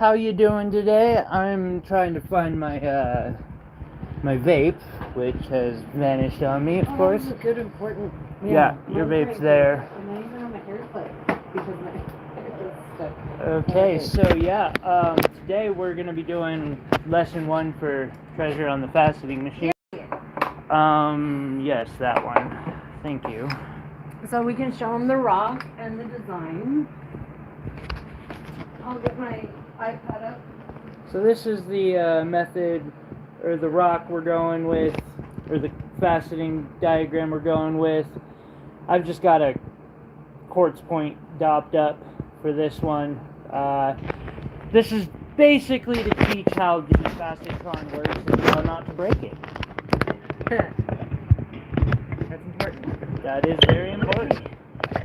how you doing today? I'm trying to find my my vape, which has vanished on me, of course. That was a good, important. Yeah, your vape's there. I'm not even on my hair clip because my hair is stuck. Okay, so yeah, today we're gonna be doing lesson 1 for treasure on the faceting machine. Yes, that one. Thank you. So we can show them the rock and the design. I'll get my iPad up. So this is the method, or the rock we're going with, or the faceting diagram we're going with. I've just got a quartz point daubed up for this one. This is basically to teach how the facetron works and how not to break it. That's important. That is very important.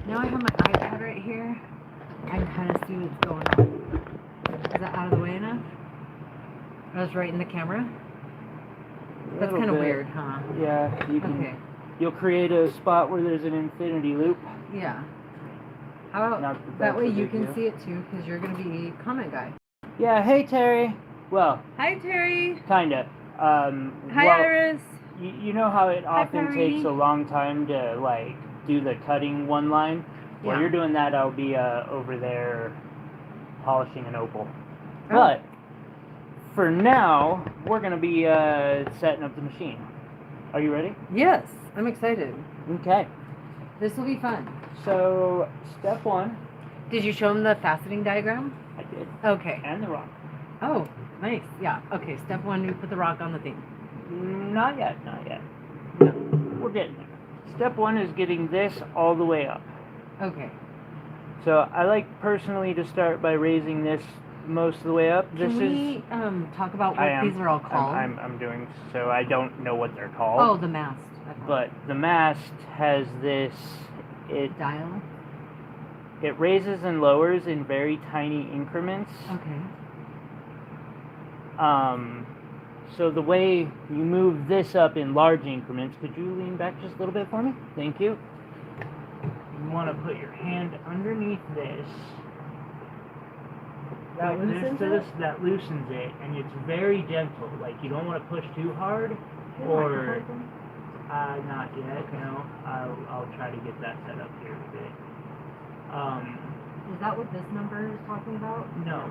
Now I have my iPad right here. I can kind of see what's going on. Is that out of the way enough? I was right in the camera. That's kind of weird, huh? Yeah, you can. Okay. You'll create a spot where there's an infinity loop. Yeah. How about that way you can see it too, because you're going to be comment guy. Yeah. Hey Terry. Well. Hi Terry. Kinda. Hi Iris. You know how it often Perry. takes a long time to like do the cutting one line? While you're doing that, I'll be over there polishing an opal. Oh. But for now, we're gonna be setting up the machine. Are you ready? Yes, I'm excited. Okay. This will be fun. So step 1. Did you show him the faceting diagram? I did. Okay. And the rock. Oh, nice. Yeah. Okay. Step 1, you put the rock on the thing. Not yet. No. We're getting there. Step 1 is getting this all the way up. Okay. So I like personally to start by raising this most of the way up. Can we talk about what these are all called? I'm doing so. I don't know what they're called. Oh, the mast. But the mast has this. Dial. It raises and lowers in very tiny increments. Okay. So the way you move this up in large increments, could you lean back just a little bit for me? Thank you. You want to put your hand underneath this. That loosens it? That loosens it, and it's very gentle. Like, you don't want to push too hard, or not yet. Okay. No, I'll try to get that set up here a bit. Is that what this number is talking about? No.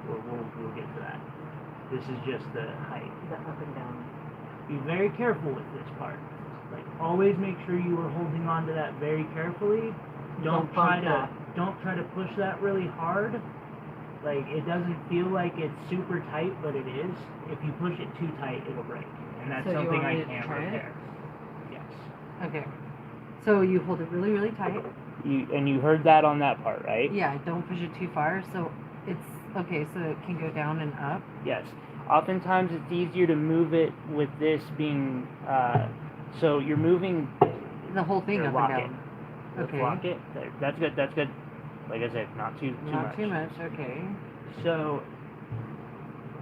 We'll get to that. This is just the height. The up and down. Be very careful with this part. Like, always make sure you are holding on to that very carefully. Don't try to push that really hard. Like, it doesn't feel like it's super tight, but it is. If you push it too tight, it'll break. And that's something I can't repair. Yes. Okay. So you hold it really, really tight. You heard that on that part, right? Yeah, don't push it too far. So it's okay, so it can go down and up. Yes. Oftentimes it's easier to move it with this being so you're moving the whole thing up and down. Okay. Lock it. There. That's good. Like I said, not too much. Not too much, okay. So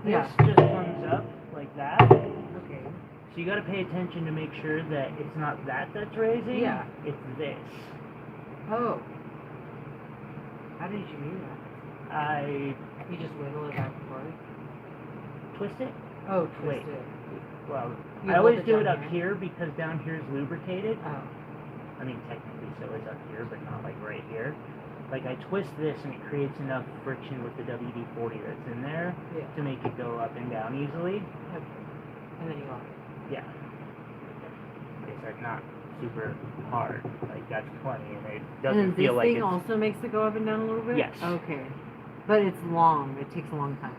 this just comes up like that. Okay. So you got to pay attention to make sure that it's not that's raising. Yeah. It's this. Oh. How did you do that? You just wiggle it back and forth? Twist it? Oh, twist it. Well, I always do it up here because down here is lubricated. Oh. I mean, technically so is up here, but not like right here. Like, I twist this and it creates enough friction with the WD-40 that's in there to make it go up and down easily. Okay. And then you lock it. Yeah. Okay, so it's not super hard. Like, that's plenty, and it doesn't feel like it's... And this thing also makes it go up and down a little bit? Yes. Okay. But it's long. It takes a long time.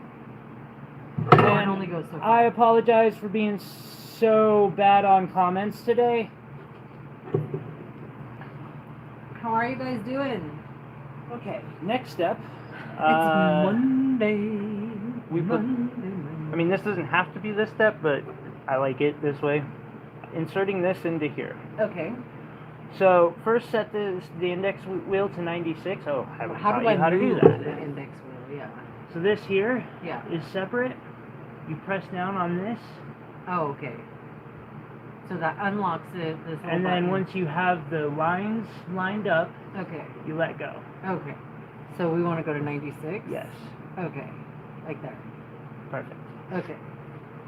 And it only goes so far. I apologize for being so bad on comments today. How are you guys doing? Okay, next step. It's Monday. I mean, this doesn't have to be this step, but I like it this way. Inserting this into here. Okay. So first set the index wheel to 96. Oh, I haven't taught you how to do move that. the index wheel? Yeah. So this here Yeah. is separate. You press down on this. Oh, okay. So that unlocks it. This little And then button. once you have the lines lined up, Okay. you let go. Okay. So we want to go to 96? Yes. Okay. Like there. Perfect. Okay.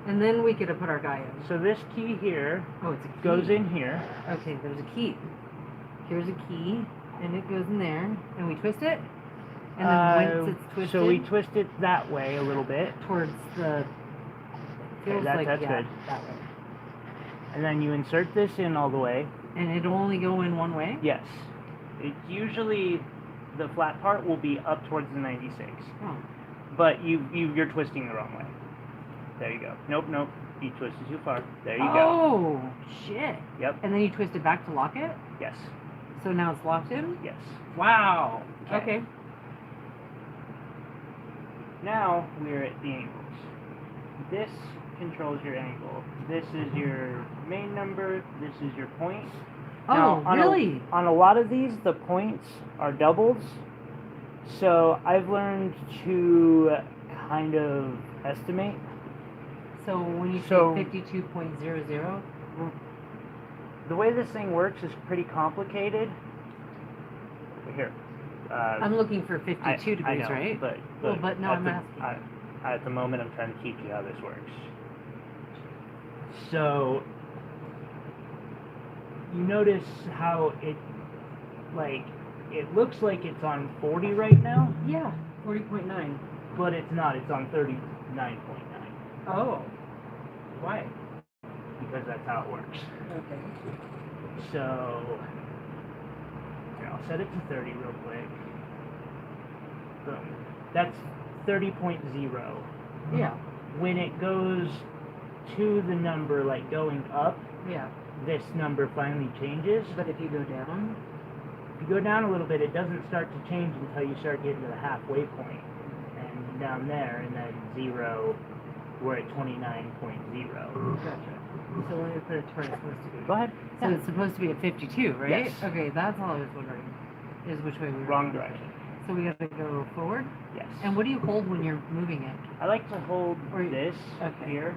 And then we get to put our guy in. So this key here Oh, it's a key. goes in here. Okay, there's a key. Here's a key, and it goes in there, and we twist it. And then once it's twisted, so we twist it that way a little bit. towards the. Feels that's like good. that way. And then you insert this in all the way. And it'll only go in one way. Yes. It's usually the flat part will be up towards the 96. Oh. But you're twisting the wrong way. There you go. Nope. You twisted too far. There you go. Oh shit. Yep. And then you twist it back to lock it. Yes. So now it's locked in. Yes. Wow. Okay. Now we're at the angles. This controls your angle. This is your main number. This is your point. Oh, now, really? On a lot of these, the points are doubles. So I've learned to kind of estimate. So when you say 52.00, the way this thing works is pretty complicated. Here. I'm looking for 52 degrees, I know, right? But no, I'm asking. At the moment, I'm trying to teach you how this works. So you notice how it looks like it's on 40 right now? Yeah, 40.9. But it's not. It's on 39.9. Oh. Why? Because that's how it works. Okay. So here, I'll set it to 30 real quick. Boom. That's 30.0. Yeah. When it goes to the number like going up, Yeah. this number finally changes. But if you go down? If you go down a little bit, it doesn't start to change until you start getting to the halfway point. And down there, and then 0, we're at 29.0. Gotcha. So let me put it to where it's supposed to be. Go ahead. So it's supposed to be at 52, right? Yes. Okay, that's all I was wondering. Is which way we were Wrong going. direction. So we gotta go forward? Yes. And what do you hold when you're moving it? I like to hold this okay. here.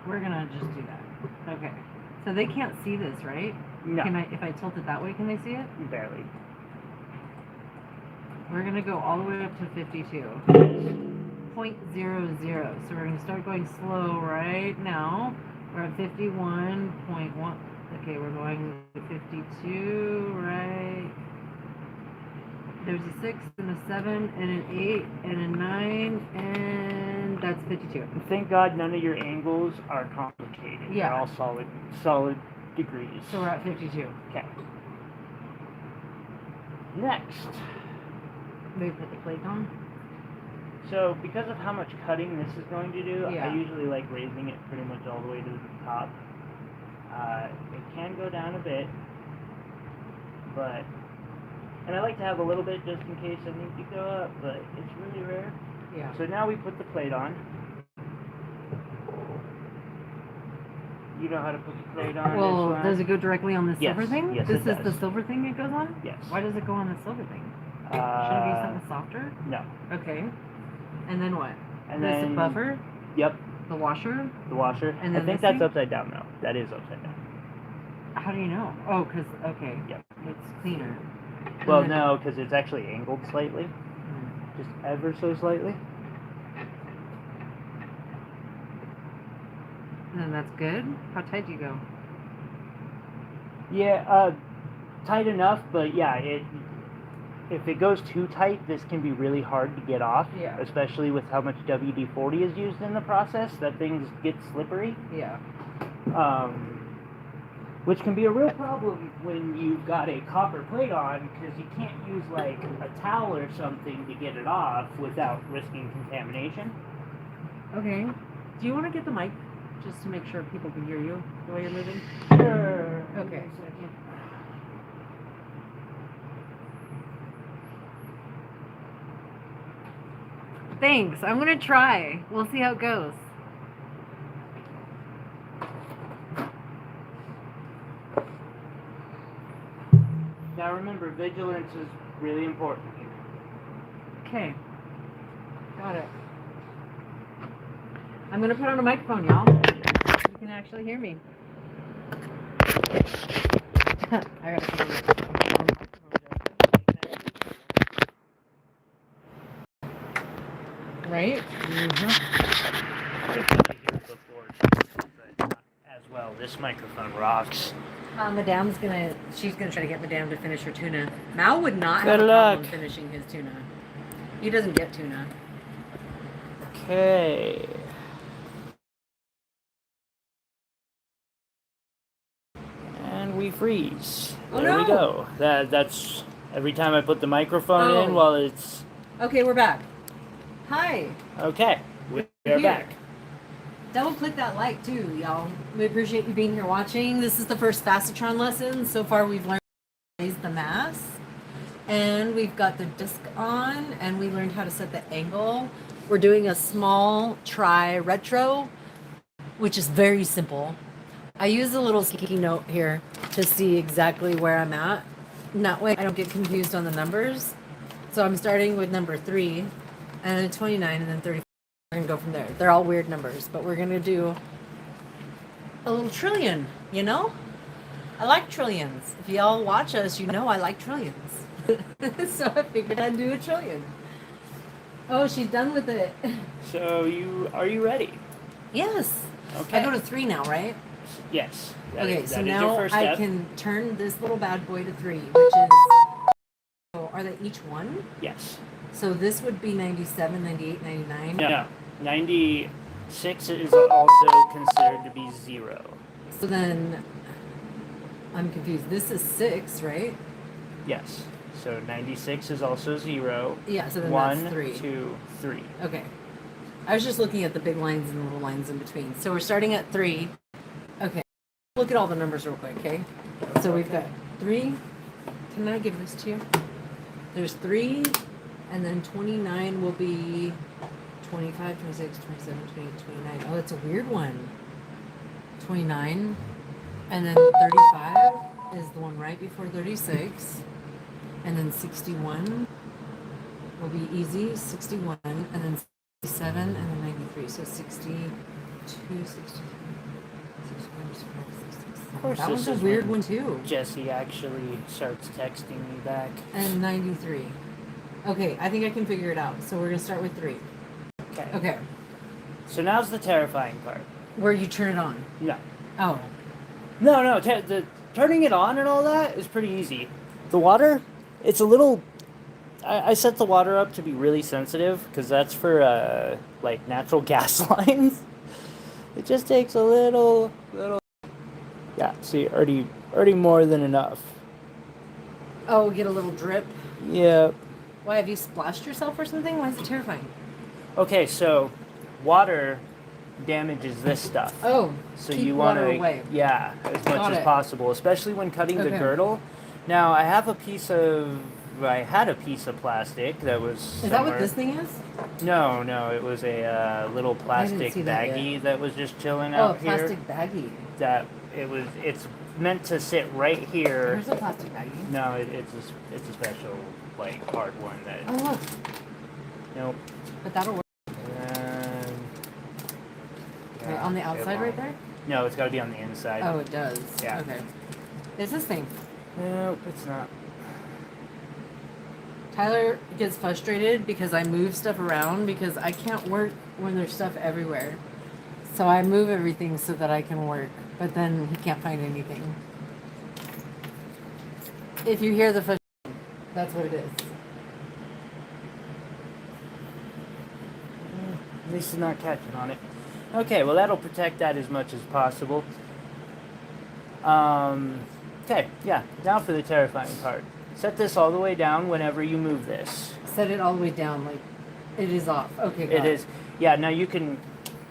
We're gonna just do that. Okay. So they can't see this, right? No. If I tilt it that way, can they see it? Barely. We're gonna go all the way up to 52. 0.00. So we're gonna start going slow right now. We're at 51.1. Okay, we're going to 52, right? There's a 6 and a 7 and an 8 and a 9, and that's 52. Thank God none of your angles are complicated. Yeah. They're all solid degrees. So we're at 52. Okay. Next. Maybe put the plate on? So because of how much cutting this is going to do, Yeah. I usually like raising it pretty much all the way to the top. It can go down a bit, and I like to have a little bit just in case I need to go up, but it's really rare. Yeah. So now we put the plate on. You know how to put the plate on. Well, does it go directly on the Yes, silver thing? yes, This it is does. the silver thing it goes on? Yes. Why does it go on the silver thing? Shouldn't it be something softer? No. Okay. And then what? And this then a buffer? Yep. The washer? The washer. And I then think this that's thing? upside down though. That is upside down. How do you know? Oh, because, okay. Yep. It's cleaner. Well, And then- no, because it's actually angled slightly. Just ever so slightly. And then that's good? How tight do you go? Yeah, tight enough, but yeah, if it goes too tight, this can be really hard to get off. Yeah. Especially with how much WD-40 is used in the process. That thing gets slippery. Yeah. Which can be a real problem when you've got a copper plate on, because you can't use like a towel or something to get it off without risking contamination. Okay. Do you want to get the mic just to make sure people can hear you the way you're moving? Sure. Okay. Thanks. I'm going to try. We'll see how it goes. Now remember, vigilance is really important here. Okay. Got it. I'm going to put on a microphone, y'all. You can actually hear me. I gotta put on a microphone. Right? As well, this microphone rocks. She's gonna try to get Madame to finish her tuna. Mal would not Good have a problem luck. finishing his tuna. He doesn't get tuna. Okay. And we freeze. Oh, There we no. go. That's every time I put the microphone in Oh. while it's... Okay, we're back. Hi. Okay, we We're are here. back. Double click that like too, y'all. We appreciate you being here watching. This is the first Facetron lesson. So far we've learned how to raise the mass. And we've got the disc on, and we learned how to set the angle. We're doing a small try retro, which is very simple. I use a little sticky note here to see exactly where I'm at. And that way I don't get confused on the numbers. So I'm starting with number 3, and then 29, and then 34. We're going to go from there. They're all weird numbers, but we're going to do a little trillion, you know? I like trillions. If y'all watch us, you know I like trillions. So I figured I'd do a trillion. Oh, she's done with it. So are you ready? Yes. Okay. I go to 3 now, right? Yes. Okay, so that is your now first I step. can turn this little bad boy to 3, which is... Oh, are they each one? Yes. So this would be 97, 98, 99? No. 96 is also considered to be 0. So then... I'm confused. This is 6, right? Yes. So 96 is also 0. Yeah, so then 1, that's 3. 2, 3. Okay. I was just looking at the big lines and the little lines in between. So we're starting at 3. Okay. Look at all the numbers real quick, okay? So we've got 3. Can I give this to you? There's 3, and then 29 will be 25, 26, 27, 28, 29. Oh, that's a weird one. 29. And then 35 is the one right before 36. And then 61 will be easy. 61, and then 67, and then 93. So 62, 63, 64, 66. Of course, That this was a is weird when one too. Jesse actually starts texting me back. And 93. Okay, I think I can figure it out. So we're gonna start with 3. Okay. Okay. So now's the terrifying part. Where you turn it on. No. Oh. No. The turning it on and all that is pretty easy. The water, it's a little... I set the water up to be really sensitive because that's for like natural gas lines. It just takes a little. Yeah, see, already more than enough. Oh, get a little drip. Yeah. Why, have you splashed yourself or something? Why is it terrifying? Okay, so water damages this stuff. Oh, So keep you want water to, away. yeah, as much Got as it. possible, especially when cutting the Okay. girdle. Now I had a piece of plastic that was. Is that what this thing is? No, it was a little plastic see that baggie yet. that was just chilling Oh, out a here. plastic baggie. That it's meant to sit right here. Where's a plastic baggie? No, it's a special like hard one that. Oh, look. Nope. But that'll work. Okay, on the it outside right won't. there? No, it's got to be on the inside. Oh, it does. Yeah. Okay. It's this thing. Nope, it's not. Tyler gets frustrated because I move stuff around because I can't work when there's stuff everywhere. So I move everything so that I can work, but then he can't find anything. If you hear the frustration, that's what it is. At least it's not catching on it. Okay, well that'll protect that as much as possible. Okay, yeah, now for the terrifying part. Set this all the way down whenever you move this. Set it all the way down, like it is off. Okay, got It is. Yeah, now you can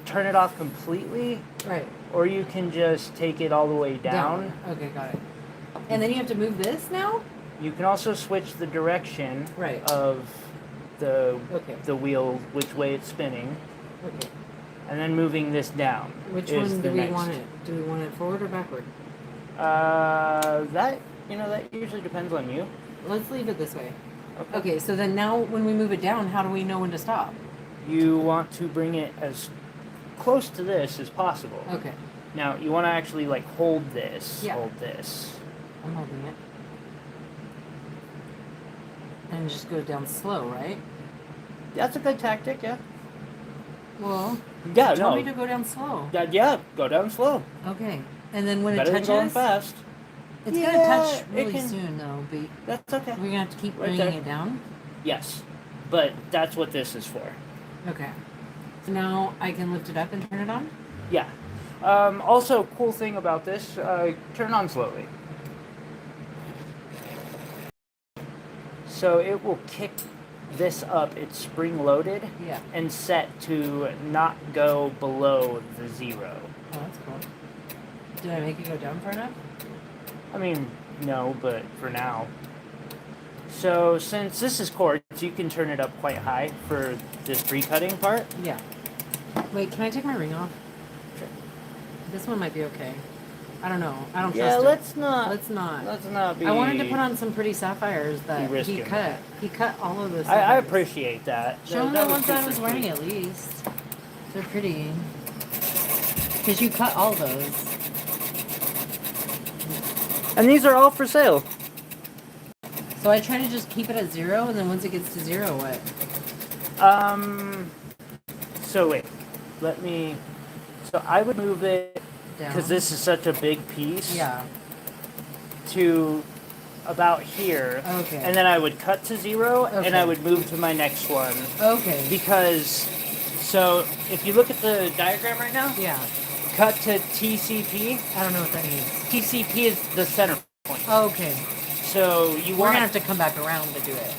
turn it off completely, Right. or you can just take it all the way down. Okay, got it. And then you have to move this now? You can also switch the direction Right. of the Okay. the wheel, which way it's spinning, Okay. and then moving this down. Which is one the do we next. want it? Do we want it forward or backward? That usually depends on you. Let's leave it this way. Okay, so then now when we move it down, how do we know when to stop? You want to bring it as close to this as possible. Okay, Now you want to actually like hold this. Yeah. Hold this. I'm holding it. And it just goes down slow, right? That's a good tactic, yeah. Well, Yeah, you told no. me to go down slow. Yeah, go down slow. Okay. And then when Better it than going touches, fast. it's Yeah, gonna touch it really can- soon though. But That's okay. we're gonna have to keep Right bringing there. it down. Yes, but that's what this is for. Okay. So now I can lift it up and turn it on. Yeah. Also, cool thing about this, turn on slowly. So it will kick this up. It's spring loaded Yeah. and set to not go below the 0. Oh, that's cool. Did I make it go down far enough? I mean, no, but for now. So since this is quartz, you can turn it up quite high for this pre-cutting part. Yeah. Wait, can I take my ring off? Sure. This one might be okay. I don't know. I don't Yeah, trust let's not. it. Let's not. be. I wanted to put on some pretty sapphires that Be he risking cut. that. He cut all of the I sapphires. appreciate that. Show them That the ones that I was super wearing sweet. at least. They're pretty. Because you cut all those. And these are all for sale. So I try to just keep it at 0, and then once it gets to 0, what? So wait, let me. So I would move it Down. because this is such a big piece. Yeah. To about here. Okay. And then I would cut to 0, and Okay. I would move to my next one. Okay. Because, so if you look at the diagram right now, Yeah. cut to TCP. I don't know what that means. TCP is the center point. Okay. So you We're want gonna have to come back around to do it.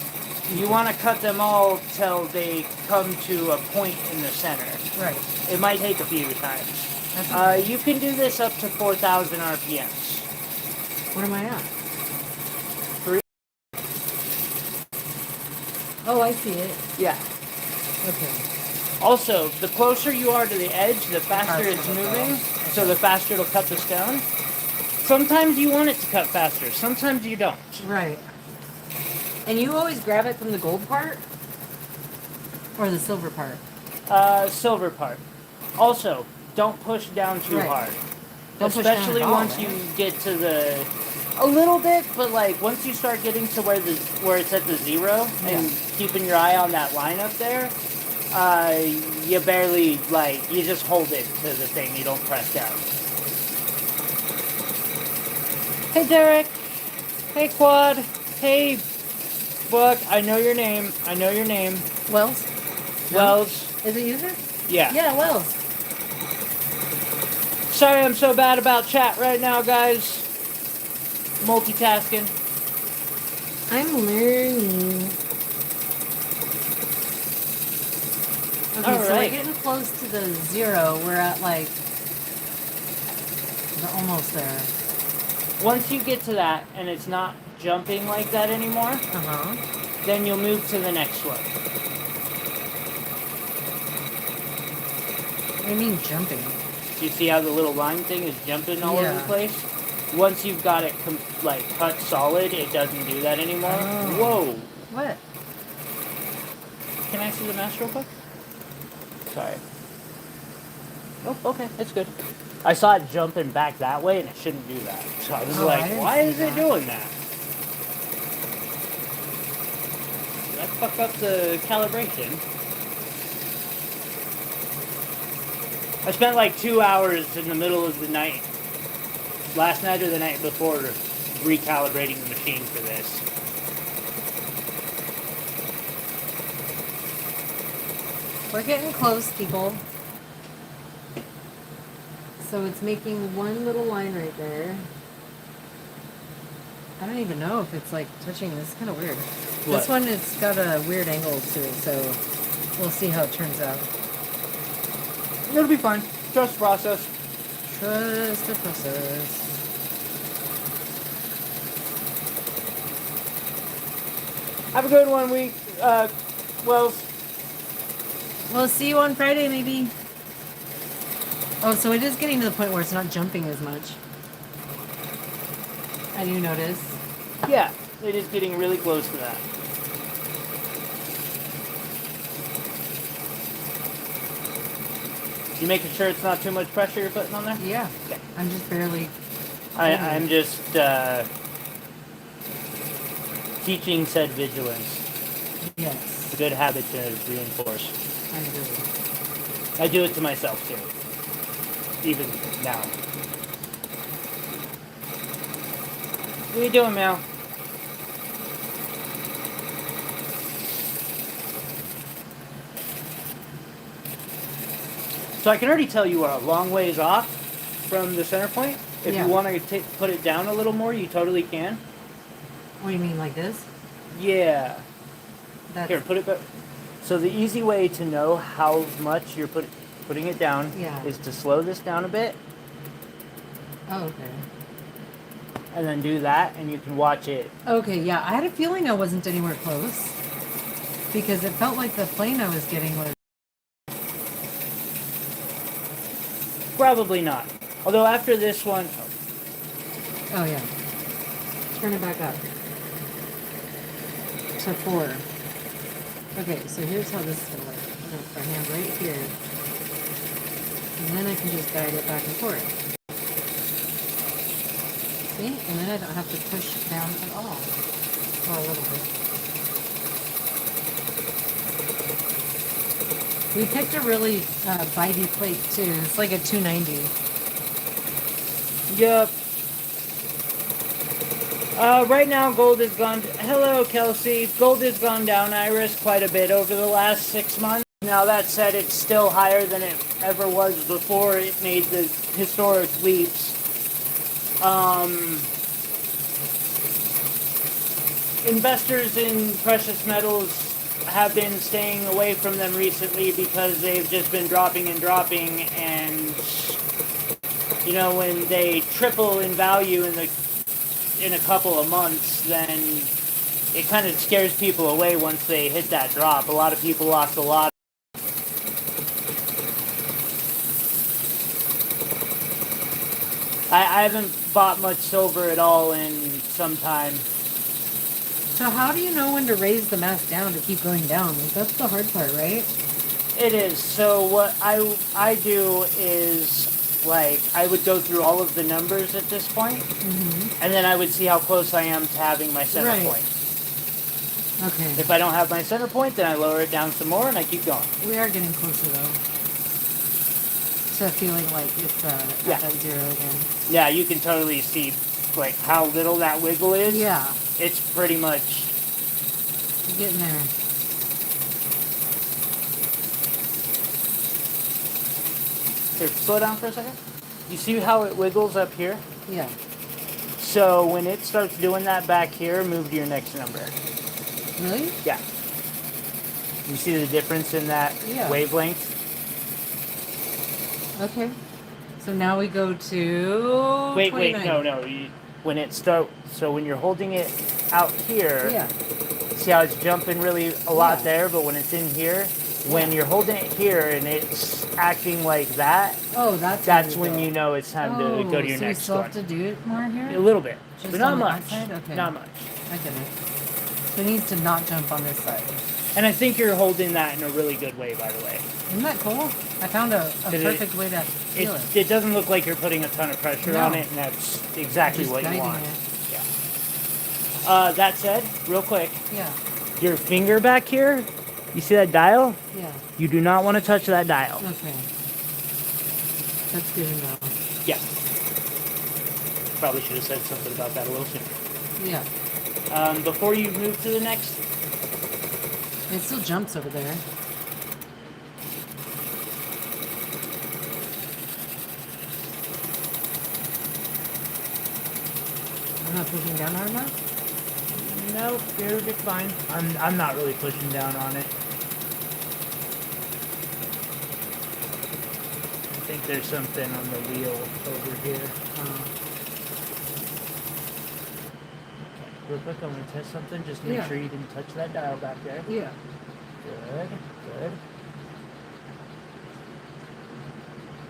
you want to cut them all till they come to a point in the center. Right. It might take a few times. That's okay. You can do this up to 4,000 RPMs. What am I at? 3. Oh, I see it. Yeah. Okay. Also, the closer you are to the edge, the faster faster it's it'll moving, go. so the faster it'll cut the stone. Sometimes you want it to cut faster, sometimes you don't. Right. And you always grab it from the gold part? Or the silver part? Silver part. Also, don't push down too Right. hard. Don't push down Especially at all, once right? you get to the... A little bit, but like once you start getting to where it's at the 0 and Yeah. keeping your eye on that line up there, you barely, you just hold it to the thing, you don't press down. Hey Derek! Hey Quad! Hey Book! I know your name. Wells? No? Wells. Is it user? Yeah. Yeah, Wells. Sorry I'm so bad about chat right now, guys. Multitasking. I'm learning. Okay, so we're Alright. getting close to the 0. We're at we're almost there. Once you get to that and it's not jumping like that anymore, Uh-huh. then you'll move to the next one. What do you mean jumping? You see how the little line thing is jumping all over the Yeah. place? Once you've got it cut solid, it doesn't do that anymore. Oh. Whoa! What? Can I see the mask real quick? Sorry. Oh, okay, it's good. I saw it jumping back that way, and it shouldn't do that. So I was Oh, I like, didn't why see is it that. doing that? Did I fuck up the calibration? I spent like 2 hours in the middle of the night, last night or the night before, recalibrating the machine for this. We're getting close, people. So it's making one little line right there. I don't even know if it's touching. This is kind of weird. What? This one, it's got a weird angle to it, so we'll see how it turns out. It'll be fine. Trust the process. Trust the process. Have a good one, Wells. We'll see you on Friday, maybe. Oh, so it is getting to the point where it's not jumping as much. I do notice. Yeah, it is getting really close to that. You making sure it's not too much pressure you're putting on there? Yeah. Okay. I'm just barely... I'm just teaching said vigilance. Yes. It's a good habit to reinforce. I agree. I do it to myself too. Even now. What are you doing, Mal? So I can already tell you are a long ways off from the center point. If Yeah. you want to put it down a little more, you totally can. What do you mean, like this? Yeah. That's, Here, put it back. So the easy way to know how much you're putting it down Yeah. is to slow this down a bit oh, okay. and then do that, and you can watch it. Okay, yeah. I had a feeling I wasn't anywhere close because it felt like the plane I was getting was. Probably not. Although after this one, Oh, yeah. Turn it back up. To 4. Okay, so here's how this is going to work. I'm going to put my hand right here. And then I can just guide it back and forth. See? And then I don't have to push down at all. Or a little bit. We picked a really bitey plate too. It's like a 290. yep. Right now, gold has gone. Hello, Kelsey. Gold has gone down, Iris, quite a bit over the last 6 months. Now that said, it's still higher than it ever was before it made the historic leaps. Investors in precious metals have been staying away from them recently because they've just been dropping and dropping, and you know, when they triple in value in a couple of months, then it kind of scares people away once they hit that drop. A lot of people lost a lot. I haven't bought much silver at all in some time. So how do you know when to raise the mask down to keep going down? Like, that's the hard part, right? It is. So what I do is, like, I would go through all of the numbers at this point, Mm-hmm. and then I would see how close I am to having my center Right. point. Okay. If I don't have my center point, then I lower it down some more and I keep going. We are getting closer though. To feeling like it's Yeah. at that 0 again. Yeah, you can totally see, like, how little that wiggle is. Yeah. It's pretty much. You're getting there. Here, slow down for a second. You see how it wiggles up here? Yeah. So when it starts doing that back here, move to your next number. Really? Yeah. You see the difference in that Yeah. wavelength? Okay. So now we go to Wait, 29. no. When it so when you're holding it out here, Yeah. see how it's jumping really a lot Yeah. there, but when it's in here, when Yeah. you're holding it here and it's acting like that, Oh, that's when you know it's time to go to your so next we still one. have to do it more here? A little bit, Just but not on the much. outside? Okay. Not much. I get it. So it needs to not jump on this side. And I think you're holding that in a really good way, by the way. Isn't that cool? I found a Did it- perfect way to feel it. It doesn't look like you're putting a ton of pressure No. on it, and that's exactly Just what you guiding want. it. Yeah. That said, real quick, Yeah. your finger back here, you see that dial? Yeah. You do not want to touch that dial. Okay. That's good to know. Yeah. Probably should have said something about that a little sooner. Yeah. Before you move to the next, It still jumps over there. I'm not pushing down hard enough? no, you're just fine. I'm not really pushing down on it. I think there's something on the wheel over here. Real quick, I'm going to test something. Just make Yeah. sure you didn't touch that dial back there. Yeah. Good.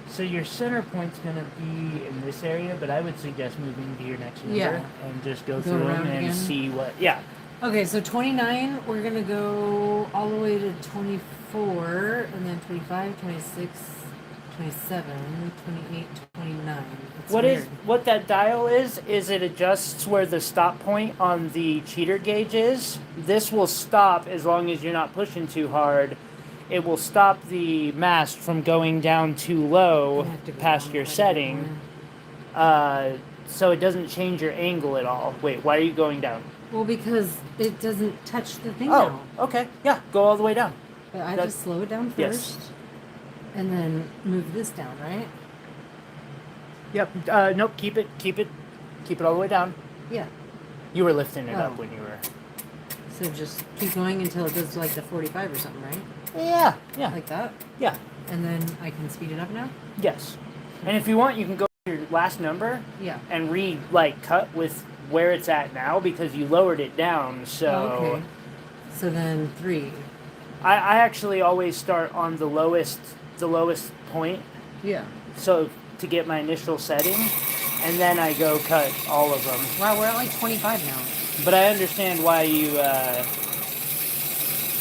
So your center point's going to be in this area, but I would suggest moving to your next number Yeah. and just go Go through them around and again? see what. Yeah. Okay, so 29, we're going to go all the way to 24, and then 25, 26, 27, 28, 29. It's weird. What that dial is it adjusts where the stop point on the cheater gauge is. This will stop as long as you're not pushing too hard, it will stop the mast from going down too low past your setting. So it doesn't change your angle at all. Wait, why are you going down? Well, because it doesn't touch the thing Oh, now. okay. Yeah, go all the way down. But I That- just slow it down first. Yes. And then move this down, right? Yep. Nope. Keep it all the way down. Yeah. You were lifting it up Oh. when you were. So just keep going until it goes to like the 45 or something, right? Yeah. Yeah. Like that. Yeah. And then I can speed it up now? Yes. And if you want, you can go to your last number Yeah. and cut with where it's at now because you lowered it down. So. Oh, okay. So then 3. I actually always start on the lowest point. Yeah. So to get my initial setting, and then I go cut all of them. Wow, we're at like 25 now. But I understand why you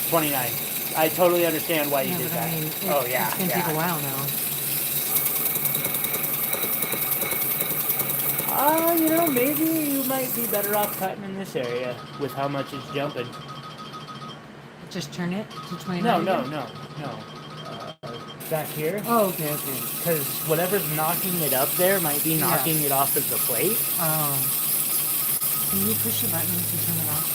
29. I totally understand why you Yeah, did but that. I mean, It's gonna take a while now. Maybe you might be better off cutting in this area with how much it's jumping. Just turn it to 29. No. Back here. Oh, okay. Because whatever's knocking it up there might be knocking it off of the plate. Oh. Can you push the button to turn it off?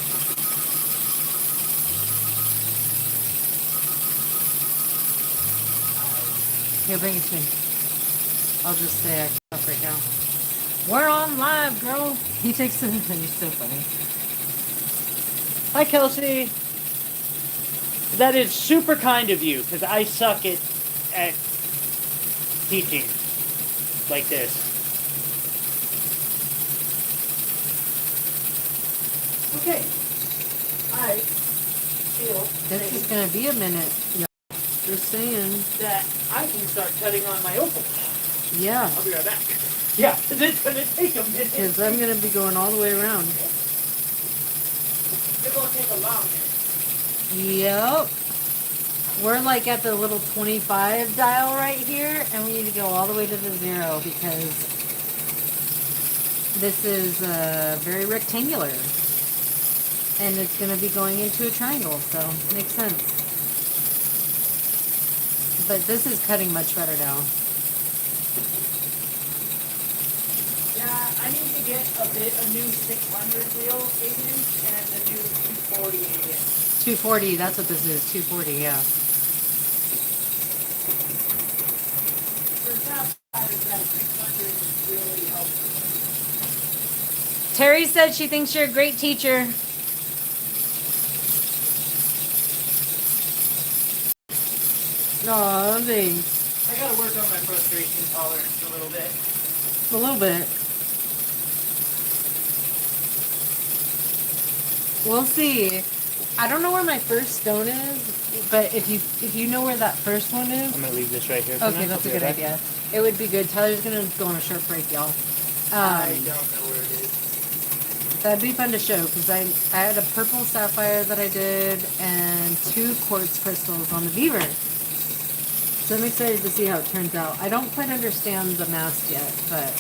Here, bring it to me. I'll just say I off right now. We're on live, girl. He takes it and he's so funny. Hi, Kelsey. That is super kind of you, because I suck at teaching like this. Okay. I feel This is gonna be a minute. Yeah. Just saying. that I can start cutting on my opal. Yeah. I'll be right back. Yeah, it's gonna take a minute. Because I'm gonna be going all the way around. It's gonna take a long minute. Yep. We're like at the little 25 dial right here, and we need to go all the way to the 0 because this is very rectangular. And it's going to be going into a triangle, so makes sense. But this is cutting much better now. Yeah, I need to get a new 600 reel 8-inch and a new 240 8-inch. 240, that's what this is, 240, yeah. For sapphires, that 600 is really helpful. Terry said she thinks you're a great teacher. Aw, thanks. I gotta work on my frustration tolerance a little bit. A little bit. We'll see. I don't know where my first stone is, but if you know where that first one is, I'm gonna leave this right here. For okay, now. that's a I'll be good right back. idea. It would be good. Tyler's gonna go on a short break, y'all. I don't know where it is. That'd be fun to show because I had a purple sapphire that I did and 2 quartz crystals on the beaver. So I'm excited to see how it turns out. I don't quite understand the mast yet, but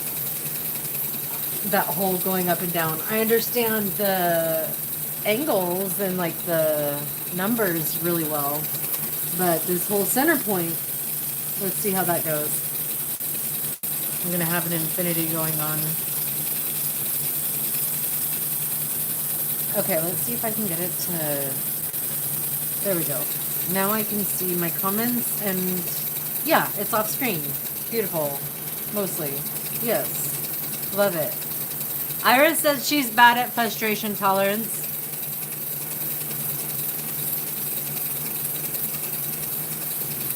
that hole going up and down. I understand the angles and like the numbers really well, but this whole center point, let's see how that goes. I'm gonna have an infinity going on. Okay, let's see if I can get it to, there we go. Now I can see my comments and yeah, it's off screen. Beautiful, mostly. Yes, love it. Iris says she's bad at frustration tolerance.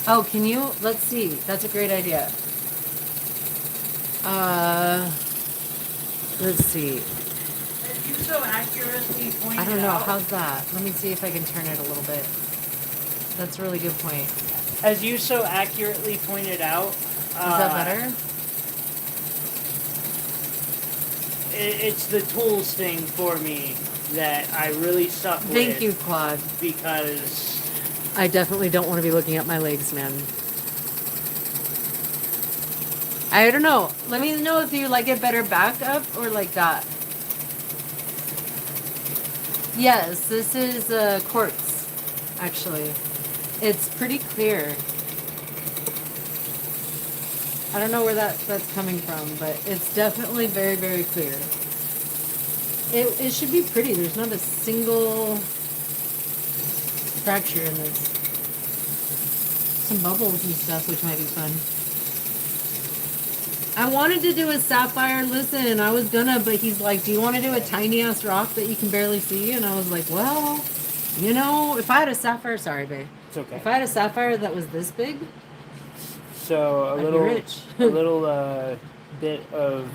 Oh, can you? Let's see. That's a great idea. Let's see. As you so accurately pointed I don't know. out, How's that? Let me see if I can turn it a little bit. That's a really good point. as you so accurately pointed out, Is that better? It's the tools thing for me that I really suck with. Thank you, Claude. Because I definitely don't want to be looking at my legs, man. I don't know. Let me know if you like it better back up or like that. Yes, this is quartz, actually. It's pretty clear. I don't know where that's coming from, but it's definitely very, very clear. It should be pretty. There's not a single fracture in this. Some bubbles and stuff, which might be fun. I wanted to do a sapphire, listen, I was gonna, but he's like, do you want to do a tiny ass rock that you can barely see? And I was like, well, you know, if I had a sapphire, sorry, babe. It's okay. If I had a sapphire that was this big, so I'd be rich. a little bit of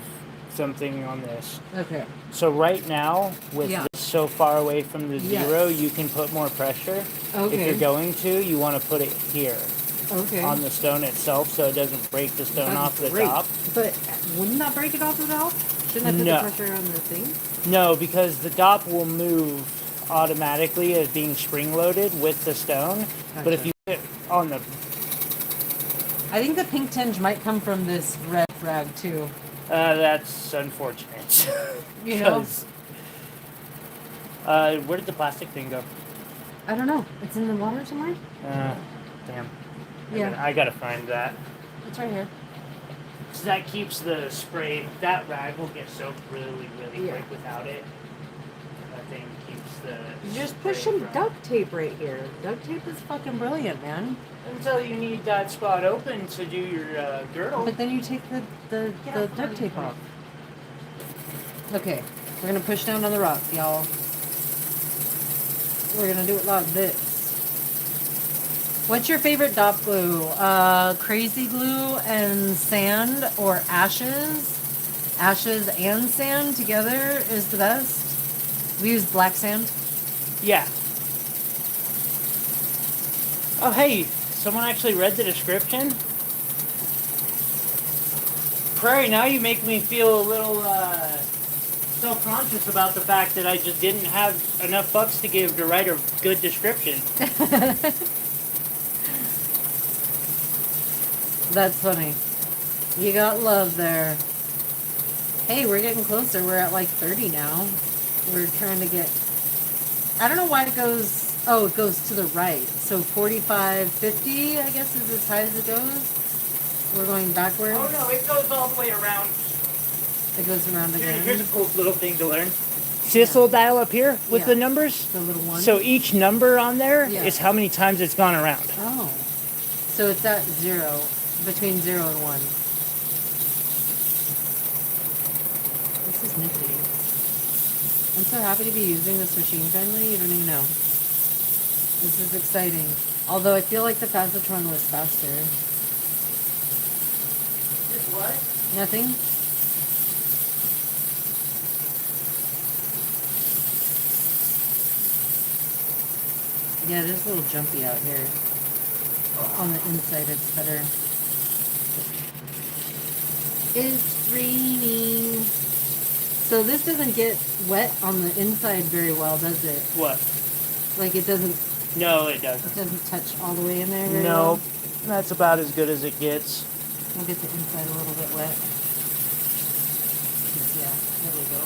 something on this. Okay. So right now, with Yeah. this so far away from the zero, Yes. you can put more pressure. Okay. If you're going to, you want to put it here Okay. on the stone itself, so it doesn't break the stone That's off the great. top. But wouldn't that break it off the top? Shouldn't I put No. the pressure on the thing? No, because the dop will move automatically as being spring loaded with the stone. But if Gotcha. you put it on the I think the pink tinge might come from this red frag too. that's unfortunate. You know? 'Cause, where did the plastic thing go? I don't know. It's in the water somewhere? Damn. Yeah. I gotta find that. It's right here. So that keeps the spray. That rag will get soaked really, really Yeah. quick without it. That thing keeps the. Just put spray some from- duct tape right here. Duct tape is fucking brilliant, man. Until you need that spot open to do your girdle. But then you take the duct tape off. Okay, we're gonna push down on the rock, y'all. We're gonna do it like this. What's your favorite dop glue? Crazy glue and sand, or ashes? Ashes and sand together is the best. We use black sand. Yeah. Oh, hey, someone actually read the description. Prairie, now you make me feel a little self-conscious about the fact that I just didn't have enough fucks to give to write a good description. That's funny. You got love there. Hey, we're getting closer. We're at like 30 now. We're trying to get... I don't know why it goes... Oh, it goes to the right. So 45, 50, I guess, is as high as it goes. We're going backwards. Oh no, it goes all the way around. It goes around again. Here's a cool little thing to learn. See this little dial up here with Yeah. the numbers? The little one. So each number on there is Yeah. how many times it's gone around. Oh. So it's at 0. Between 0 and 1. This is nifty. I'm so happy to be using this machine finally, you don't even know. This is exciting. Although I feel like the Facetron was faster. This what? Nothing? Yeah, it is a little jumpy out here. On the inside it's better. It's raining. So this doesn't get wet on the inside very well, does it? What? Like it doesn't No, it doesn't. touch all the way in there very No, well? that's about as good as it gets. We'll get the inside a little bit wet. Yeah, there we go.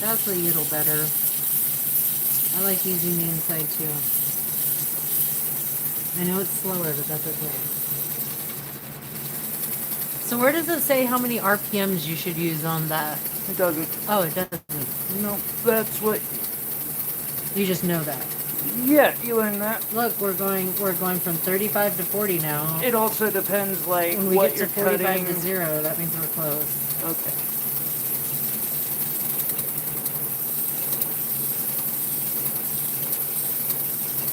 That's a little better. I like using the inside too. I know it's slower, but that's okay. So where does it say how many RPMs you should use on that? It doesn't. Oh, it doesn't. No, that's what. You just know that. Yeah, you learn that. Look, we're going from 35 to 40 now. It also depends, like, When we what get to you're 45 cutting. to 0, that means we're close. Okay.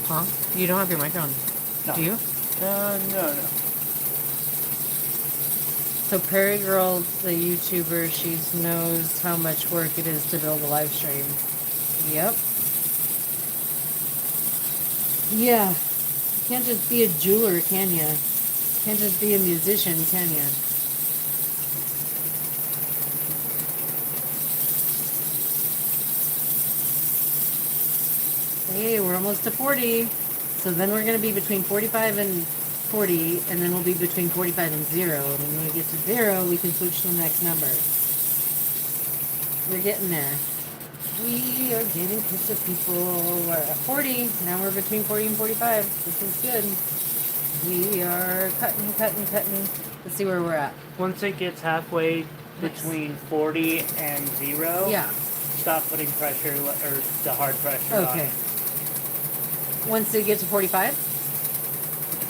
Huh? You don't have your mic on, No. do you? No. So Prairie Girl, the YouTuber, she knows how much work it is to build a live stream. Yep. Yeah. You can't just be a jeweler, can ya? You can't just be a musician, can ya? Hey, we're almost to 40. So then we're going to be between 45 and 40, and then we'll be between 45 and 0. And when we get to 0, we can switch to the next number. We're getting there. We are getting close to people. We're at 40. Now we're between 40 and 45. This is good. We are cutting. Let's see where we're at. Once it gets halfway between 40 and 0, Yeah. stop putting pressure or the hard pressure Okay. Once it gets to 45?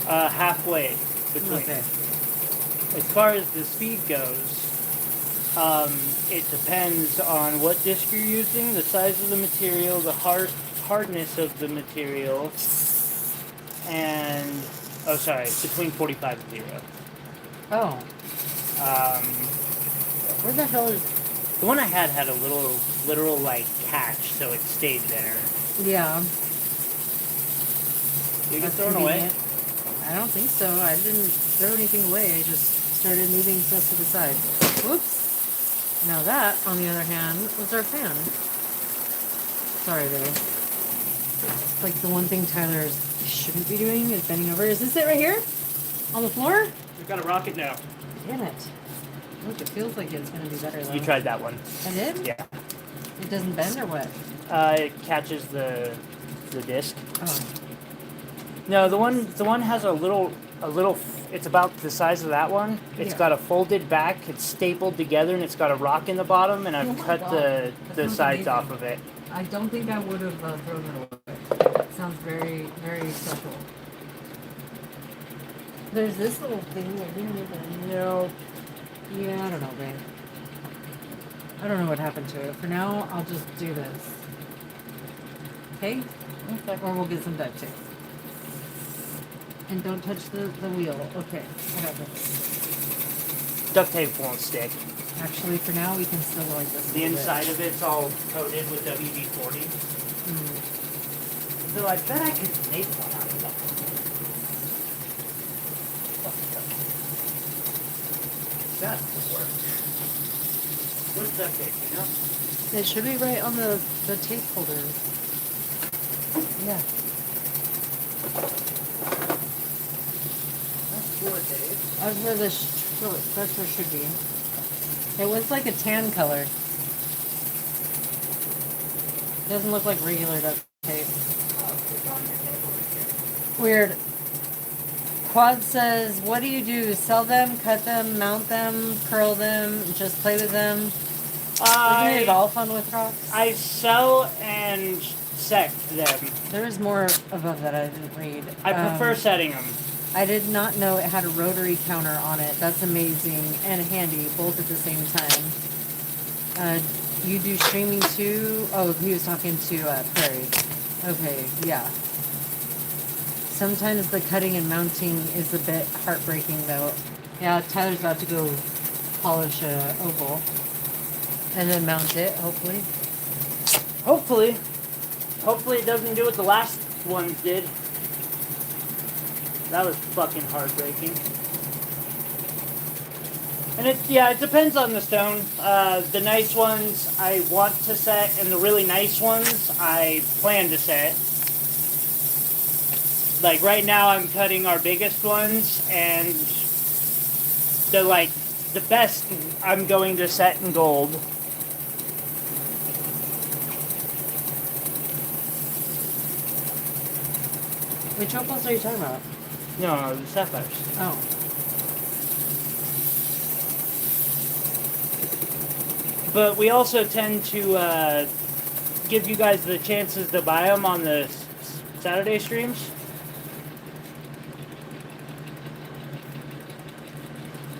on. Halfway between. Okay. As far as the speed goes, it depends on what disc you're using, the size of the material, the hardness of the material, and between 45 and 0. Oh. Where the hell is the one I had a literal like catch, so it stayed there. Yeah. Did it get That's thrown away? convenient. I don't think so. I didn't throw anything away. I just started moving stuff to the side. Whoops. Now that, on the other hand, was our fan. Sorry, babe. It's like the one thing Tyler shouldn't be doing is bending over. Is this it right here? On the floor? We've got a rocket now. Damn it. Look, it feels like it's going to be better, though. You tried that one. I did? Yeah. It doesn't bend or what? It catches the disc. Oh. No, the one has a little. It's about the size of that one. It's Yeah. got a folded back. It's stapled together, and it's got a rock in the bottom. And Oh I've my cut God. the That sides sounds off of it. I don't think I would have thrown it away. It sounds very, very special. There's this little thing I didn't even know. Yeah, I don't know, babe. I don't know what happened to it. For now, I'll just do this. Okay? Or we'll get some duct tape. And don't touch the wheel. Okay, whatever. Duct tape won't stick. Actually, for now, we can still go like this. The inside of it's all coated with WD-40. So I bet I could make one out of that. That would work. What's duct tape, you know? It should be right on the tape holder. Yeah. That's good, Dave. That's where that's where it should be. It was like a tan color. Doesn't look like regular duct tape. Weird. Quad says, what do you do? Sell them, cut them, mount them, curl them, just play with them? Isn't it all fun with rocks? I sell and set them. There was more above that I didn't read. I prefer setting them. I did not know it had a rotary counter on it. That's amazing and handy, both at the same time. You do streaming too? Oh, he was talking to Prairie. Okay, yeah. Sometimes the cutting and mounting is a bit heartbreaking, though. Yeah, Tyler's about to go polish a oval. And then mount it, hopefully. Hopefully. Hopefully it doesn't do what the last ones did. That was fucking heartbreaking. And it depends on the stone. The nice ones I want to set, and the really nice ones I plan to set. Like right now I'm cutting our biggest ones, and the best I'm going to set in gold. Which opals are you talking about? No, the sapphires. Oh. But we also tend to give you guys the chances to buy them on the Saturday streams.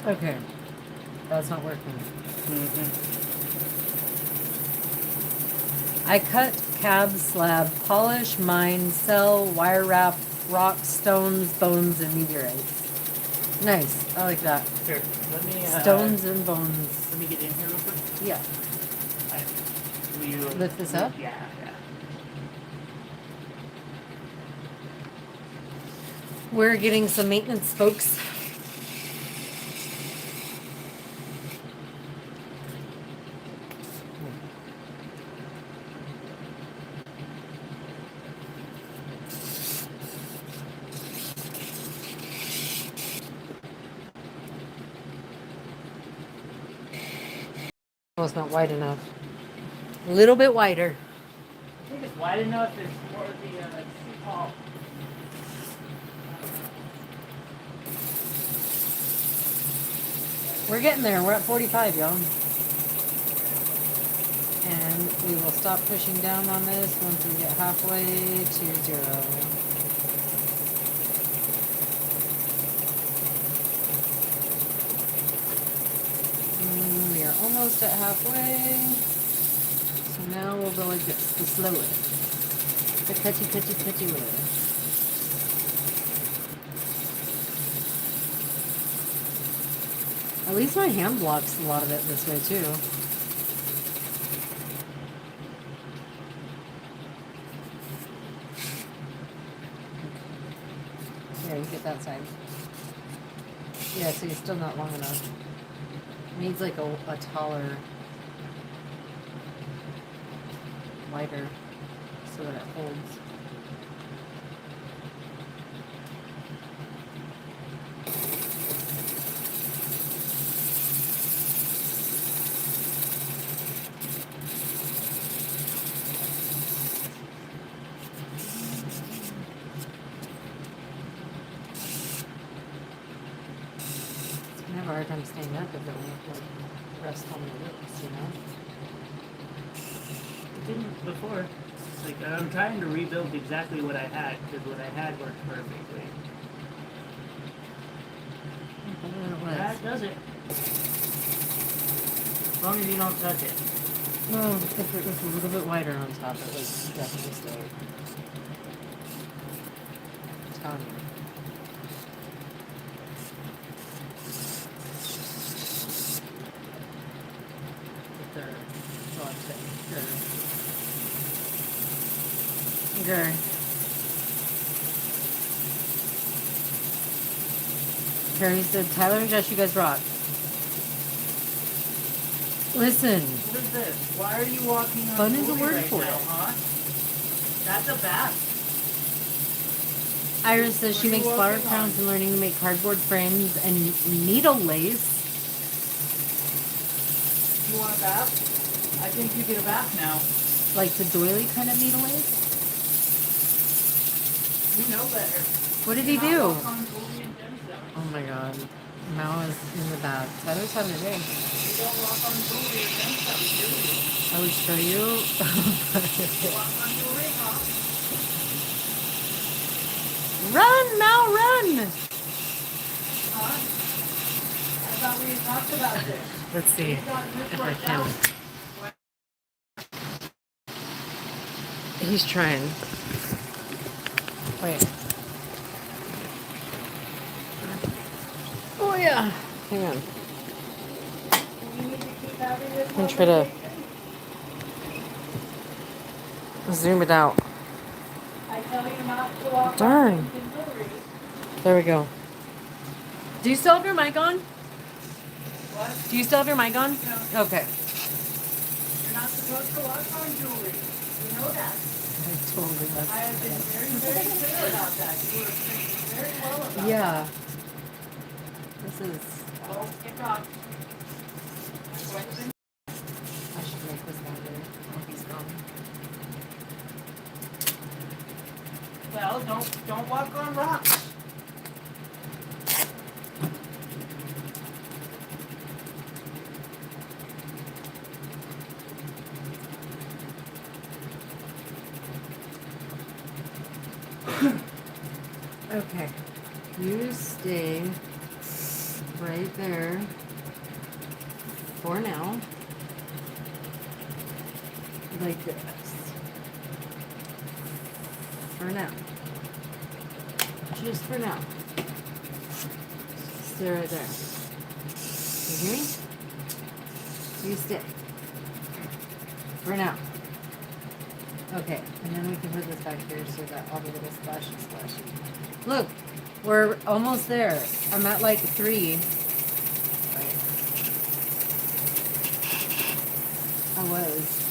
Okay. That's not working. Mm-hmm. I cut cab, slab, polish, mine, sell, wire wrap, rocks, stones, bones, and meteorites. Nice. I like that. Here, let me... Stones and bones. Let me get in here real quick. Yeah. Will you Lift this up? Yeah. We're getting some maintenance, folks. Oh, it's not wide enough. A little bit wider. I think it's wide enough. It's more the tall. We're getting there. We're at 45, y'all. And we will stop pushing down on this once we get halfway to 0. We are almost at halfway. So now we'll go like this, the slow way. The touchy way. At least my hand blocks a lot of it this way too. Yeah, you get that side. Yeah, so you're still not long enough. Needs like a taller, wider, so that it holds. I have a hard time staying up if it won't like rest on the lips, you know? It didn't before. It's like I'm trying to rebuild exactly what I had because what I had worked perfectly. That does it. As long as you don't touch it. Well, if it was a little bit wider on top, it would definitely stay. I'm telling you. Okay. Carrie said, Tyler and Josh, you guys rock. Listen. What is this? Why are you walking on Fun is a jewelry word right for now, it. huh? That's a bat. Iris says she What are you makes flower working crowns on? and learning to make cardboard frames and needle lace. You want a bath? I think you get a bath now. Like the doily kind of needle lace? You know better. What did Do he not do? walk on jewelry and gemstones. Oh my god. Mao is in the bath. Tyler's having a day. You don't walk on jewelry or gemstones, do you? I would show you. You walk on jewelry, huh? Run, Mao, run! Huh? I thought we had talked about this. Let's see You got this if I worked can. out. He's trying. Wait. Oh yeah. Hang on. You need to keep having this I'm trying to zoom it out. I tell you not to walk Darn. on things in jewelry. There we go. Do you still have your mic on? What? Do you still have your mic on? No. Okay. You're not supposed to walk on jewelry. You know that. I totally messed I have been very clear about that. You were thinking very well about that. Yeah. This is. Oh, get off. I should make this longer when he's gone. Well, don't walk on rocks. Okay. You stay right there for now. Like this. For now. Just for now. Stay right there. You hear me? You stay. For now. Okay, and then we can put this back here so that all the little splashes splashy. Look, we're almost there. I'm at like 3. Right. I was.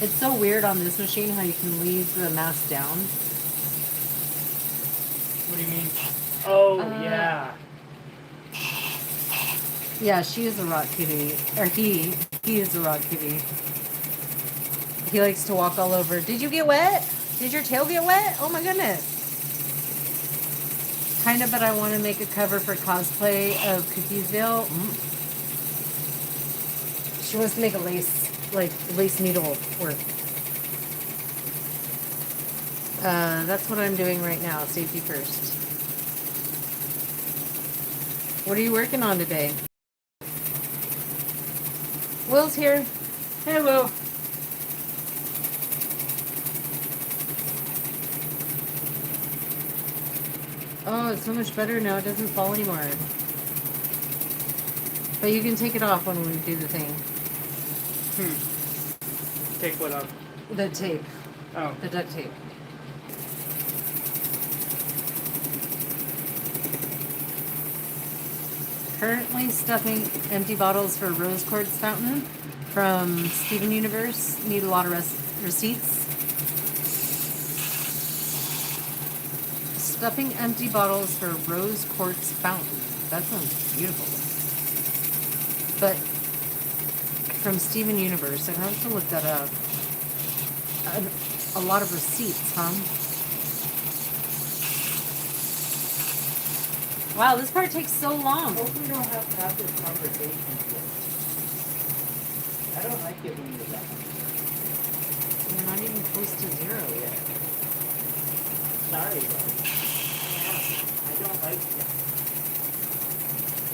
It's so weird on this machine how you can leave the mask down. What do you mean? Oh, Uh, yeah. Yeah, she is a rock kitty. Or he is a rock kitty. He likes to walk all over. Did you get wet? Did your tail get wet? Oh my goodness. Kind of, but I want to make a cover for cosplay of Cookiesville. She wants to make a lace needle work. That's what I'm doing right now. Safety first. What are you working on today? Will's here. Hey, Will. Oh, it's so much better now. It doesn't fall anymore. But you can take it off when we do the thing. Take what up? The tape. Oh. The duct tape. Currently stuffing empty bottles for rose quartz fountain from Steven Universe. Need a lot of receipts. Stuffing empty bottles for rose quartz fountain. That sounds beautiful. But from Steven Universe, I have to look that up. A lot of receipts, huh? Wow, this part takes so long. Hope we don't have to have this conversation yet. I don't like it when you're that. We're not even close to 0 yet. Sorry, buddy. I don't like it.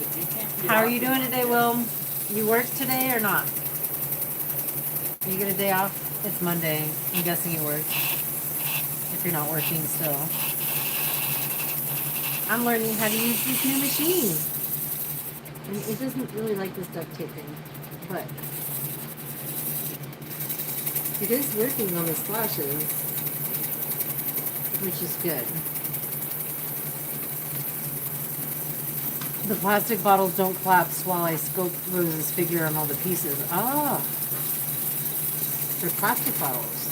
If you can't get How are off you the doing today, Will? You work today or not? You get a day off? It's Monday. I'm guessing you work. If you're not working still. I'm learning how to use this new machine. And it doesn't really like this duct taping, but it is working on the splashes, which is good. The plastic bottles don't collapse while I scope Rose's figure on all the pieces. Ah, they're plastic bottles.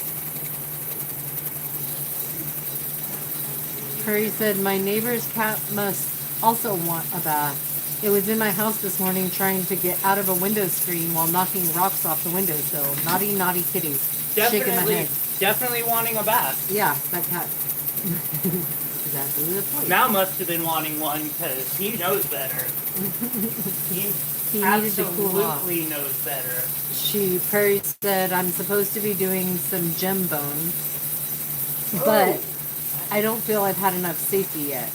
Curry said, my neighbor's cat must also want a bath. It was in my house this morning trying to get out of a window screen while knocking rocks off the windowsill. Naughty, naughty kitty. Shaking my head. Definitely wanting a bath. Yeah, that cat. Exactly the point. Mal must have been wanting one because he knows better. He needed to cool off. absolutely knows better. Prairie said, I'm supposed to be doing some gem bones, but I don't feel I've had enough safety yet.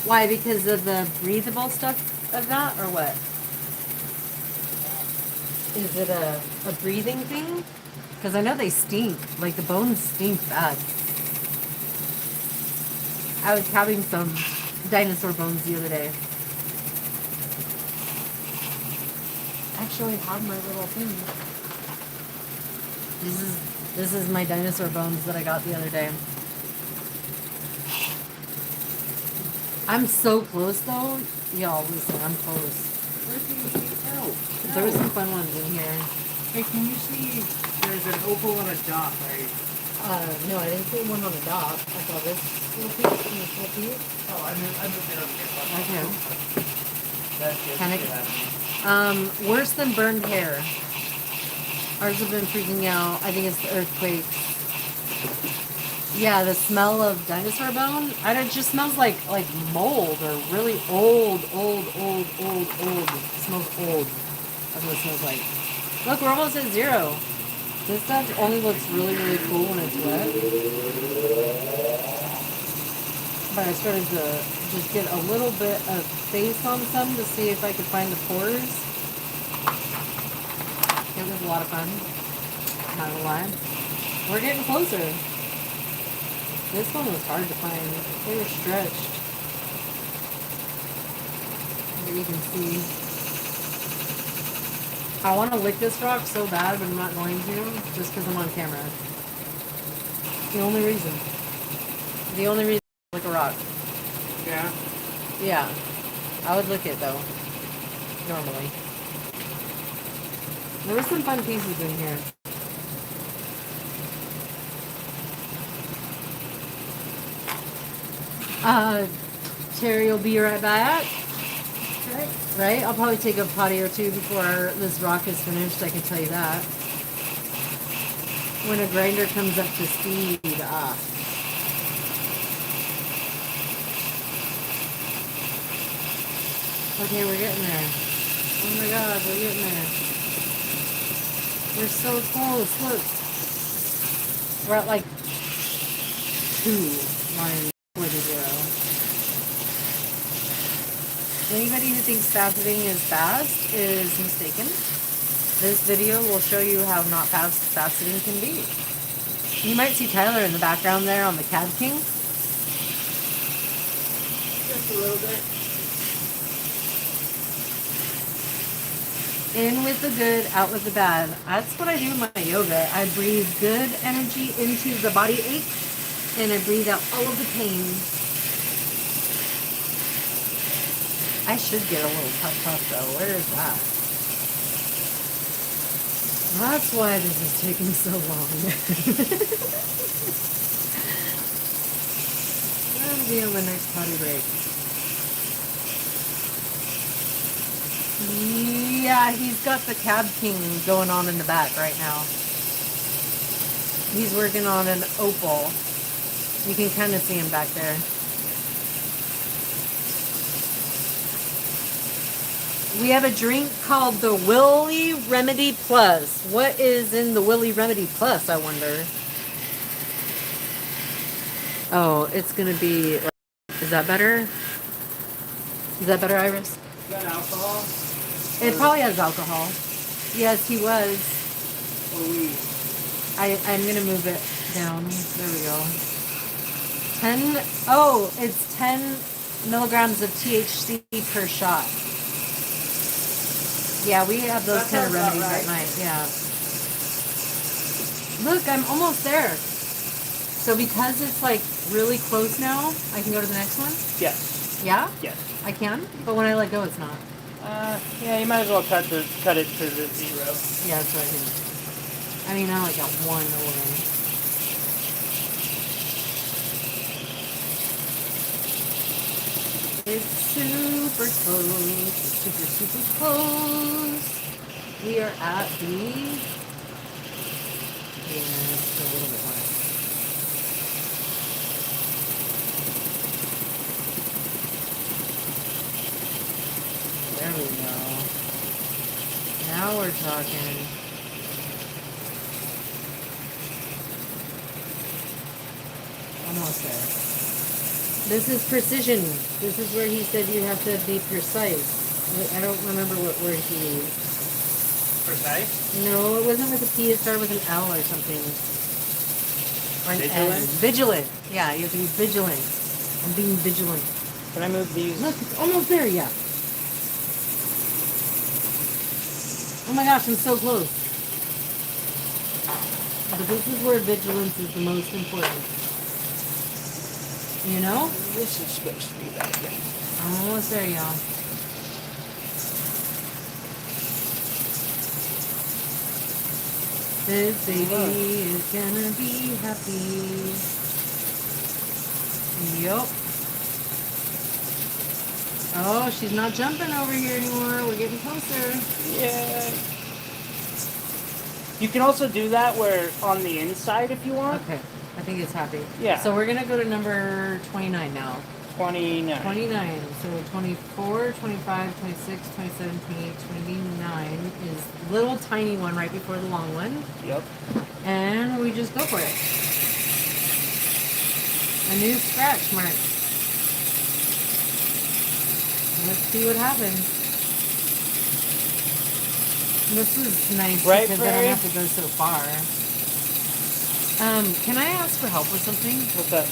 Why? Because of the breathable stuff of that, or what? Is it a breathing thing? Because I know they stink. Like, the bones stink bad. I was having some dinosaur bones the other day. Actually, I have my little thing. This is my dinosaur bones that I got the other day. I'm so close though. Y'all, listen, I'm close. Where can you see? Oh, There were some fun ones in here. Hey, can you see there's an opal and a dot, right? No, I didn't see one on the dot. I saw this little piece and this little piece. Oh, I moved it over here. Okay. That's just Can I- shit out of me. Worse than burned hair. Ours have been freaking out. I think it's the earthquake. Yeah, the smell of dinosaur bone. It just smells like mold or really old. It smells old. That's what it smells like. Look, we're almost at 0. This stuff only looks really, really cool when it's wet. But I started to just get a little bit of face on some to see if I could find the pores. It was a lot of fun. Not gonna lie. We're getting closer. This one was hard to find. They were stretched. But you can see. I want to lick this rock so bad, but I'm not going to, just because I'm on camera. The only reason. The only reason to lick a rock. Yeah. Yeah. I would lick it, though. Normally. There were some fun pieces in here. Terry will be right back. Okay. Right? I'll probably take a potty or two before this rock is finished, I can tell you that. When a grinder comes up to speed, Okay, we're getting there. Oh my god, we're getting there. We're so close, look. We're at like 2:40. Anybody who thinks faceting is fast is mistaken. This video will show you how not fast faceting can be. You might see Tyler in the background there on the Cab King. Just a little bit. In with the good, out with the bad. That's what I do in my yoga. I breathe good energy into the body ache, and I breathe out all of the pain. I should get a little puff though. Where is that? That's why this is taking so long. That'll be on the next potty break. Yeah, he's got the Cab King going on in the back right now. He's working on an opal. You can kind of see him back there. We have a drink called the Willy Remedy Plus. What is in the Willy Remedy Plus, I wonder? Oh, it's going to be... Is that better? Is that better, Iris? Is that alcohol? It probably has alcohol. Yes, he was. Or weed? I'm going to move it down. There we go. 10... Oh, it's 10 milligrams of THC per shot. Yeah, we have those kind of remedies at night. Yeah. Look, I'm almost there. So because it's like really close now, I can go to the next one? Yes. Yeah? Yes. I can? But when I let go, it's not. Yeah, you might as well cut it to the 0. Yeah, that's what I think. I mean, I only got one away. It's super close. It's super close. We are at the... Yeah, it's a little bit more. There we go. Now we're talking. Almost there. This is precision. This is where he said you have to be precise. I don't remember what word he used. Precise? No, it wasn't with a P. It started with an L or something. Or an Vigilant? N. Vigilant. Yeah, you have to be vigilant. I'm being vigilant. Can I move these? Look, it's almost there, yeah. Oh my gosh, I'm so close. But this is where vigilance is the most important. You know? This is supposed to be that thing. I'm almost there, y'all. This baby is gonna be happy. Yup. Oh, she's not jumping over here anymore. We're getting closer. Yeah. You can also do that where on the inside if you want. Okay. I think it's happy. Yeah. So we're going to go to number 29 now. 29. 29. So 24, 25, 26, 27, 28, 29 is the little tiny one right before the long one. Yep. And we just go for it. A new scratch mark. Let's see what happens. This is nice Right, because I don't have to go so far. Can I ask for help with something? What's that?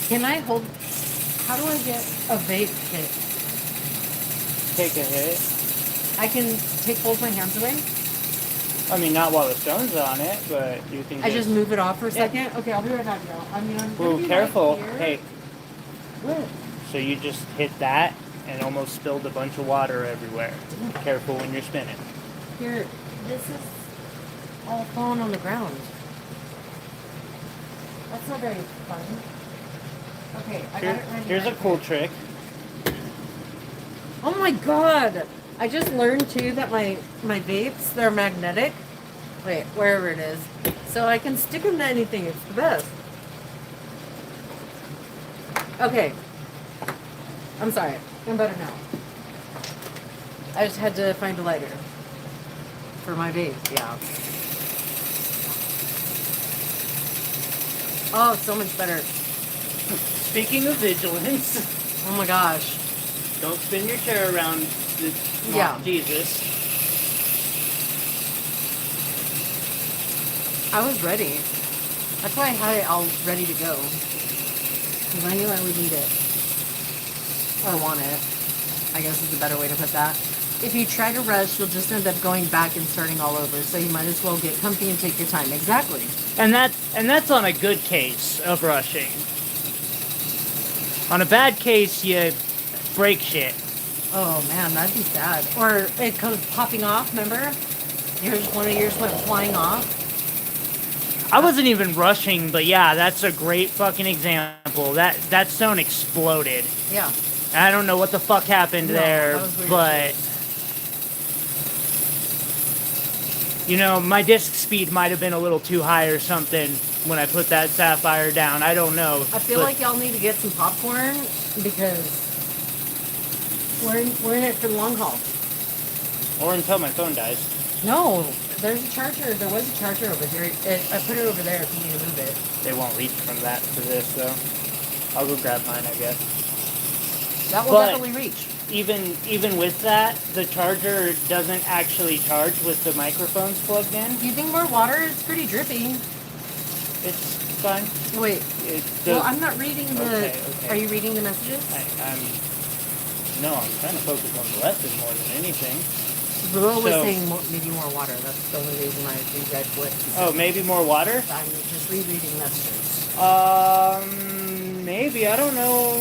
Can I hold... How do I get a vape hit? Take a hit. I can take both my hands away? I mean, not while the stone's on it, but you can I just move it off for a Yeah. second? Okay, I'll be right back, girl. I mean, I'm Ooh, gonna be careful. right here. Hey, What? so you just hit that and almost spilled a bunch of water everywhere. Careful when you're spinning. Here, this is all falling on the ground. That's not very fun. Okay, I got it right Here's a here. cool trick. Oh my god! I just learned too that my vapes, they're magnetic. Wait, wherever it is. So I can stick them to anything. It's the best. Okay. I'm sorry. I'm better now. I just had to find a lighter for my vape. Yeah. Oh, so much better. Speaking of vigilance, Oh my gosh. don't spin your chair around. Yeah. Jesus. I was ready. That's why I had it all ready to go. Because I knew I would need it. Or want it. I guess is a better way to put that. If you try to rush, you'll just end up going back and starting all over. So you might as well get comfy and take your time. Exactly. And that's on a good case of rushing. On a bad case, you break shit. Oh man, that'd be sad. Or it comes popping off, remember? One of yours went flying off. I wasn't even rushing, but yeah, that's a great fucking example. That stone exploded. Yeah. I don't know what the fuck happened there, that was weird but you know, my disc speed might have been a little too high or something when I put that sapphire down. I don't know. I feel like y'all need to get some popcorn because we're in it for the long haul. Or until my phone dies. No, there's a charger. There was a charger over here. I put it over there if you need to move it. They won't reach from that to this, though. I'll go grab mine, I guess. That will But definitely reach. even with that, the charger doesn't actually charge with the microphones plugged in. Do you think more water? It's pretty drippy. It's fine. Wait. Well, I'm not reading the... Okay. Are you reading the messages? No, I'm trying to focus on the lesson more than anything. Will was So- saying maybe more water. That's the only reason I reread what he said. Oh, maybe more water? I'm just rereading messages. Maybe. I don't know.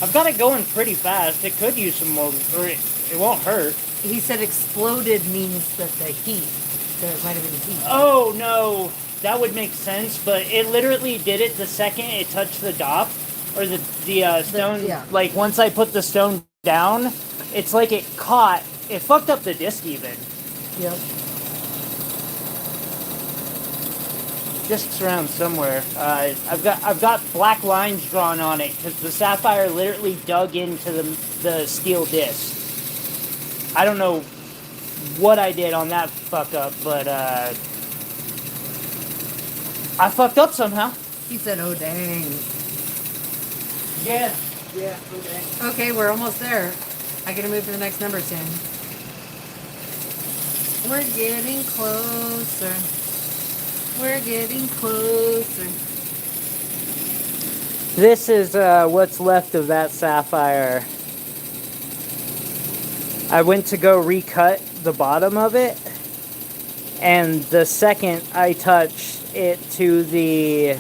I've got it going pretty fast. It could use some more, or it won't hurt. He said exploded means that the heat. There might have been heat. Oh, no. That would make sense, but it literally did it the second it touched the dop, or the stone. Yeah. Like, once I put the stone down, it's like it caught. It fucked up the disc even. Yep. Discs around somewhere. I've got black lines drawn on it because the sapphire literally dug into the steel disc. I don't know what I did on that fuck up, but I fucked up somehow. He said, "Oh dang." Yeah. Okay. Okay, we're almost there. I gotta move to the next number soon. We're getting closer. We're getting closer. This is what's left of that sapphire. I went to go recut the bottom of it, and the second I touched it to the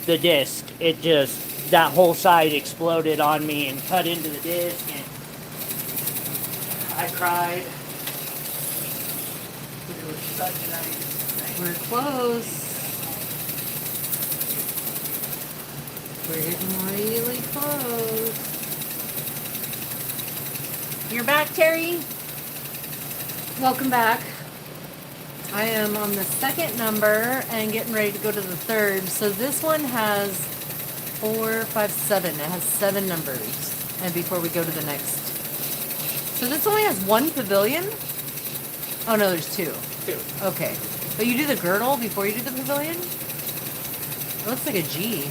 disc, it just, that whole side exploded on me and cut into the disc, and I cried. It was such a nice. We're close. We're getting really close. You're back, Terry. Welcome back. I am on the second number and getting ready to go to the third. So this one has 4, 5, 7. It has 7 numbers. And before we go to the next. So this only has 1 pavilion? Oh no, there's 2. 2. Okay. But you do the girdle before you do the pavilion? It looks like a G.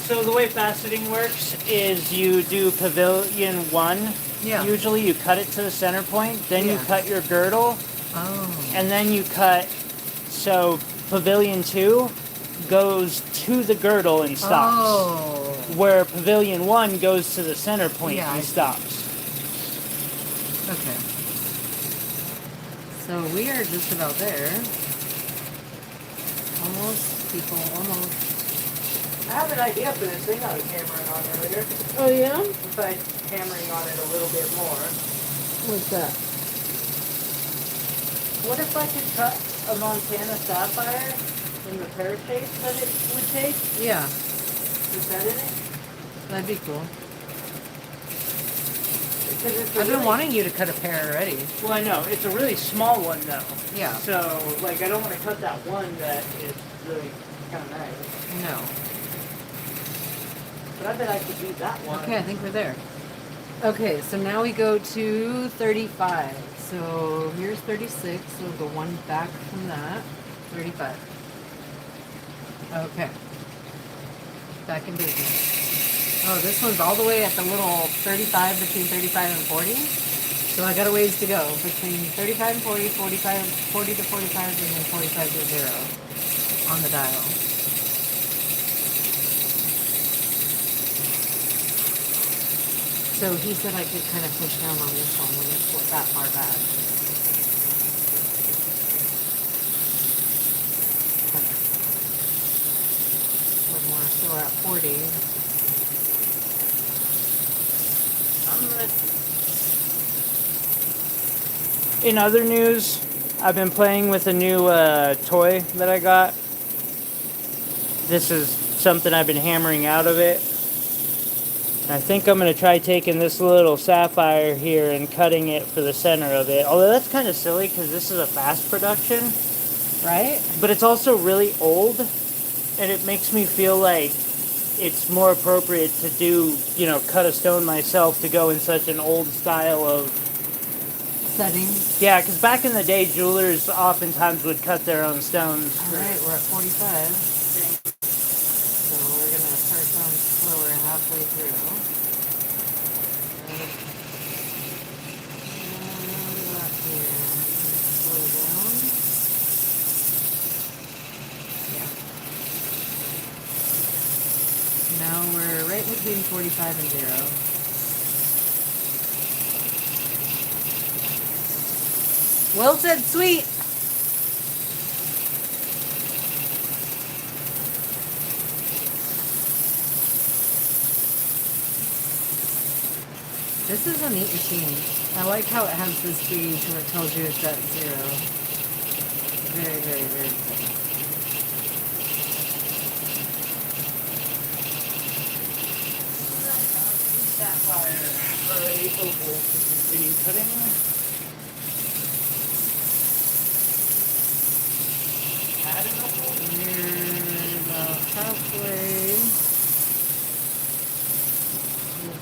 So the way faceting works is you do pavilion 1. Yeah. Usually you cut it to the center point, then you Yeah. cut your girdle, Oh. and then you cut, so pavilion 2 goes to the girdle and stops. Oh. Where pavilion 1 goes to the center point Yeah, I and see. stops. Okay. So we are just about there. Almost, people, almost. I have an idea for this thing I was hammering on earlier. Oh yeah? Besides hammering on it a little bit more. What's that? What if I could cut a Montana sapphire in the pear shape that it would take? Yeah, Is that in it? that'd be cool. I've been wanting you to cut a pear already. Well, I know. It's a really small one, though. Yeah. So, like, I don't want to cut that one that is really kind of nice. No. But I bet I could beat that one. Okay, I think we're there. Okay, so now we go to 35. So here's 36. So we'll go one back from that. 35. Okay. Back in business. Oh, this one's all the way at the little 35, between 35 and 40. So I got a ways to go. Between 35 and 40, 45, 40 to 45, and then 45 to 0 on the dial. So he said I could kind of push down on this one when it's that far back. A little more. So we're at 40. In other news, I've been playing with a new toy that I got. This is something I've been hammering out of it. I think I'm going to try taking this little sapphire here and cutting it for the center of it. Although that's kind of silly because this is a fast production. Right? But it's also really old. And it makes me feel like it's more appropriate to do, you know, cut a stone myself to go in such an old style of Setting. Yeah, because back in the day, jewelers oftentimes would cut their own stones. Alright, we're at 45. So we're going to start going slower halfway through. Look at that here. Slow down. Yeah. Now we're right between 45 and 0. Well said, sweet. This is a neat machine. I like how it has this gauge where it tells you it's at 0. Very, very, very cool. Sapphire or a opal. Did you cut anywhere? Add an opal? We're about halfway to 0.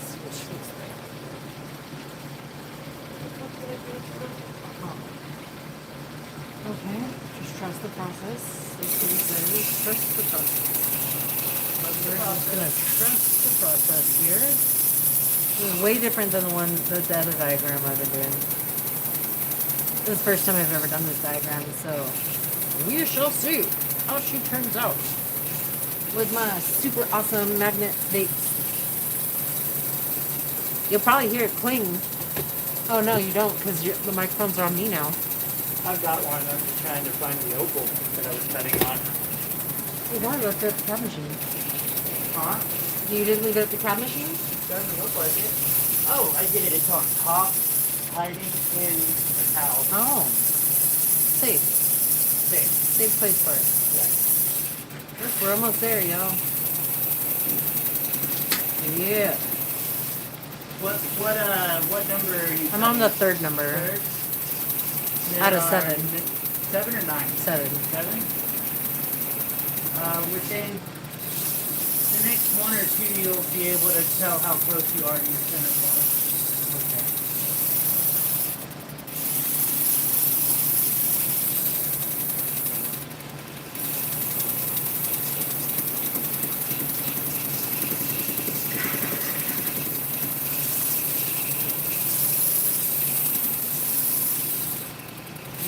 Switch this way. Okay, just trust the process. That's what he says. Trust the process. We're just gonna trust the process here. This is way different than the other diagram I've been doing. This is the first time I've ever done this diagram, so we shall see how she turns out with my super awesome magnet dates. You'll probably hear it cling. Oh no, you don't, because the microphones are on me now. I've got one. I'm just trying to find the opal that I was cutting on. You want to left it at the cab machine. Huh? You didn't leave it at the cab machine? Doesn't look like it. Oh, I did. It's on top, hiding in the towel. Oh. Safe. Safe. Safe place for it. Yeah. Look, we're almost there, y'all. Yeah. What number are you? I'm on the third number. Third? Out of 7. 7 or 9? 7. 7? Within the next 1 or 2, you'll be able to tell how close you are to your center point. Okay.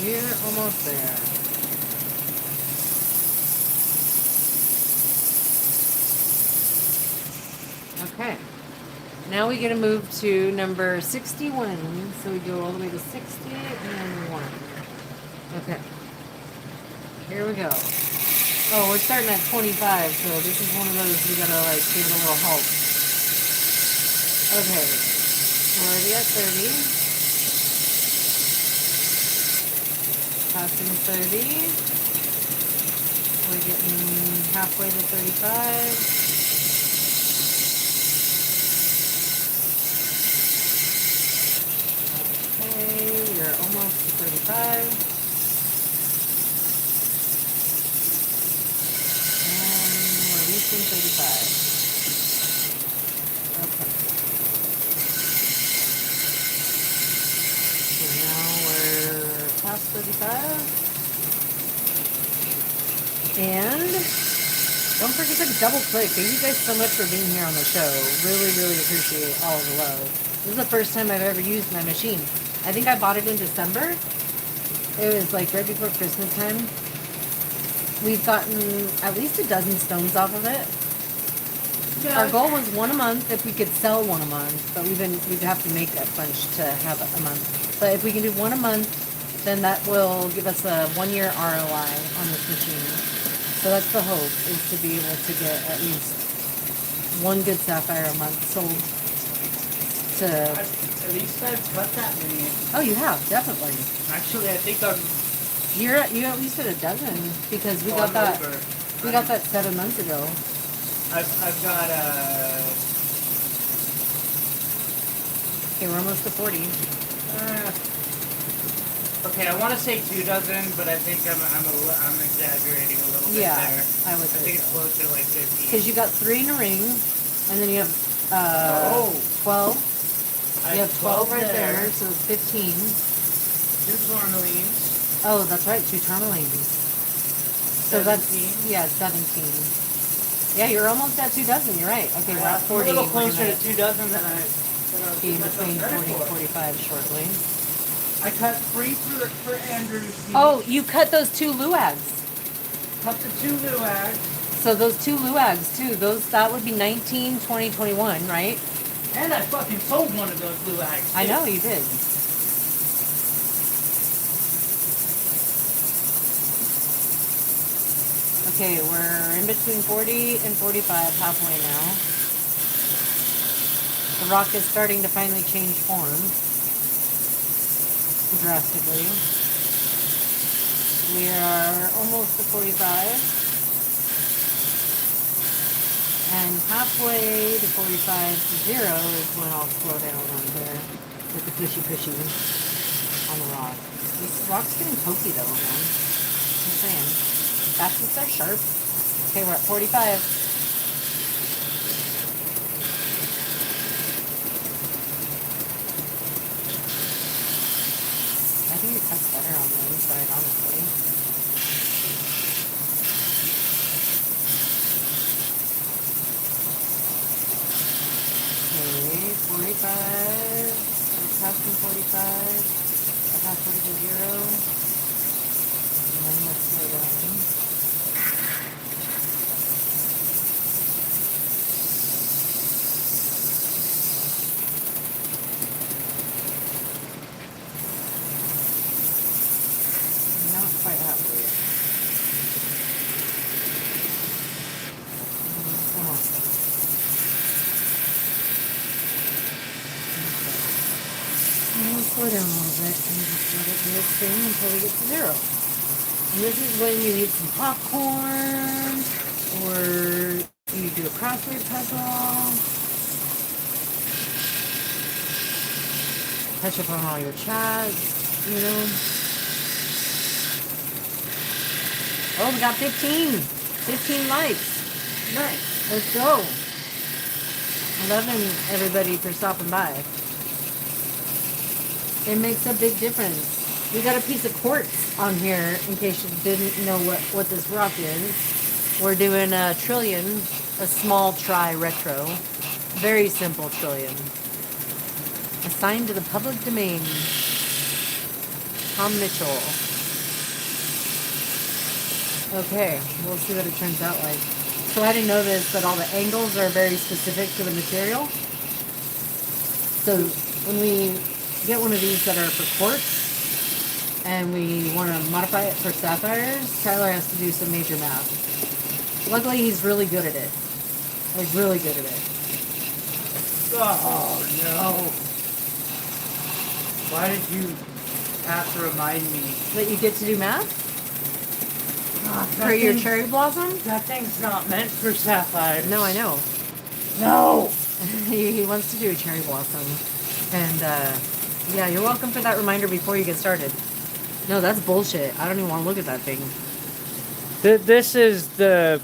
We're almost there. Okay. Now we get to move to number 61. So we go all the way to 60 and 1. Okay. Here we go. Oh, we're starting at 25, so this is one of those we gotta like give it a little help. Okay. We're already at 30. Passing 30. We're getting halfway to 35. And we're reaching 35. Okay. So now we're past 35. And don't forget to double click. Thank you guys so much for being here on the show. Really, really appreciate all of the love. This is the first time I've ever used my machine. I think I bought it in December. It was like right before Christmas time. We've gotten at least a dozen stones off of it. Yeah. Our goal was one a month if we could sell one a month, but we'd have to make a bunch to have a month. But if we can do one a month, then that will give us a 1-year ROI on this machine. So that's the hope, is to be able to get at least one good sapphire a month sold. At least I've cut that many. Oh, you have, definitely. Actually, I think you at least at a dozen, because we got that over. We got that 7 months ago. I've got Okay, we're almost to 40. Okay, I want to say 2 dozen, but I think I'm exaggerating a little bit there. I would. I think it's closer to like 15. Because you got 3 in a ring, and then you have 12. You have 12 right there, so it's 15. 2 tourmalines. Oh, that's right, 2 tourmalines. So 17. That's 17. Yeah, you're almost at 2 dozen. You're right. Okay, we're at 40. A little closer to 2 dozen than I be between 40 and 45 shortly. I cut 3 for Andrew's. Oh, you cut those 2 luags. Cut the 2 luags. So those 2 luags too. That would be 19, 20, 21, right? And I fucking sold one of those luags. I know you did. Okay, we're in between 40 and 45, halfway now. The rock is starting to finally change form drastically. We are almost to 45. And halfway to 45 to 0 is when I'll slow down on here with the pushy on the rock. This rock's getting pokey though, man. I'm saying. Facets are sharp. Okay, we're at 45. I think it cuts better on the inside, honestly. Okay, 45. It's passing 45. I passed 40 to 0. And then let's slow down. Quite happy. Almost. Okay. We'll slow down a little bit and just let it do its thing until we get to 0. And this is when you eat some popcorn, or you do a crossword puzzle, catch up on all your chats, you know. Oh, we got 15. 15 likes. Nice. Let's go. 11, everybody, for stopping by. It makes a big difference. We got a piece of quartz on here, in case you didn't know what this rock is. We're doing a trillion, a small tri-retro. Very simple trillion. Assigned to the public domain. Tom Mitchell. Okay, we'll see what it turns out like. So I didn't know this, but all the angles are very specific to the material. So when we get one of these that are for quartz, and we want to modify it for sapphires, Tyler has to do some major math. Luckily, he's really good at it. Like, really good at it. Oh, no. Why did you have to remind me? That you get to do math? For your cherry blossom? That thing's not meant for sapphire. No, I know. No! He wants to do a cherry blossom. And, yeah, you're welcome for that reminder before you get started. No, that's bullshit. I don't even want to look at that thing. This is the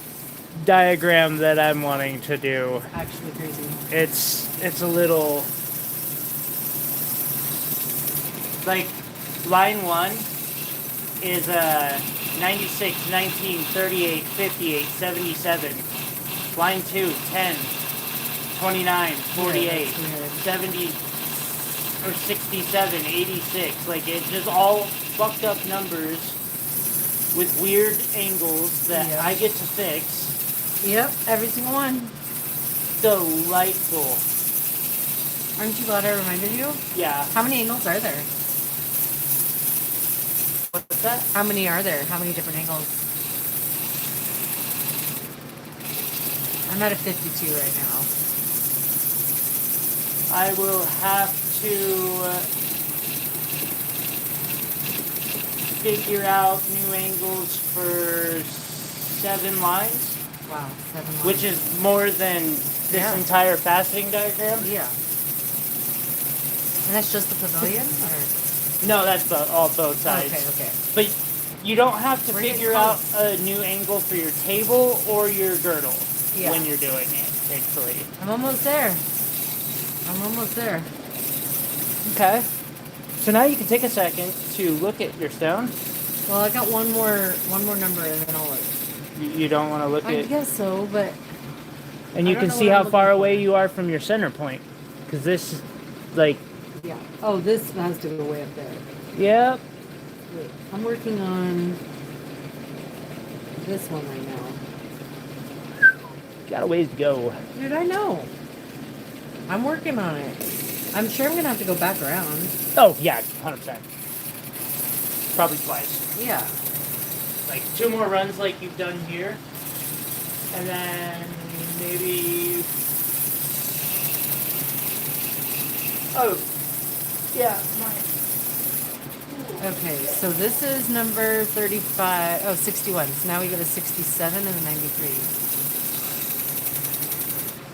diagram that I'm wanting to do. Actually crazy. It's a little like line 1 is 96, 19, 38, 58, 77. Line 2, 10, 29, 48, 70 or 67, 86. Like it's just all fucked up numbers with weird angles that I get to fix. Yep, every single one. Delightful. Aren't you glad I reminded you? Yeah. How many angles are there? What's that? How many are there? How many different angles? I'm at a 52 right now. I will have to figure out new angles for 7 lines. Wow, 7 lines. Which is more than this entire faceting diagram. Yeah. And that's just the pavilion? Or? No, that's both sides. Okay. But you don't have to figure out a new angle for your table or your girdle when you're doing it, thankfully. I'm almost there. Okay. So now you can take a second to look at your stone. Well, I got one more number and then I'll look. You don't want to look at... I guess so, but... And you can see how far away you are from your center point. Because this, like... Yeah. Oh, this has to go way up there. Yep. Wait, I'm working on this one right now. Got a ways to go. Dude, I know. I'm working on it. I'm sure I'm going to have to go back around. Oh, yeah, 100%. Probably twice. Yeah. Like 2 more runs like you've done here. And then maybe... Oh, yeah, mine. Okay, so this is number 35, 61. So now we go to 67 and the 93.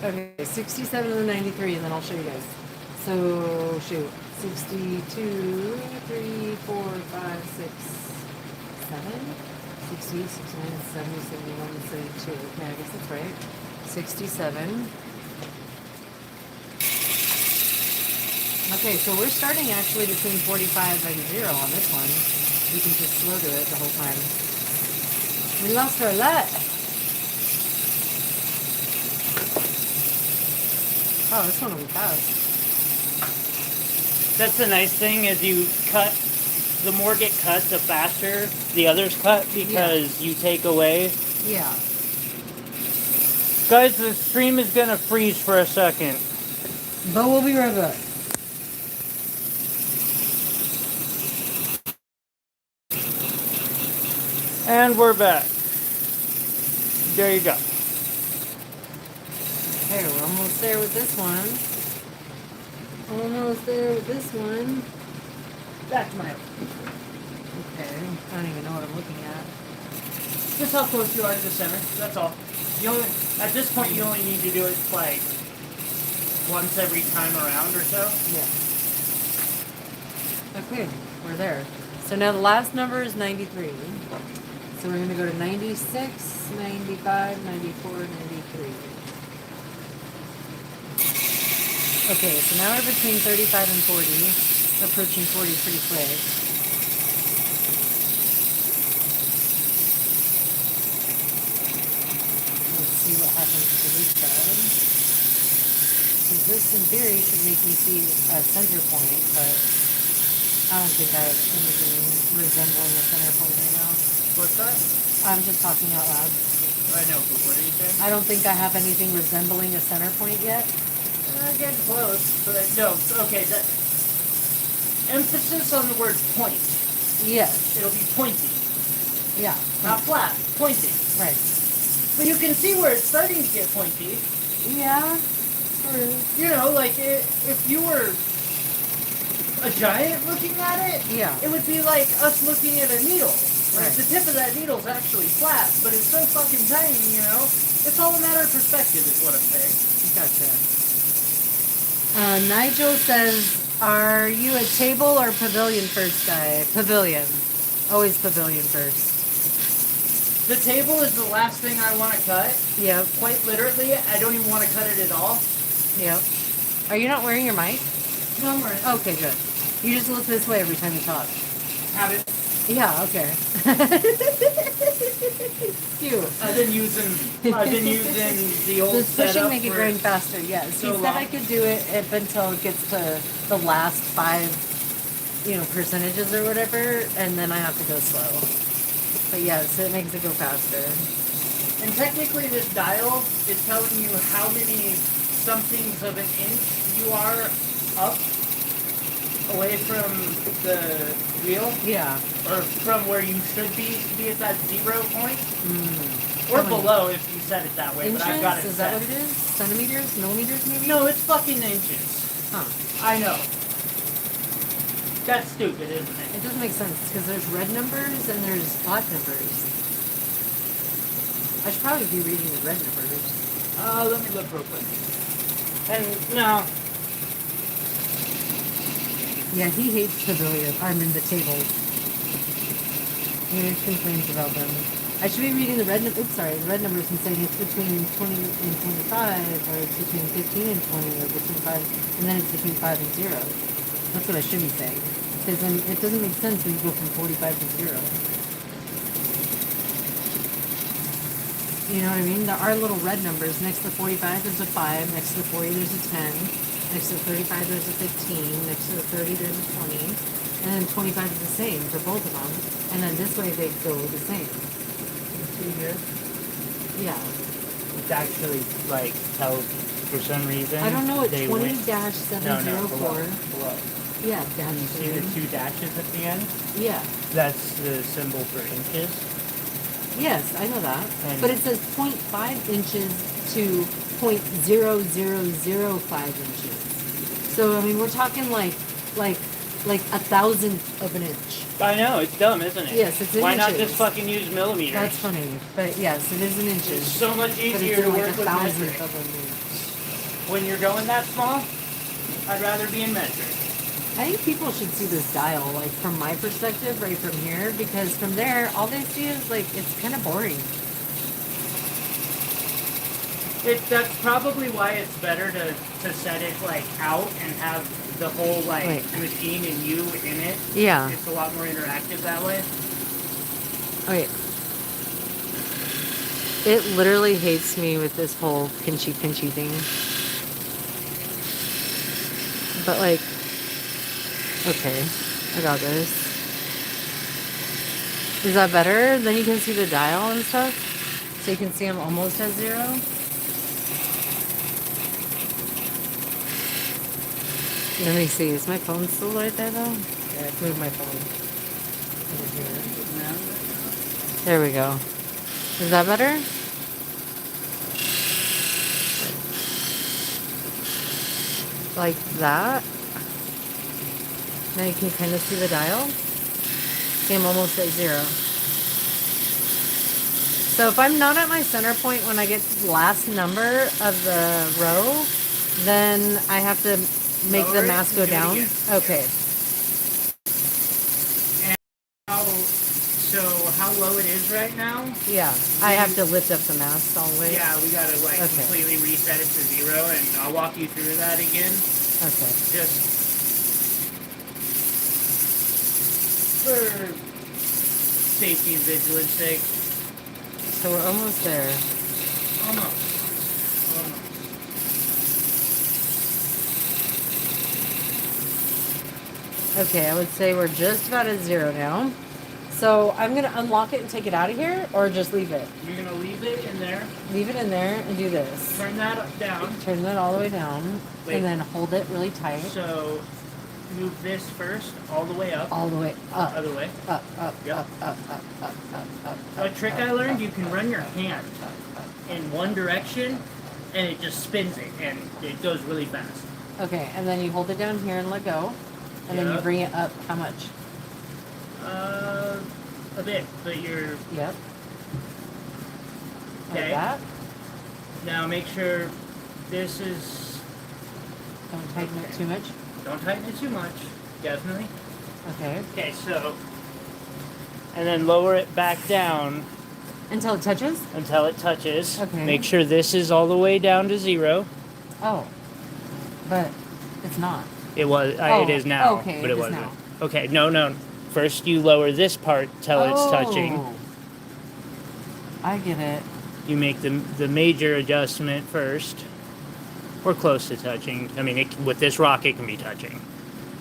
Okay, 67 and the 93, and then I'll show you guys. So, shoot. 62, 3, 4, 5, 6, 7, 68, 69, 70, 71, 72. Okay, I guess that's right. 67. Okay, so we're starting actually between 45 and 0 on this one. We can just slow to it the whole time. We lost our lot. Oh, this one will be fast. That's the nice thing is you cut, the more get cut, the faster the others cut because you take away. Yeah. Guys, the stream is going to freeze for a second. But we'll be right back. And we're back. There you go. Okay, we're almost there with this one. Almost there with this one. That's my... Okay, I don't even know what I'm looking at. Just how close you are to the center. That's all. You only, at this point, you only need to do it like once every time around or so. Yeah. Okay, we're there. So now the last number is 93. So we're going to go to 96, 95, 94, 93. Okay, so now we're between 35 and 40. Approaching 40 pretty quick. Let's see what happens to this side. Because this, in theory, should make me see a center point, but I don't think I have anything resembling a center point right now. What's that? I'm just talking out loud. I know, but what are you saying? I don't think I have anything resembling a center point yet. Getting close, but no, okay, that... Emphasis on the word point. Yes. It'll be pointy. Yeah. Not flat, pointy. Right. But you can see where it's starting to get pointy. Yeah. You know, like, if you were a giant looking at it, it would be like us looking at a needle. Like, the tip of that needle's actually flat, but it's so fucking tiny, you know? It's all a matter of perspective, is what I'm saying. Gotcha. Nigel says, are you a table or pavilion first guy? Pavilion. Always pavilion first. The table is the last thing I want to cut. Yep. Quite literally, I don't even want to cut it at all. Yep. Are you not wearing your mic? No, I'm wearing it. Okay, good. You just look this way every time you talk. Have it. Yeah, okay. Cute. I've been using the old This pushing setup make it for grind faster, yes. so He said I long. could do it if until it gets to the last 5, percentages or whatever, and then I have to go slow. But yes, it makes it go faster. And technically, this dial is telling you how many somethings of an inch you are up away from the wheel, Yeah. or from where you should be to be at that 0 point, or How many? below if you set it that way. Inches? But I've got it Is set. that what it is? Centimeters? Millimeters maybe? No, it's fucking inches. Huh. I know. That's stupid, isn't it? It doesn't make sense because there's red numbers and there's black numbers. I should probably be reading the red numbers. Let me look real quick. And no, Yeah, he hates pavilion. The tables. He always complains about them. I should be reading the red numbers and saying it's between 20 and 25, or it's between 15 and 20, or between 5, and then it's between 5 and 0. That's what I should be saying. Because then it doesn't make sense when you go from 45 to 0. You know what I mean? There are little red numbers. Next to 45, there's a 5. Next to 40, there's a 10. Next to 35, there's a 15. Next to 30, there's a 20. And then 25 is the same for both of them. And then this way they go the same. see here. Yeah. It's actually like tells for some reason. I don't know what they 20-704. No, below. Yeah, dash You see the 3. 2 dashes at the end? Yeah. That's the symbol for inches. Yes, I know that. And- But it says 0.5 inches to 0.0005 inches. So I mean, we're talking like a thousandth of an inch. I know, it's dumb, isn't it? Yes, it's in Why not inches. just fucking use millimeters? That's funny, but yes, it is in It's inches. so much But easier it's to in like work a with thousandth metric. of an inch. When you're going that small, I'd rather be in metric. I think people should see this dial, like from my perspective, right from here, because from there, all they see is like it's kind of boring. That's probably why it's better to set it like out and have the whole like Wait. machine and you in it. Yeah. It's a lot more interactive that way. Okay. It literally hates me with this whole pinchy thing. But like, okay, I got this. Is that better? Then you can see the dial and stuff. So you can see I'm almost at 0. Let me see. Is my phone still right there though? Yeah, I've moved my phone over here. There we go. Is that better? Like that. Now you can kind of see the dial. See, I'm almost at 0. So if I'm not at my center point when I get to the last number of the row, then I have to make the Lower it mask and go do it down. again. Okay. So how low it is right now? Yeah. I have to lift up the mask all the way. Yeah, we gotta like Okay. completely reset it to 0, and I'll walk you through that again. Okay. Just for safety and vigilance sake. So we're almost there. Almost. Okay, I would say we're just about at 0 now. So I'm going to unlock it and take it out of here, or just leave it? You're gonna leave it in there. Leave it in there and do this. Turn that up, down. Turn that all the way down, Wait. and then hold it really tight. So move this first, all the way up. All the way up. Other way. Up, up, Yep. up, up, up, up, up, up. A trick I learned: you can run your hand in one direction, and it just spins it, and it goes really fast. Okay, and then you hold it down here and let go, and then you Yep. bring it up. How much? A bit, but you're Yep. Like Okay. that. now. Make sure this is. Don't tighten it too much. Don't tighten it too much. Definitely. Okay. Okay, so and then lower it back down Until it touches? until it touches. Okay. Make sure this is all the way down to 0. Oh. But it's not. It was. Oh, It is now. okay, but it it is wasn't. now. Okay. No. First, you lower this part till it's touching. I get it. You make the major adjustment first. We're close to touching. I mean, with this rock, it can be touching.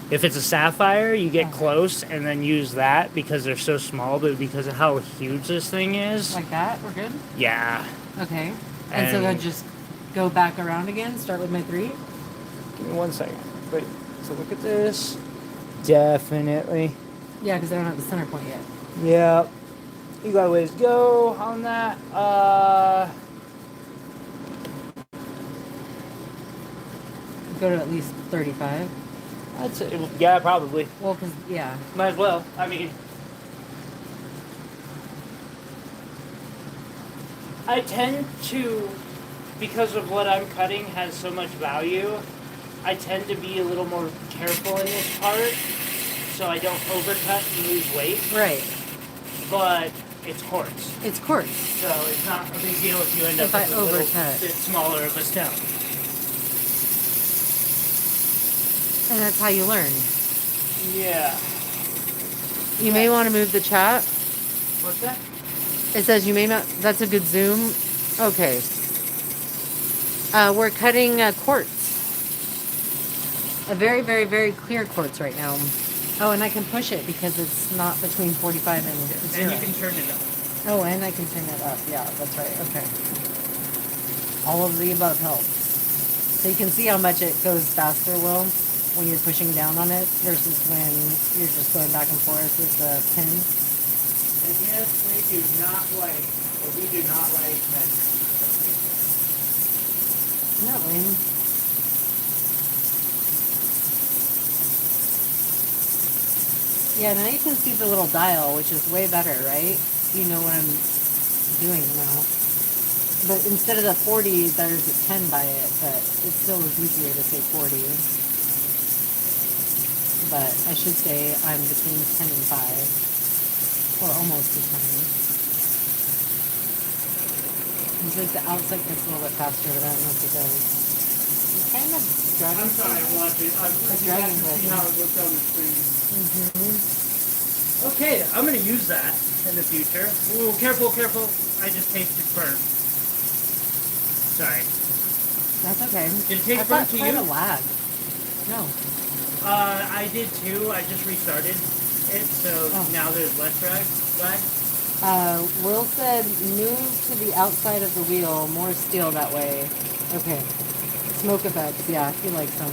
If it's a sapphire, you get close and then use that because they're so small, but because of how huge this thing is. Like that? We're good? Yeah. Okay. And so I just go back around again, start with my 3? Give me 1 second. Wait. So look at this. Definitely. Yeah, because I don't have the center point yet. Yeah. You got a ways to go on that. Go to at least 35. I'd say, yeah, probably. Well, because, yeah. Might as well. I mean, I tend to, because of what I'm cutting has so much value, I tend to be a little more careful in this part so I don't overcut and lose weight. Right. But it's quartz. It's quartz. So it's not a big deal if you end up If I with a little overcut. bit smaller of a stone. And that's how you learn. Yeah. You may want to move the chat. What's that? It says you may not. That's a good zoom. Okay. We're cutting quartz. A very, very, very clear quartz right now. Oh, and I can push it because it's not between 45 and 0. And you can turn it up. Oh, and I can turn it up. Yeah, that's right. Okay. All of the above helps. So you can see how much it goes faster, Will, when you're pushing down on it versus when you're just going back and forth with the pin. And yes, we do not like, or we do not like measuring. No, Lynn. Yeah, now you can see the little dial, which is way better, right? You know what I'm doing now. But instead of the 40, there's a 10 by it, but it still is easier to say 40. But I should say I'm between 10 and 5. Or almost to 10. It's like the outside gets a little bit faster, but I don't know if it does. I'm kind of dragging. I'm sorry, I'm watching. I'm dragging to see with how it looks on the screen. Mm-hmm. Okay, I'm going to use that in the future. Ooh, careful. I just tasted burnt. Sorry. That's okay. Did it taste I burnt thought to quite you? a lag. No. I did too. I just restarted it, so now there's less lag. Will said move to the outside of the wheel, more steel that way. Okay. Smoke effects, yeah, he likes them.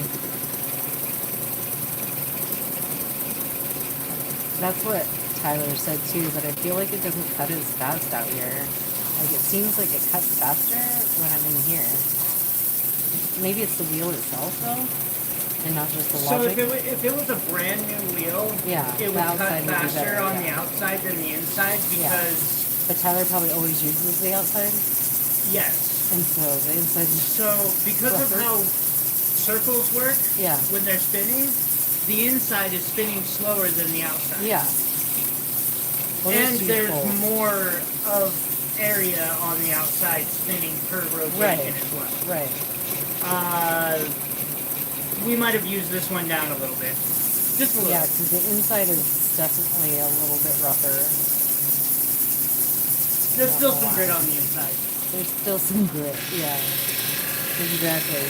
That's what Tyler said too, but I feel like it doesn't cut as fast out here. Like it seems like it cuts faster when I'm in here. Maybe it's the wheel itself though, and not just the logic. So if it was a brand new wheel, yeah, it would cut faster better, on the outside than the inside because... But Tyler probably always uses the outside? Yes. And so the inside... So because of how circles work, when they're spinning, the inside is spinning slower than the outside. Yeah. Well, and there's more of area on the outside spinning per rotation as well. Right. We might have used this one down a little bit. Just a little. Yeah, because the inside is definitely a little bit rougher. There's still some grit on the inside. There's still some grit, yeah. Exactly.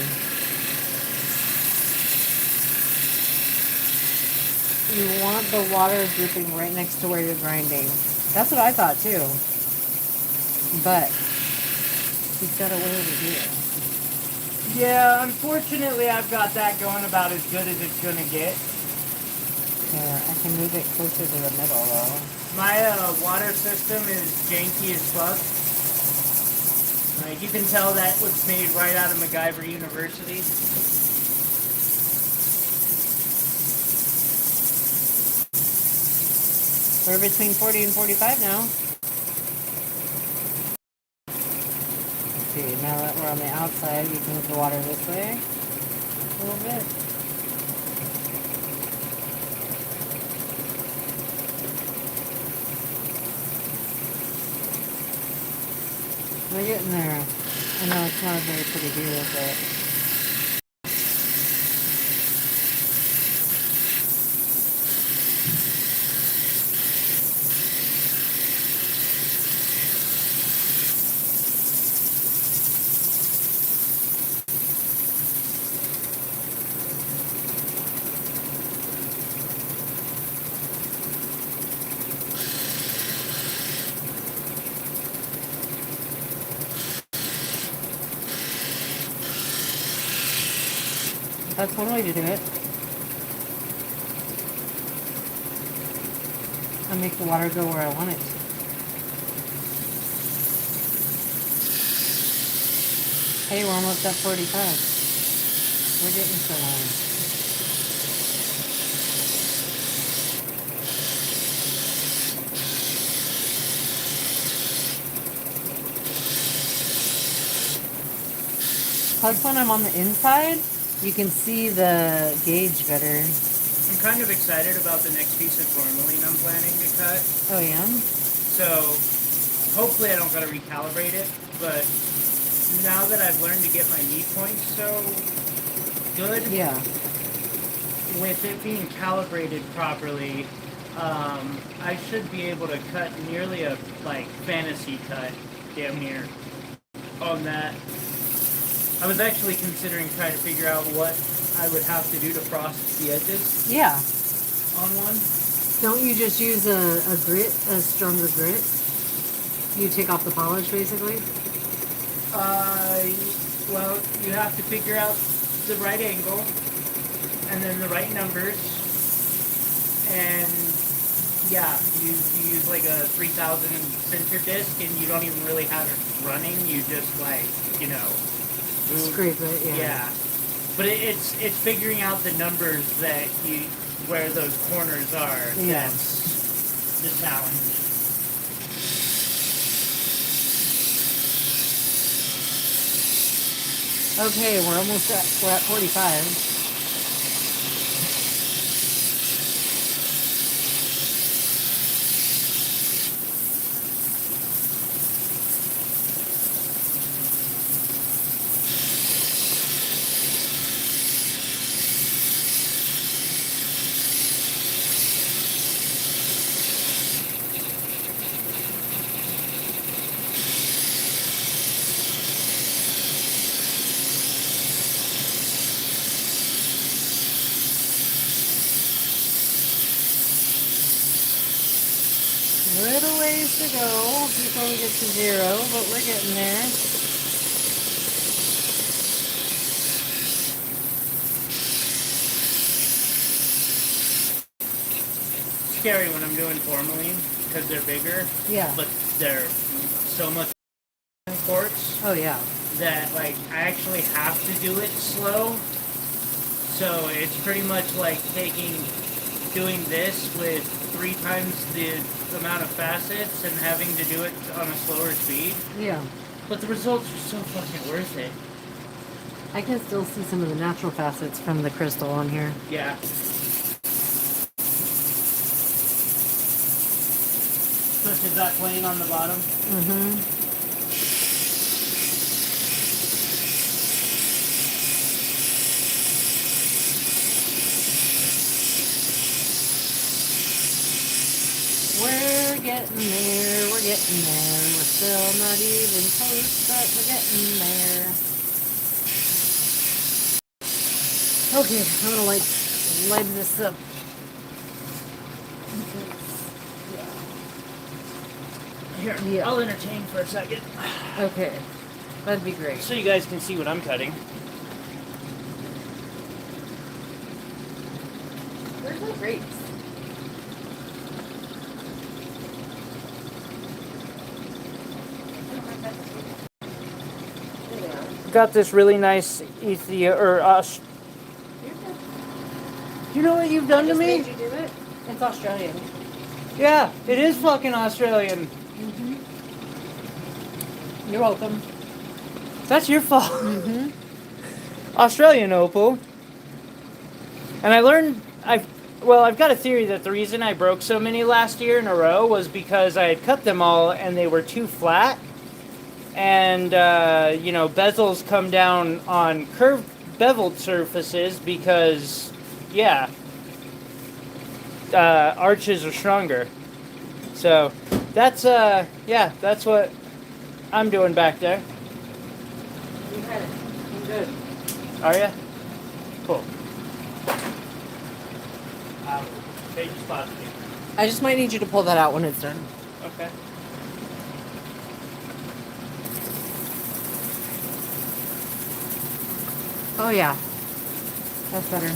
You want the water dripping right next to where you're grinding. That's what I thought too. But he's got a way to do it. Yeah, unfortunately I've got that going about as good as it's gonna get. Yeah, I can move it closer to the middle though. My water system is janky as fuck. Like you can tell that was made right out of MacGyver University. We're between 40 and 45 now. Let's see, now that we're on the outside, we can move the water this way a little bit. We're getting there. I know it's not a very pretty view, but... That's one way to do it. And make the water go where I want it. Hey, we're almost at 45. We're getting somewhere. Plus, when I'm on the inside, you can see the gauge better. I'm kind of excited about the next piece of tourmaline I'm planning to cut. Oh, yeah? So, hopefully I don't gotta recalibrate it, but now that I've learned to get my knee points so good, Yeah. with it being calibrated properly, I should be able to cut nearly a, fantasy cut, damn near, on that. I was actually considering trying to figure out what I would have to do to frost the edges Yeah. on one. Don't you just use a grit, a stronger grit? You take off the polish, basically? Well, you have to figure out the right angle, and then the right numbers, and yeah, you use like a 3000 center disc, and you don't even really have it running, you just Scrape it, yeah. Yeah, but it's figuring out the numbers that where those corners are. Yeah. That's the challenge. Okay, we're at 45. Little ways to go before we get to 0, but we're getting there. Scary when I'm doing tourmaline because they're bigger. Yeah. But they're so much quartz Oh, yeah. that I actually have to do it slow. So it's pretty much like doing this with 3 times the amount of facets and having to do it on a slower speed. Yeah. But the results are so fucking worth it. I can still see some of the natural facets from the crystal on here. Yeah. Such as that plane on the bottom. Mm-hmm. We're getting there, we're getting there. We're still not even close, but we're getting there. Okay, I'm gonna light this up. Here, Yeah. I'll entertain for a second. Okay, that'd be great. So you guys can see what I'm cutting. Where's my grapes? Got this really nice You know what you've done to me? Made you do it? It's Australian. Yeah, it is fucking Australian. Mm-hmm. You're welcome. That's your fault. Mm-hmm. Australian opal. And I learned I've got a theory that the reason I broke so many last year in a row was because I had cut them all and they were too flat. and you know, bezels come down on curved beveled surfaces because, yeah, arches are stronger. So that's yeah, that's what I'm doing back there. I'm good. Are ya? Cool. Change spots again. I just might need you to pull that out when it's done. Okay. Oh yeah, that's better.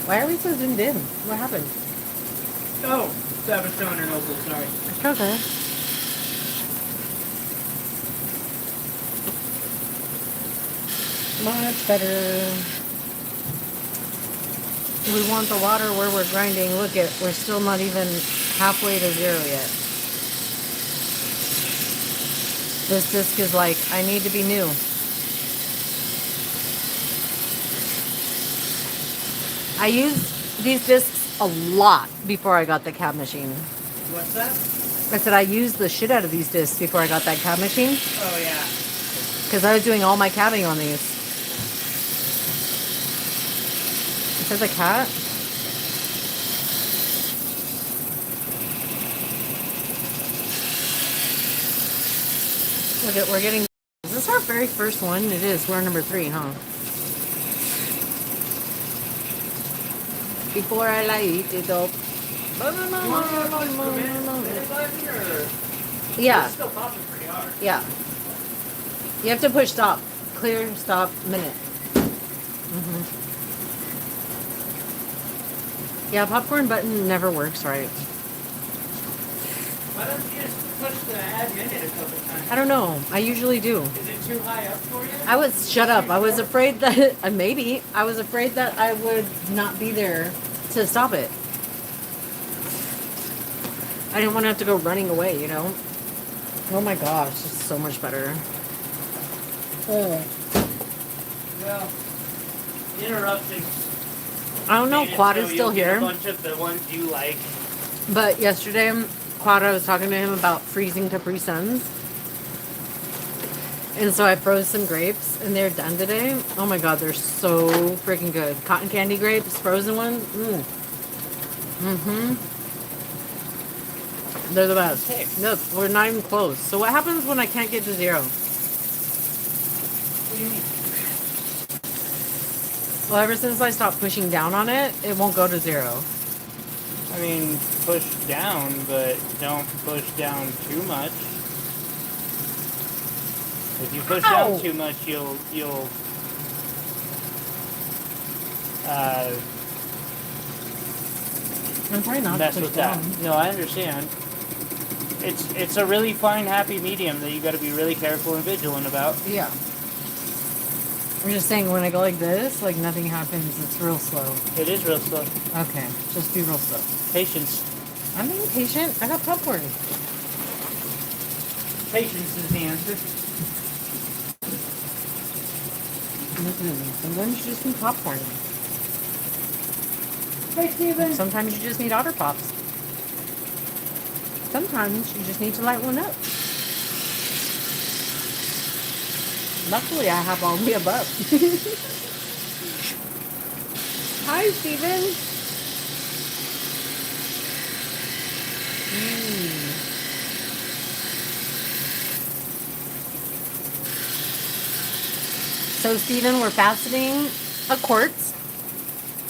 Why are we so zoomed in? What happened? Oh, Savastone and Opal, sorry. It's okay. Much better. We want the water where we're grinding. Look at, we're still not even halfway to zero yet. This disc is like, I need to be new. I used these discs a lot before I got the cab machine. What's that? I said I used the shit out of these discs before I got that cab machine. Oh, yeah. Because I was doing all my cabbing on these. Is that the cat? Look at, we're getting... Is this our very first one? It is. We're number 3, huh? Before I light it up. Yeah. It's still popping pretty hard. Yeah. You have to push stop. Clear, stop, minute. Yeah, popcorn button never works right. Why don't you just push the add minute a couple times? I don't know. I usually do. Is it too high up for you? Shut up. I was afraid that, maybe, I was afraid that I would not be there to stop it. I didn't want to have to go running away, you know? Oh my gosh, it's so much better. Oh. Well, interrupting. I don't know, Made it Quad so is still you'll get here. a bunch of the ones you like. But yesterday, Quad, I was talking to him about freezing Capri Suns. And so I froze some grapes, and they're done today. Oh my god, they're so freaking good. Cotton candy grapes, frozen ones. They're the best. Okay. Look, we're not even close. So what happens when I can't get to 0? What do you mean? Well, ever since I stopped pushing down on it, it won't go to 0. I mean, push down, but don't push down too much. If you push down too much, you'll I'm trying not to mess push with down. that. No, I understand. It's a really fine, happy medium that you got to be really careful and vigilant about. Yeah. I'm just saying, when I go like this, like nothing happens. It's real slow. It is real slow. Okay, just be real slow. Patience. I'm being patient. I got popcorn. Patience is the answer. Listen, sometimes you just need popcorn. Hey, Steven. Sometimes you just need Otter Pops. Sometimes you just need to light one up. Luckily, I have all the above. Hi, Steven. So, Steven, we're faceting a quartz.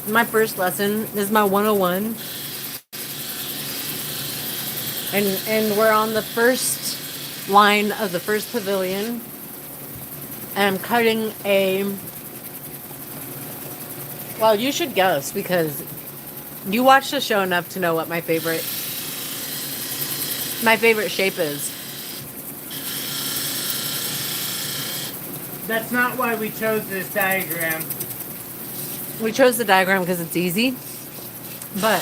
My first lesson. This is my 101. And we're on the first line of the first pavilion. And I'm cutting a... Well, you should guess, because you watch the show enough to know what my favorite shape is. That's not why we chose this diagram. We chose the diagram because it's easy. But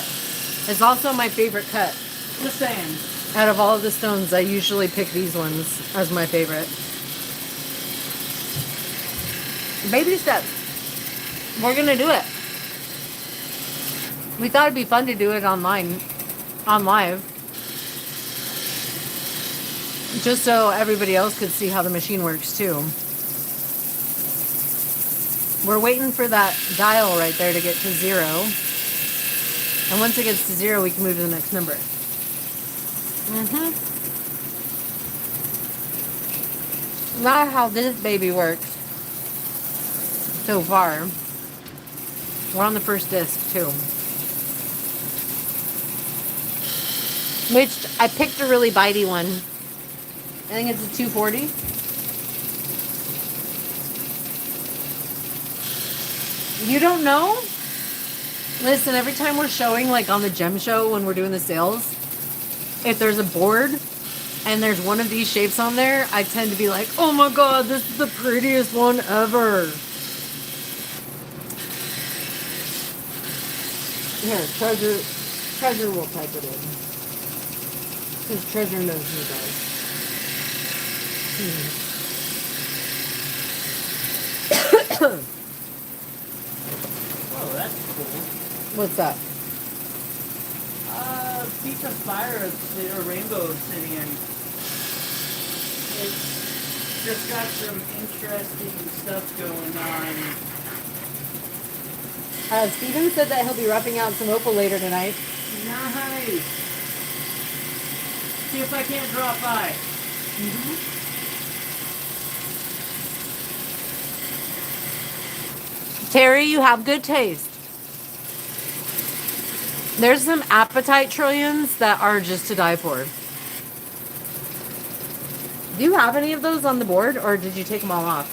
it's also my favorite cut. Just saying. Out of all of the stones, I usually pick these ones as my favorite. Baby steps. We're gonna do it. We thought it'd be fun to do it online, on live. Just so everybody else could see how the machine works too. We're waiting for that dial right there to get to 0. And once it gets to 0, we can move to the next number. Not how this baby works so far. We're on the first disc too. Which I picked a really bitey one. I think it's a 240. You don't know? Listen, every time we're showing, like on the gem show when we're doing the sales, if there's a board and there's one of these shapes on there, I tend to be like, oh my god, this is the prettiest one ever. Here, Treasure will type it in. Because Treasure knows me guys. Oh, that's cool. What's that? Piece of fire or rainbow obsidian. It's just got some interesting stuff going on. Steven said that he'll be roughing out some opal later tonight. Nice. See if I can't drop by. Terry, you have good taste. There's some apatite trillions that are just to die for. Do you have any of those on the board, or did you take them all off?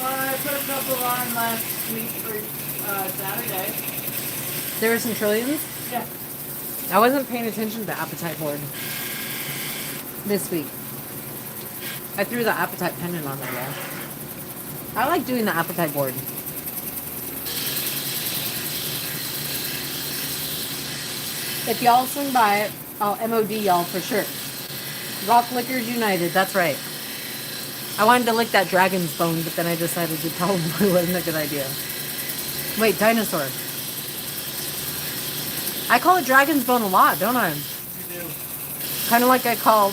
I put a couple on last week for Saturday. There were some trillions? Yeah. I wasn't paying attention to the apatite board this week. I threw the apatite pendant on there though. I like doing the apatite board. If y'all swing by it, I'll MOD y'all for sure. Rock Lickers United, that's right. I wanted to lick that dragon's bone, but then I decided it probably wasn't a good idea. Wait, dinosaur. I call it dragon's bone a lot, don't I? You do. Kind of like I call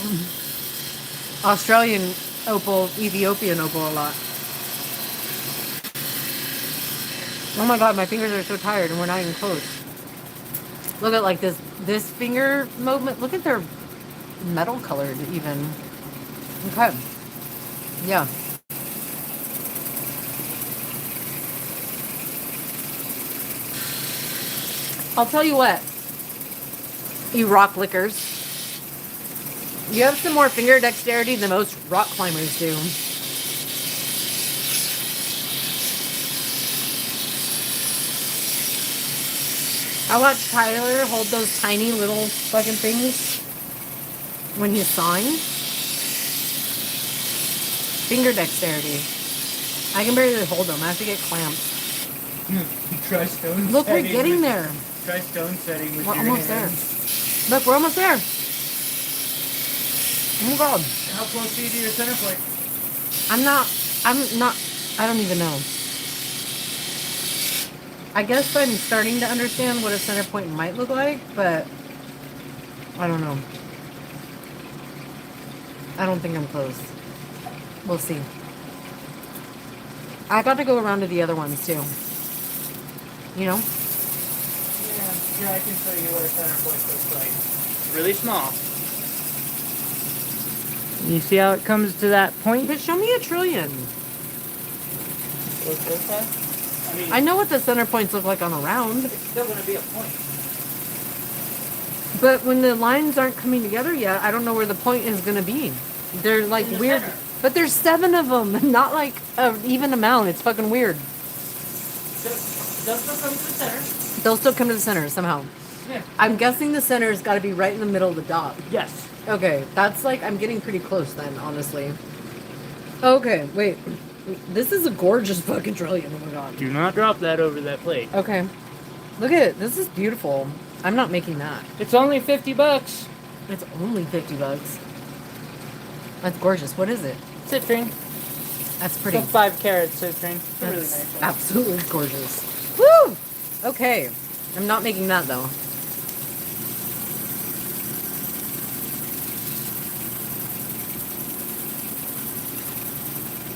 Australian opal Ethiopian opal a lot. Oh my god, my fingers are so tired and we're not even close. Look at like this finger movement. Look at their metal colored even. Okay. Yeah. I'll tell you what, you rock lickers. You have some more finger dexterity than most rock climbers do. I watched Tyler hold those tiny little fucking things when he's sawing. Finger dexterity. I can barely hold them. I have to get clamps. Try stone Look, we're setting getting with- there. Try stone setting with We're your almost hands. there. Look, we're almost there. Oh my god. How close are you to your center point? I'm not, I don't even know. I guess I'm starting to understand what a center point might look like, but I don't know. I don't think I'm close. We'll see. I got to go around to the other ones too. You know? Yeah, I can show you what a center point looks like. Really small. You see how it comes to that point? But show me a trillion. Look this way. I mean, I know what the center points look like on a round, it's still going to be a point. but when the lines aren't coming together yet, I don't know where the point is going to be. They're like In the weird. center. But there's 7 of them, not like an even amount. It's fucking weird. They'll still come to the center. They'll still come to the center somehow. Yeah. I'm guessing the center's got to be right in the middle of the dot. Yes. Okay, that's like, I'm getting pretty close then, honestly. Okay, wait. This is a gorgeous fucking trillion. Oh my god. Do not drop that over that plate. Okay. Look at it. This is beautiful. I'm not making that. It's only $50. It's only $50. That's gorgeous. What is it? Citrine. That's pretty. It's a 5-carat citrine. It's a really That's nice one. absolutely gorgeous. Woo! Okay. I'm not making that though.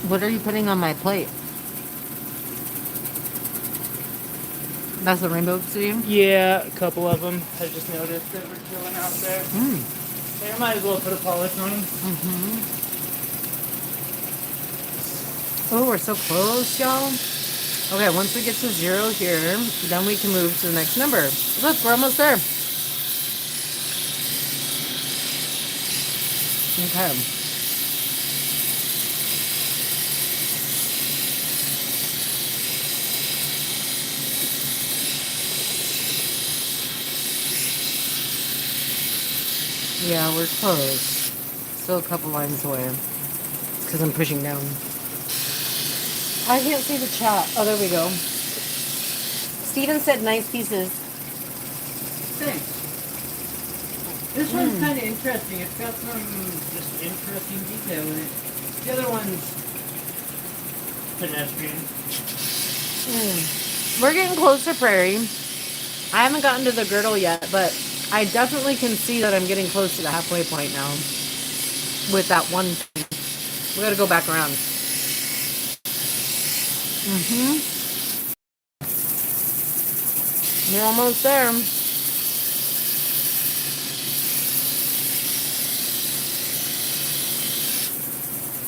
What are you putting on my plate? That's the rainbow obsidian? Yeah, a couple of them. I just noticed that we're chilling out there. Mm. I might as well put a polish on them. Mm-hmm. Oh, we're so close, y'all. Okay, once we get to 0 here, then we can move to the next number. Look, we're almost there. Okay. Yeah, we're close. Still a couple lines away. Because I'm pushing down. I can't see the chat. Oh, there we go. Steven said nice pieces. Thanks. This one's kind of interesting. It's got some just interesting detail in it. The other one's pedestrian. We're getting close to prairie. I haven't gotten to the girdle yet, but I definitely can see that I'm getting close to the halfway point now. With that one piece. We gotta go back around. You're almost there.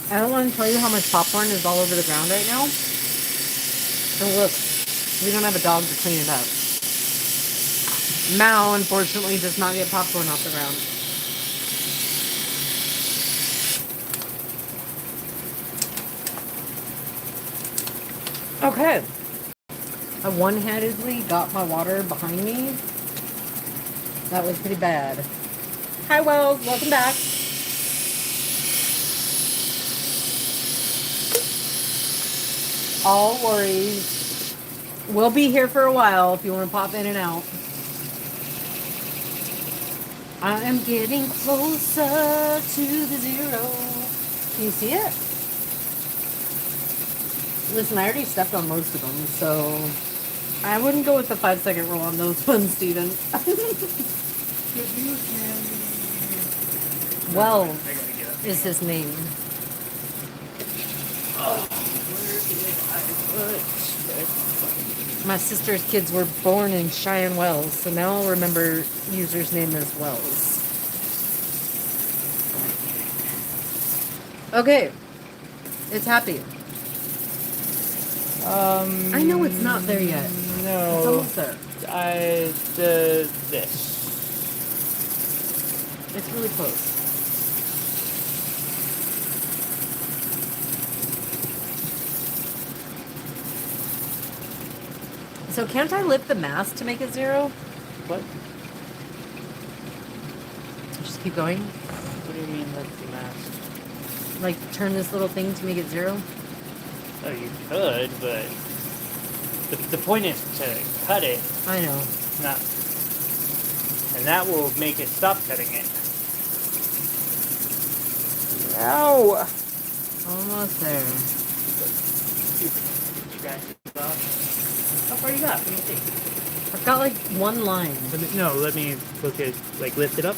I don't want to tell you how much popcorn is all over the ground right now. And look, we don't have a dog to clean it up. Mao, unfortunately, does not get popcorn off the ground. Okay. I one-handedly got my water behind me. That was pretty bad. Hi, Wells. Welcome back. All worries. We'll be here for a while if you want to pop in and out. I am getting closer to the 0. Can you see it? Listen, I already stepped on most of them, so I wouldn't go with the 5-second rule on those ones, Steven. Well is his name. My sister's kids were born in Cheyenne Wells, so now I'll remember user's name as Wells. Okay. It's happy. I know it's not there yet. No. It's almost there. This. It's really close. So can't I lift the mask to make it 0? What? Just keep going. What do you mean lift the mask? Like turn this little thing to make it 0? Oh, you could, but the point is to cut it, I know. not, and that will make it stop cutting it. No. Almost there. You guys, how far you got? Let me see. I've got like one line. Let me look at, like, lift it up.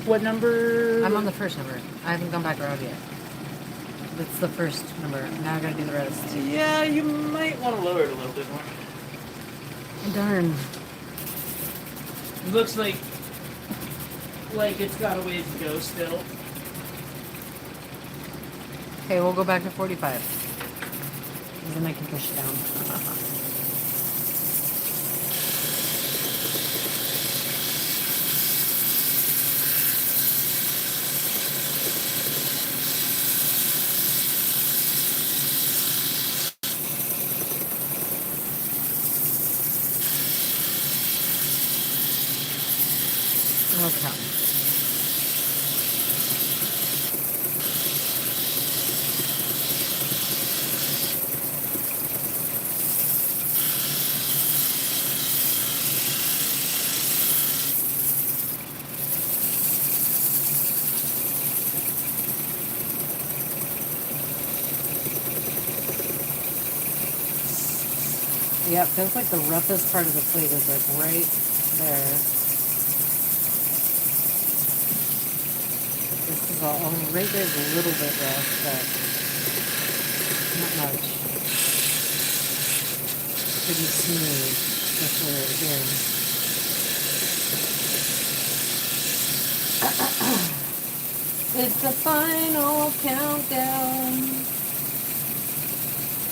What number? I'm on the first number. I haven't gone back around yet. That's the first number. Now I gotta do the rest. Yeah, you might want to lower it a little bit more. Darn. It looks like it's got a ways to go still. Okay, we'll go back to 45. And then I can push it down. Okay. Yeah, it feels like the roughest part of the plate is like right there. well. Oh, right there's a little bit rough, but not much. Pretty smooth. Especially right here. It's the final countdown.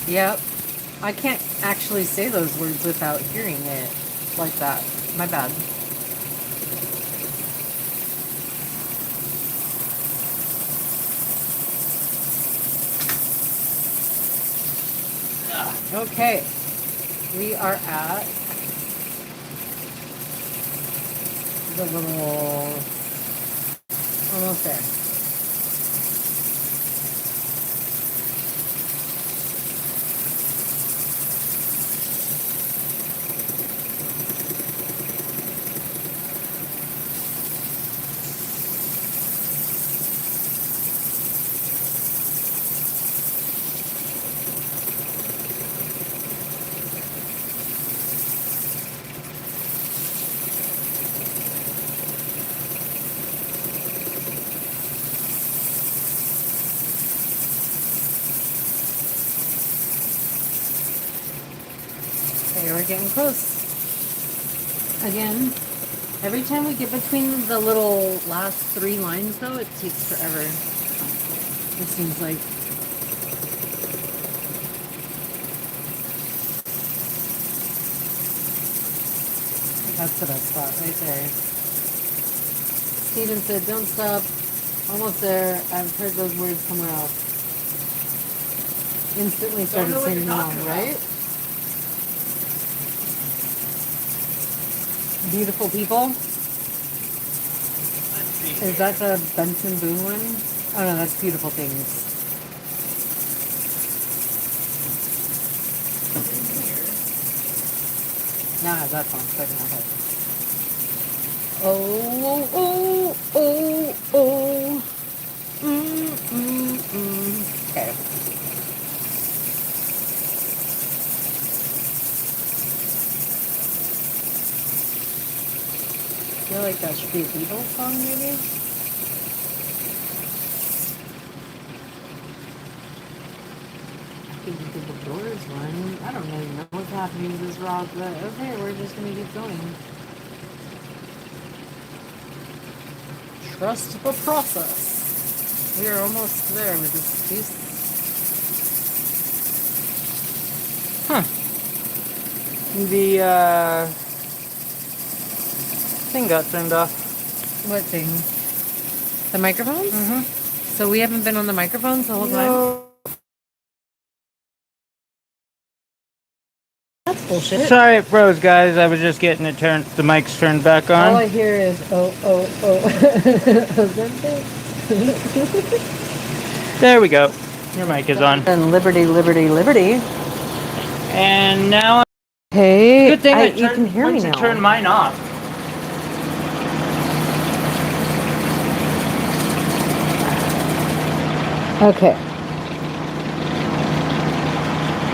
Yep. I can't actually say those words without hearing it like that. My bad. Okay. We are at the little... almost there. Okay, we're getting close. Again, every time we get between the little last 3 lines, though, it takes forever. It seems like. That's the best spot right there. Steven said, don't stop. Almost there. I've heard those words somewhere else. Instantly started singing along, right? Beautiful people. Is that the Benson Boone one? Oh no, that's Beautiful Things. Now I have that song stuck in my head. Oh, oh, oh, oh. Okay. I feel like that should be a Beatles song, maybe? The Doors one. I don't really know what's happening with this rock, but okay, we're just gonna keep going. Trust the process. We are almost there with this piece. Huh. The thing got turned off. What thing? The microphones? Mm-hmm. So we haven't been on the microphones the whole time? That's bullshit. Sorry it froze, guys. I was just getting it turned. The mic's turned back on. All I hear is oh. There we go. Your mic is on. And liberty. And now. Hey, Good thing you can hear me now. Turn mine off. Okay.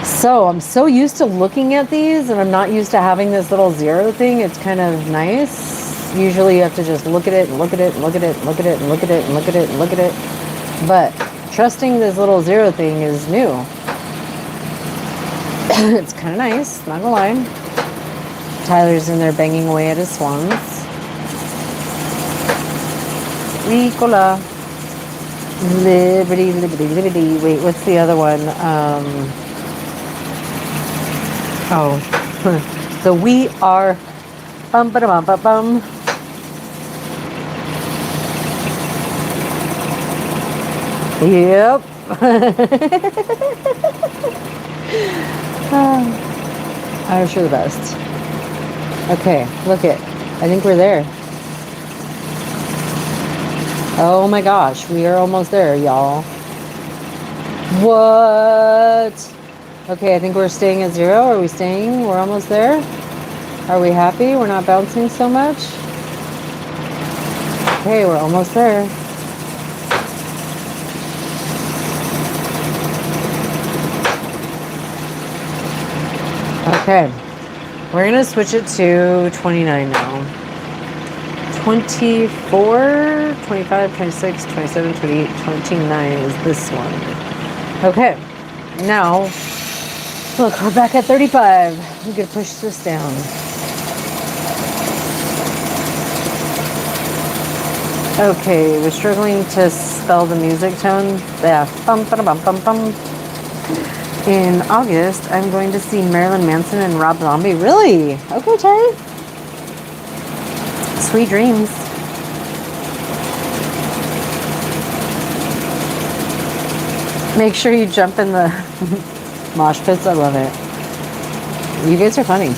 So I'm so used to looking at these, and I'm not used to having this little zero thing. It's kind of nice. Usually you have to just look at it, and look at it, and look at it, and look at it, and look at it, and look at it, and look at it. But trusting this little zero thing is new. It's kind of nice, not gonna lie. Tyler's in there banging away at his swans. Ricola. Liberty. Wait, what's the other one? So we are bum. Yep. Irish are the best. Okay, look it. I think we're there. Oh my gosh, we are almost there, y'all. What? Okay, I think we're staying at 0. Are we staying? We're almost there? Are we happy? We're not bouncing so much? Okay, we're almost there. Okay, we're gonna switch it to 29 now. 24, 25, 26, 27, 28, 29 is this one. Okay, now, look, we're back at 35. We could push this down. Okay, we're struggling to spell the music tone. Yeah, bum, bum, bum, bum, bum. In August, I'm going to see Marilyn Manson and Rob Zombie. Really? Okay, Terry. Sweet dreams. Make sure you jump in the mosh pits. I love it. You guys are funny.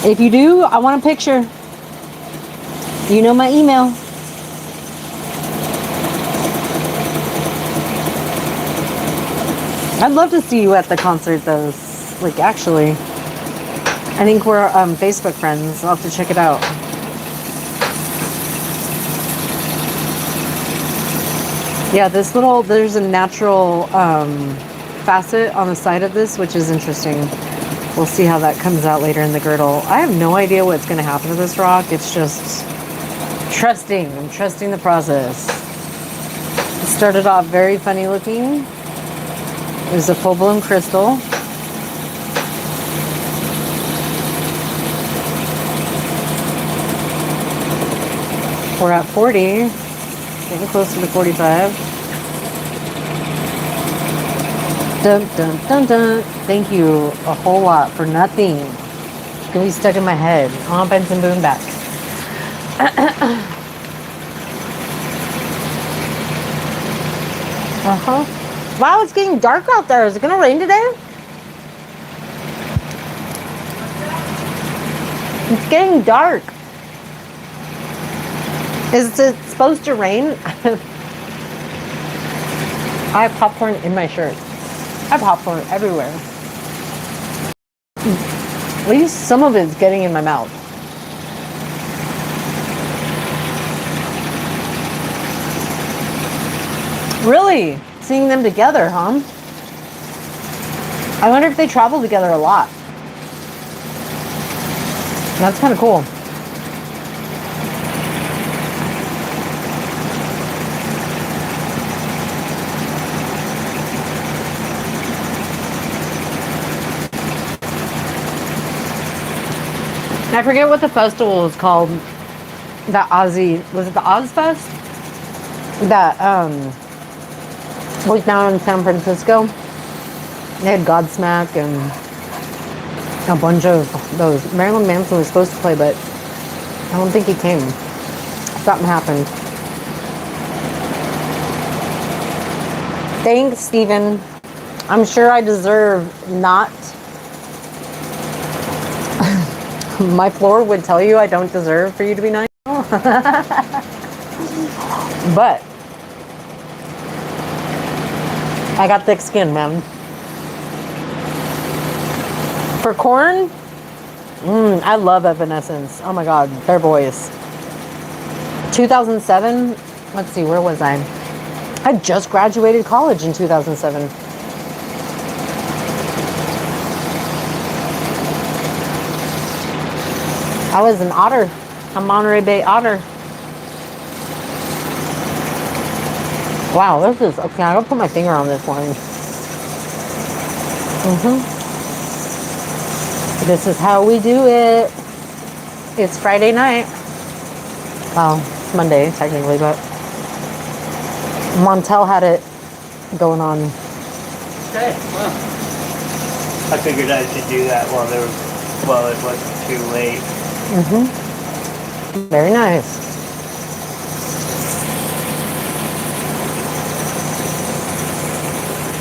If you do, I want a picture. You know my email. I'd love to see you at the concert though. Like actually. I think we're Facebook friends. I'll have to check it out. Yeah, there's a natural facet on the side of this, which is interesting. We'll see how that comes out later in the girdle. I have no idea what's going to happen to this rock. It's just trusting. I'm trusting the process. It started off very funny looking. It was a full-blown crystal. We're at 40, getting closer to 45. Dun, dun, dun, dun. Thank you a whole lot for nothing. It's gonna be stuck in my head. On Benson Boom back. Wow, it's getting dark out there. Is it gonna rain today? It's getting dark. Is it supposed to rain? I have popcorn in my shirt. I have popcorn everywhere. At least some of it's getting in my mouth. Really? Seeing them together, huh? I wonder if they travel together a lot. That's kind of cool. I forget what the festival is called. That Aussie, was it the Ozfest? That was down in San Francisco. They had Godsmack and a bunch of those. Marilyn Manson was supposed to play, but I don't think he came. Something happened. Thanks, Steven. I'm sure I deserve not. My floor would tell you I don't deserve for you to be nice. But I got thick skin, man. For corn, I love Evanescence. Oh my God, their voice. 2007, let's see, where was I? I just graduated college in 2007. I was an otter, a Monterey Bay otter. Wow, this is, okay, I don't put my finger on this one. This is how we do it. It's Friday night. Well, it's Monday, technically, but Montel had it going on. Okay, well, I figured I should do that while it wasn't too late. Very nice.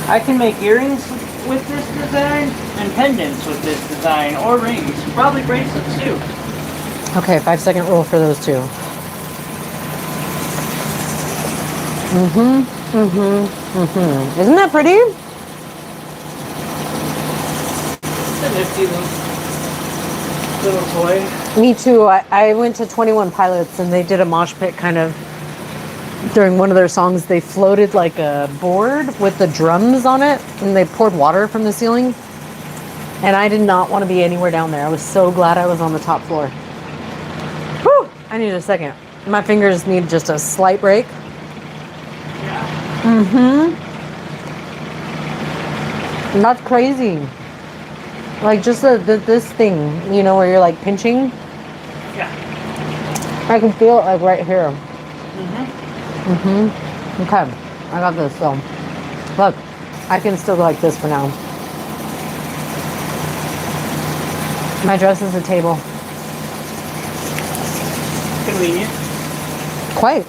I can make earrings with this design and pendants with this design, or rings, probably bracelets too. Okay, 5-second rule for those two. Isn't that pretty? It's a nifty little toy. Me too. I went to 21 Pilots and they did a mosh pit kind of during one of their songs. They floated like a board with the drums on it and they poured water from the ceiling. And I did not want to be anywhere down there. I was so glad I was on the top floor. Whew! I need a second. My fingers need just a slight break. Yeah. Mm-hmm. That's crazy. Like just this thing, you know, where you're like pinching. Yeah. I can feel it like right here. Mm-hmm. Mm-hmm. Okay. I got this. So, look, I can still go like this for now. My dress is a table. Convenient. Quite.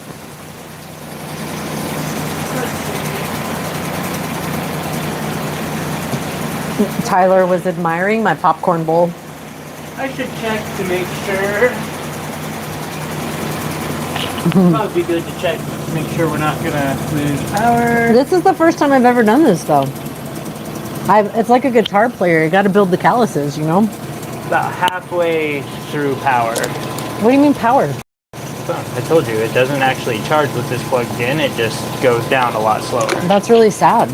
Tyler was admiring my popcorn bowl. I should check to make sure. Probably be good to check to make sure we're not gonna lose power. This is the first time I've ever done this, though. It's like a guitar player. You got to build the calluses, you know? About halfway through power. What do you mean power? I told you, it doesn't actually charge with this plugged in. It just goes down a lot slower. That's really sad.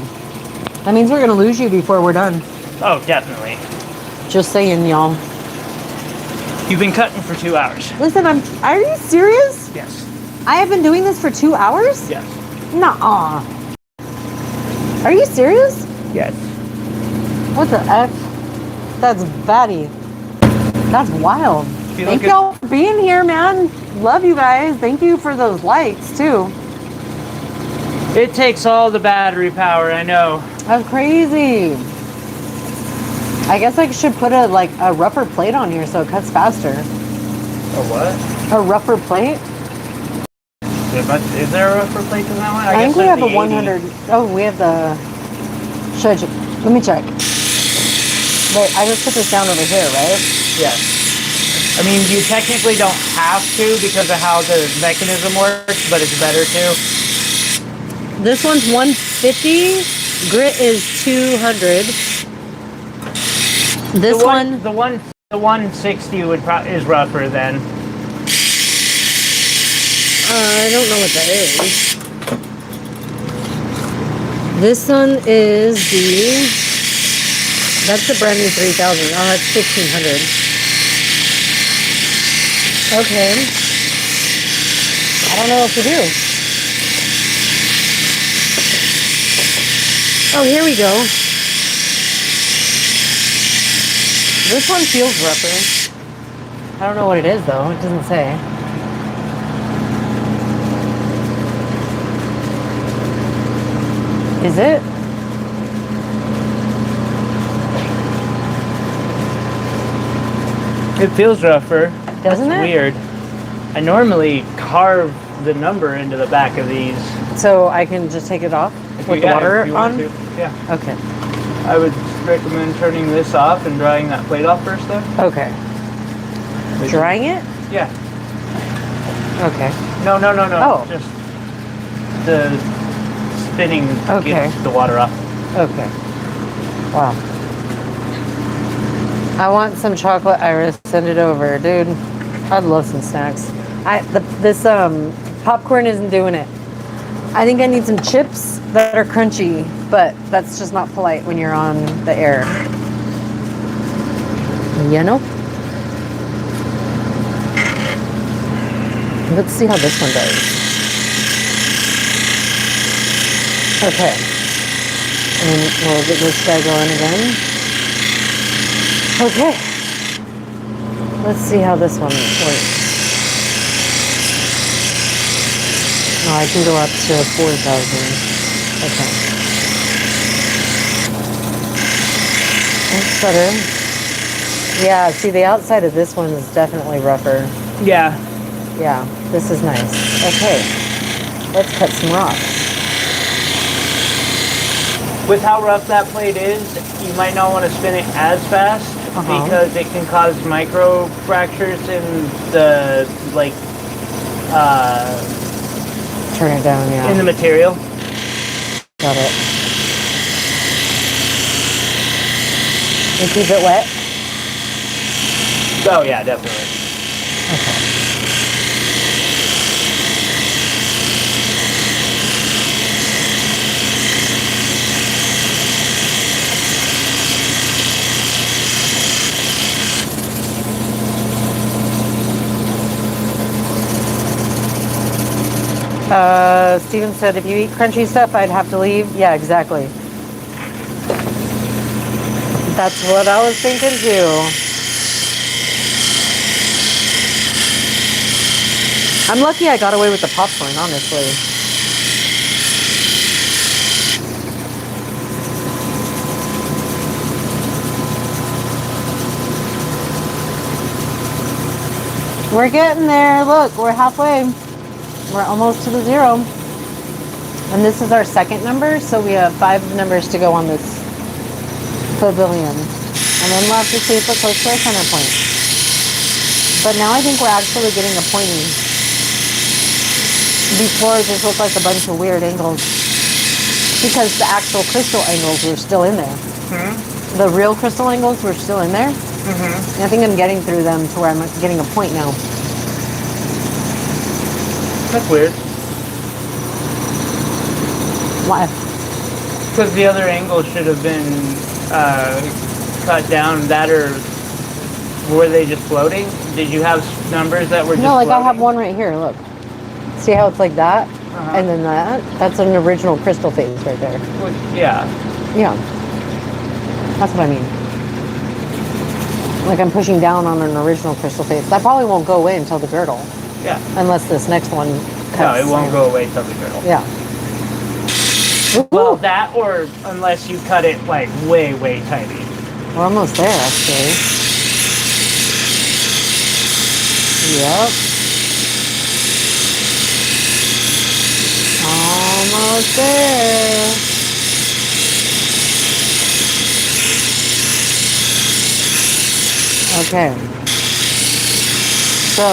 That means we're going to lose you before we're done. Oh, definitely. Just saying, y'all. You've been cutting for 2 hours. Listen, are you serious? Yes. I have been doing this for 2 hours? Yes. Nuh-uh. Are you serious? Yes. What the F? That's batty. That's wild. Thank y'all for being here, man. Love you guys. Thank you for those lights, too. It takes all the battery power, I know. That's crazy. I guess I should put a rougher plate on here so it cuts faster. A what? A rougher plate? Is there a rougher plate than that one? I think we have a 80. 100. Oh, we have the... Let me check. Wait, I just put this down over here, right? Yes. I mean, you technically don't have to because of how the mechanism works, but it's better to. This one's 150. Grit is 200. This The 160 is rougher then. I don't know what that is. This one is that's the brand new 3000. Oh, that's 1500. Okay. I don't know what to do. Oh, here we go. This one feels rougher. I don't know what it is though. It doesn't say. Is it? It feels rougher. Doesn't That's it? Weird. I normally carve the number into the back of these. So I can just take it off with the water if you want on? to. Yeah. Okay. I would recommend turning this off and drying that plate off first though. Okay. Drying it? Yeah. Okay. No. Oh. Just the spinning gets the water off. Okay. Wow. I want some chocolate, Iris. Send it over, dude. I'd love some snacks. This popcorn isn't doing it. I think I need some chips that are crunchy, but that's just not polite when you're on the air. You know? Let's see how this one does. Okay. And we'll get this guy going again. Okay. Let's see how this one works. Oh, I can go up to 4,000. Okay. That's better. Yeah, see, the outside of this one is definitely rougher. Yeah. Yeah, this is nice. Okay. Let's cut some rock. With how rough that plate is, you might not want to spin it as fast because it can cause micro fractures in the Turn it down, yeah. in the material. Got it. And keep it wet? Oh yeah, definitely. Okay. Steven said, if you eat crunchy stuff, I'd have to leave. Yeah, exactly. That's what I was thinking too. I'm lucky I got away with the popcorn, honestly. We're getting there. Look, we're halfway. We're almost to the 0. And this is our second number, so we have 5 numbers to go on this pavilion. And then we'll have to see if we're close to our center point. But now I think we're actually getting a pointing. Before it just looked like a bunch of weird angles. Because the actual crystal angles were still in there. Mm-hmm. The real crystal angles were still in there. Mm-hmm. And I think I'm getting through them to where I'm getting a point now. That's weird. Why? Because the other angle should have been cut down. That, or were they just floating? Did you have numbers that were just No, like floating? I have one right here, look. See how it's like that? Uh-huh. And then that? That's an original crystal phase right there. Well, yeah. Yeah. That's what I mean. Like I'm pushing down on an original crystal phase. That probably won't go away until the girdle. Yeah. Unless this next one cuts. No, it won't go away till the girdle. Yeah. Well, that, or unless you cut it like way, way tiny. We're almost there, actually. Yep. Almost there. Okay. So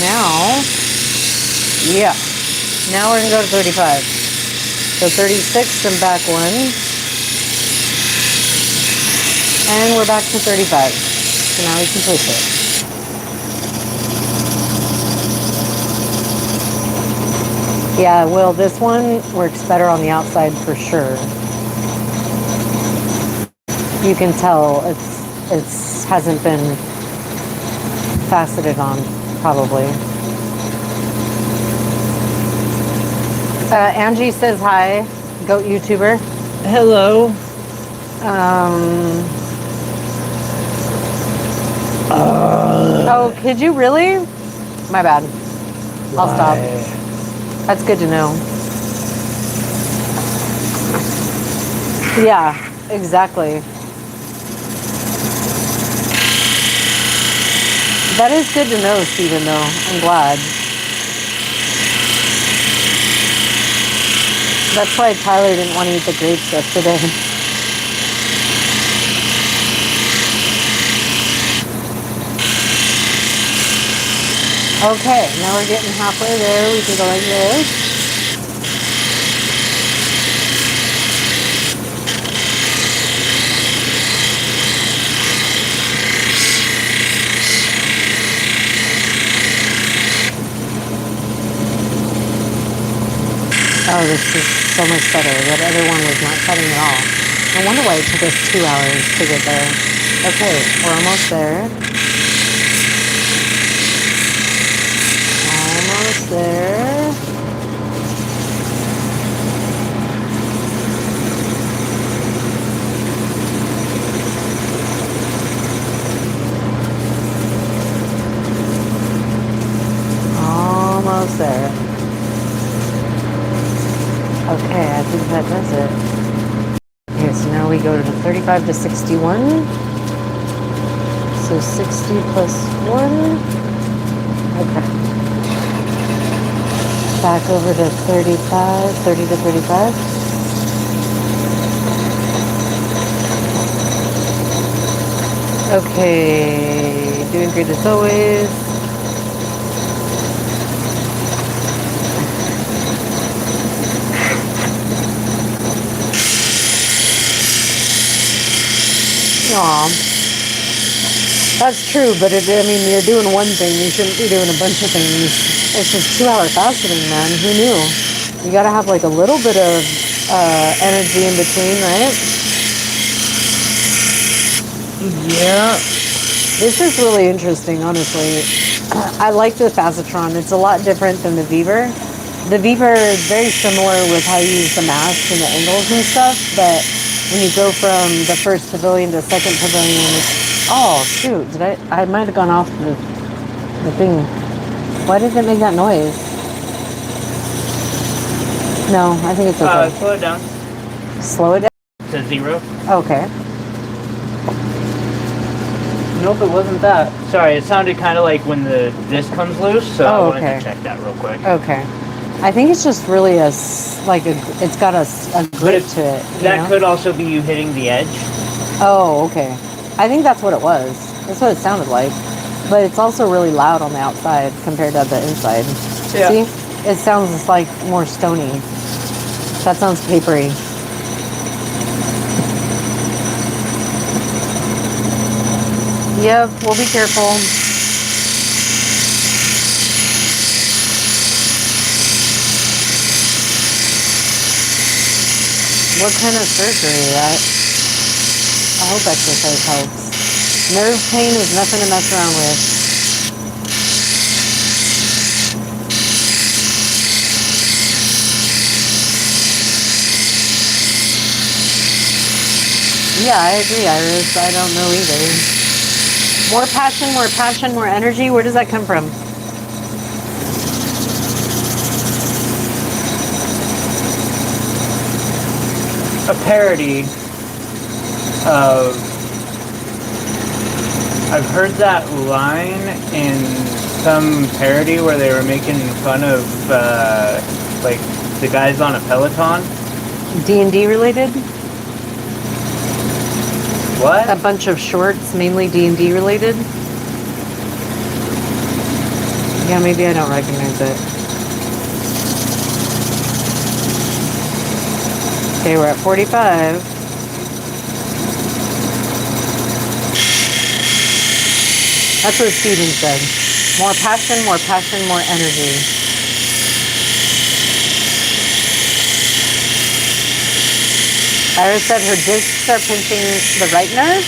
now, yeah. Now we're gonna go to 35. So 36 and back 1. And we're back to 35. So now we can push it. Yeah, Will, this one works better on the outside for sure. You can tell it's hasn't been faceted on, probably. Angie says hi, goat YouTuber. Hello. Oh, could you really? My bad. I'll stop. That's good to know. Yeah, exactly. That is good to know, Stephen, though. I'm glad. That's why Tyler didn't want to eat the grapes yesterday. Okay, now we're getting halfway there. We can go like this. Oh, this is so much better. That other one was not cutting at all. I wonder why it took us 2 hours to get there. Okay, we're almost there. Almost there. Almost there. Okay, I think that does it. Okay, so now we go to the 35 to 61. So 60 plus 1. Okay. Back over to 35, 30 to 35. Okay, doing great as always. Aw. That's true, but I mean, you're doing one thing, you shouldn't be doing a bunch of things. It's just 2 hour faceting, man. Who knew? You gotta have like a little bit of energy in between, right? Yeah. This is really interesting, honestly. I like the Facetron. It's a lot different than the Beaver. The Viva is very similar with how you use the mask and the angles and stuff, but when you go from the first pavilion to the second pavilion, oh shoot, I might have gone off the thing. Why did it make that noise? No, I think it's okay. Slow it down. Slow it down? To 0. Okay. Nope, it wasn't that. Sorry, it sounded kind of like when the disc comes loose, so I wanted to check that real quick. Okay. I think it's just really it's got a grip to it. That could also be you hitting the edge. Oh, okay. I think that's what it was. That's what it sounded like. But it's also really loud on the outside compared to the inside. Yeah. See? It sounds like more stony. That sounds papery. Yep, we'll be careful. What kind of surgery? I hope exercise helps. Nerve pain is nothing to mess around with. Yeah, I agree, Iris. I don't know either. More passion, more energy. Where does that come from? A parody of... I've heard that line in some parody where they were making fun of, like, the guys on a Peloton. D&D related? What? A bunch of shorts, mainly D&D related? Yeah, maybe I don't recognize it. Okay, we're at 45. That's what Steven said. More passion, more energy. Iris said her discs are pinching the right nerve,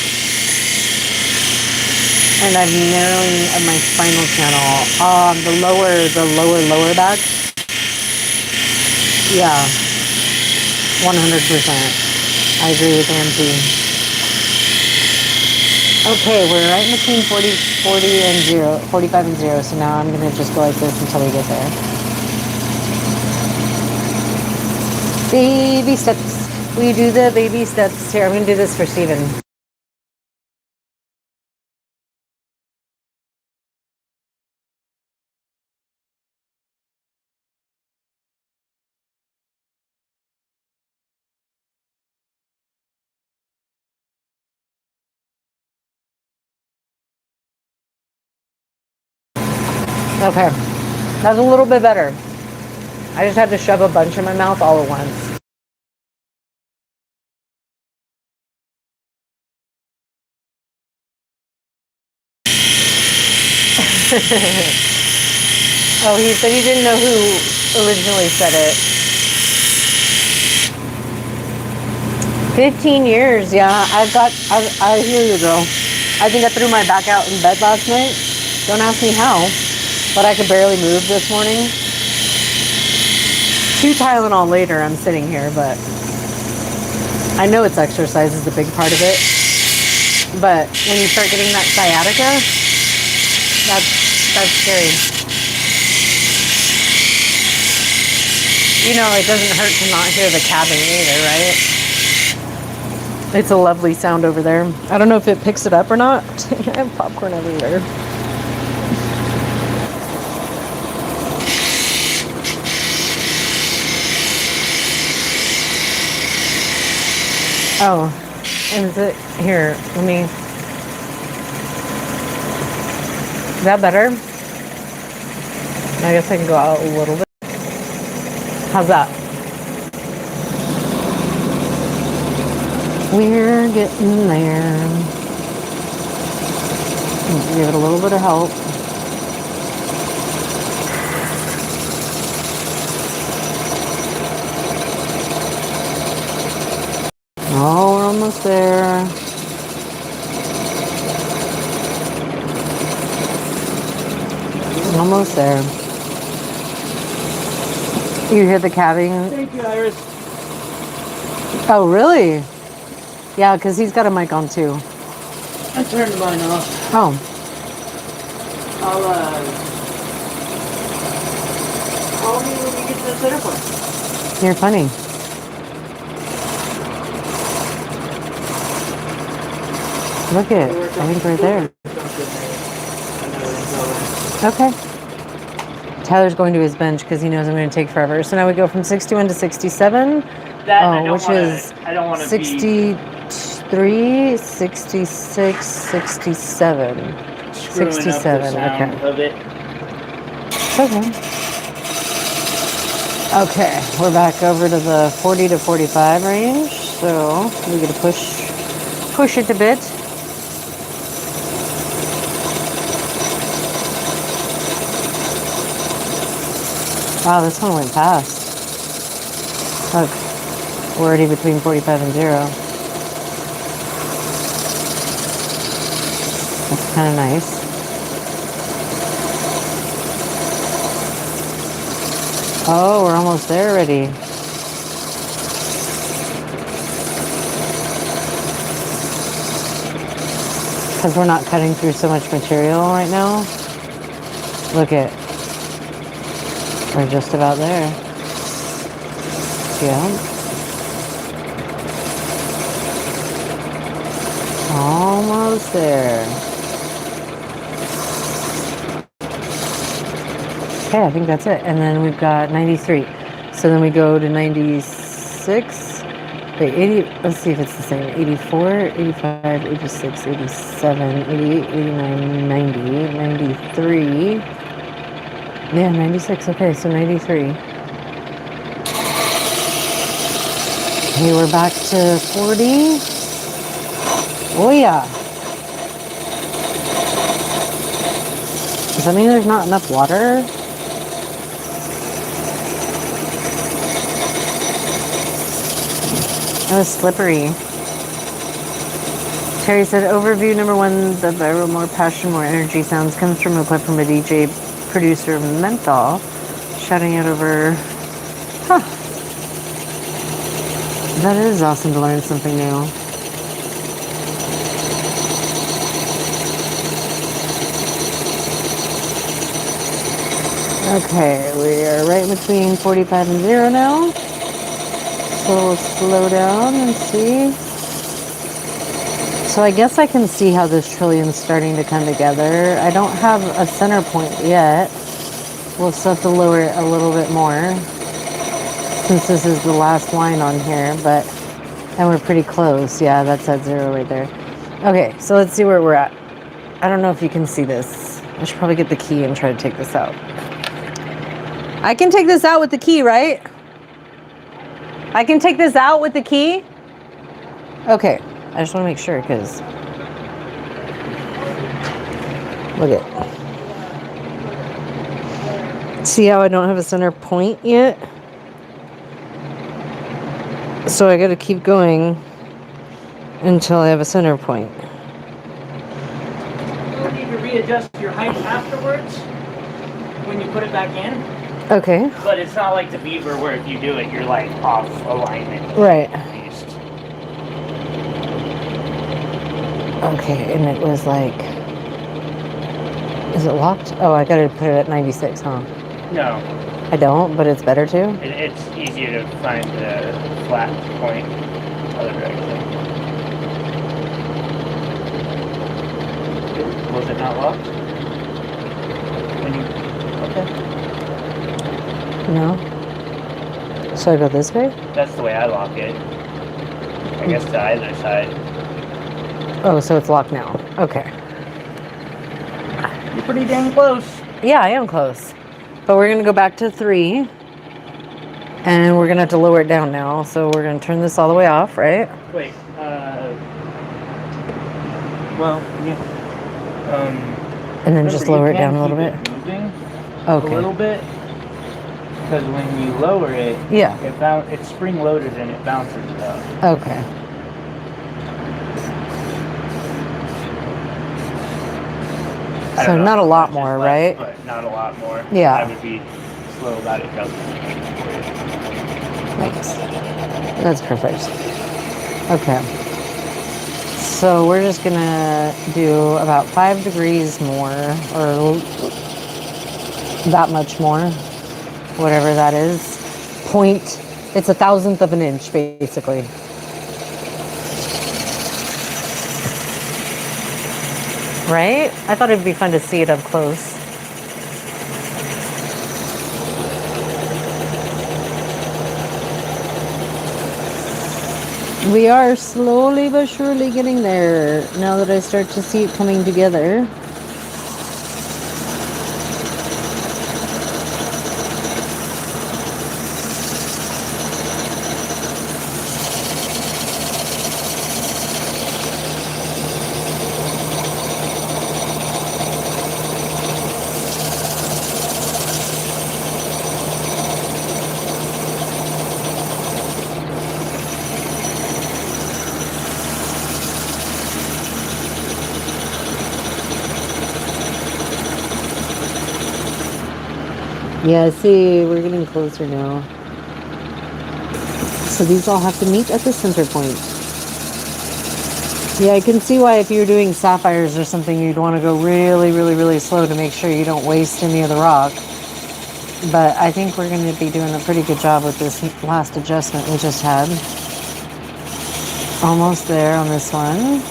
and I'm narrowing of my spinal channel. The lower back. Yeah, 100%. I agree with Angie. Okay, we're right in between 40 and 0, 45 and 0. So now I'm gonna just go like this until we get there. Baby steps. We do the baby steps. Here, I'm going to do this for Steven. Okay, that's a little bit better. I just had to shove a bunch in my mouth all at once. Oh, he said he didn't know who originally said it. 15 years, yeah. I hear you, girl. I think I threw my back out in bed last night. Don't ask me how, but I could barely move this morning. 2 Tylenol later, I'm sitting here, but I know it's exercise is a big part of it. But when you start getting that sciatica, that's scary. You know, it doesn't hurt to not hear the cabin either, right? It's a lovely sound over there. I don't know if it picks it up or not. I have popcorn everywhere. Oh, is it here? Let me. Is that better? I guess I can go out a little bit. How's that? We're getting there. Give it a little bit of help. Oh, we're almost there. Almost there. You hear the cabbing? Thank you, Iris. Oh, really? Yeah, because he's got a mic on too. I turned mine off. Oh. I'll, call me when you get to the center point. You're funny. Look at it. I think right there. Okay. Tyler's going to his bench because he knows I'm going to take forever. So now we go from 61 to 67. Which is 63, 66, 67. 67. Okay. It's okay. Okay, we're back over to the 40 to 45 range. So we get to push it a bit. Wow, this one went fast. Look, we're already between 45 and 0. That's kind of nice. Oh, we're almost there already. Because we're not cutting through so much material right now. Look at. We're just about there. Yeah. Almost there. Okay, I think that's it. And then we've got 93. So then we go to 96. Wait, 80. Let's see if it's the same. 84, 85, 86, 87, 88, 89, 90, 93. Yeah, 96. Okay, so 93. Okay, we're back to 40. Oh, yeah. Does that mean there's not enough water? That was slippery. Terry said, overview number 1, the viral more passion, more energy sounds comes from a clip from a DJ producer Menthol shouting out over. Huh. That is awesome to learn something new. Okay, we are right between 45 and 0 now. So we'll slow down and see. So I guess I can see how this trillion's starting to come together. I don't have a center point yet. We'll still have to lower it a little bit more since this is the last line on here, and we're pretty close. Yeah, that's at 0 right there. Okay, so let's see where we're at. I don't know if you can see this. I should probably get the key and try to take this out. I can take this out with the key, right? I can take this out with the key? Okay. I just want to make sure because look at. See how I don't have a center point yet? So I got to keep going until I have a center point. You'll need to readjust your height afterwards when you put it back in. Okay. But it's not like the beaver where if you do it, you're like off alignment. Right. Okay, and it was like, is it locked? Oh, I gotta put it at 96, huh? No. I don't, but it's better too? It's easier to find the flat point other direction. Was it not locked? Okay. No. So I go this way? That's the way I lock it. I guess to either side. Oh, so it's locked now. Okay. You're pretty dang close. Yeah, I am close. But we're going to go back to 3. And we're going to have to lower it down now. So we're going to turn this all the way off, right? Wait, well, yeah. And then just lower it down a little bit? Moving okay. A little bit. Because when you lower it, yeah, it's spring loaded and it bounces up. Okay. So not a lot more, right? But not a lot more. Yeah. I would be slow about it. Right. That's perfect. Okay. So we're just gonna do about 5 degrees more, or that much more, whatever that is. It's 1/1000th of an inch, basically. Right? I thought it'd be fun to see it up close. We are slowly but surely getting there now that I start to see it coming together. Yeah, see, we're getting closer now. So these all have to meet at the center point. Yeah, I can see why if you're doing sapphires or something, you'd want to go really, really, really slow to make sure you don't waste any of the rock. But I think we're going to be doing a pretty good job with this last adjustment we just had. Almost there on this one.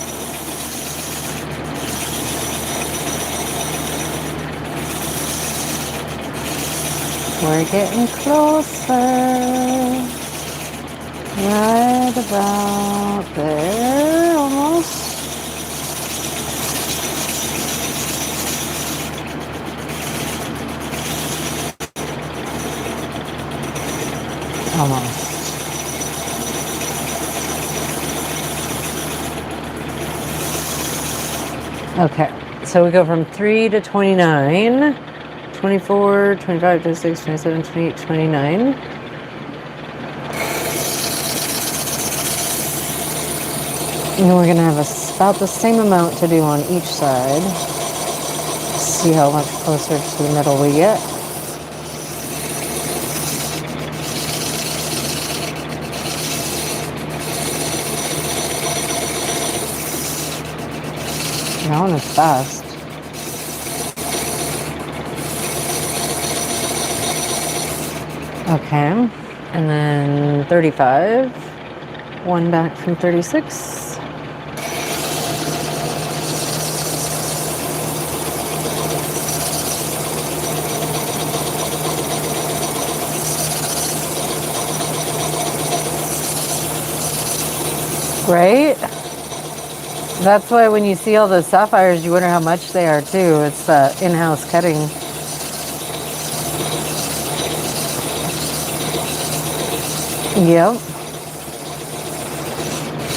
We're getting closer. Right about there, almost. Almost. Okay, so we go from 3 to 29, 24, 25, 26, 27, 28, 29. And we're going to have about the same amount to do on each side. See how much closer to the middle we get. That one is fast. Okay, and then 35. One back from 36. Right? That's why when you see all those sapphires, you wonder how much they are too. It's the in-house cutting. Yep.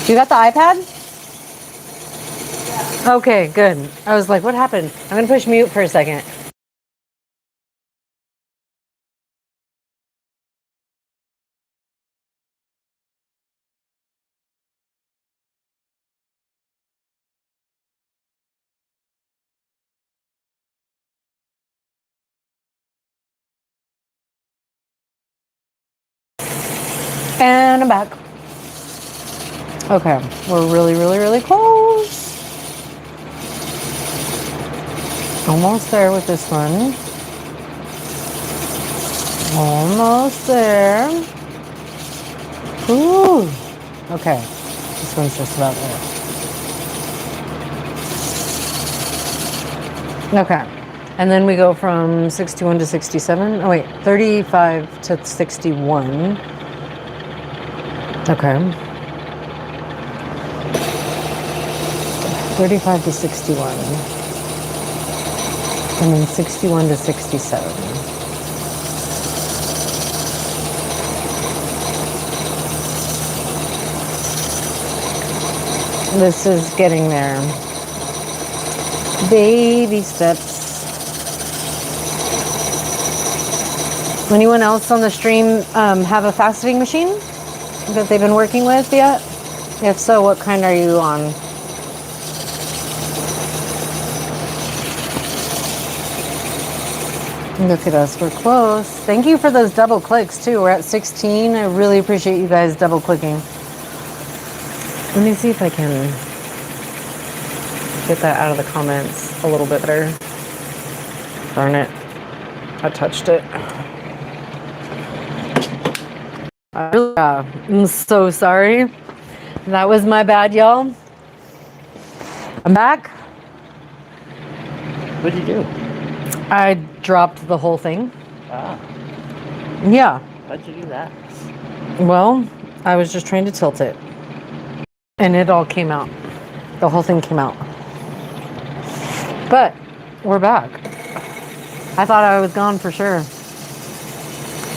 You got the iPad? Yeah. Okay, good. I was like, what happened? I'm gonna push mute for a second. And I'm back. Okay, we're really, really, really close. Almost there with this one. Almost there. Ooh. Okay, this one's just about there. Okay, and then we go from 61 to 67. Oh wait, 35 to 61. Okay. 35 to 61. And then 61 to 67. This is getting there. Baby steps. Anyone else on the stream have a faceting machine that they've been working with yet? If so, what kind are you on? Look at us, we're close. Thank you for those double clicks too. We're at 16. I really appreciate you guys double clicking. Let me see if I can get that out of the comments a little bit better. Darn it. I touched it. I'm so sorry. That was my bad, y'all. I'm back. What'd you do? I dropped the whole thing. Ah. Yeah. How'd you do that? Well, I was just trying to tilt it. And it all came out. The whole thing came out. But we're back. I thought I was gone for sure.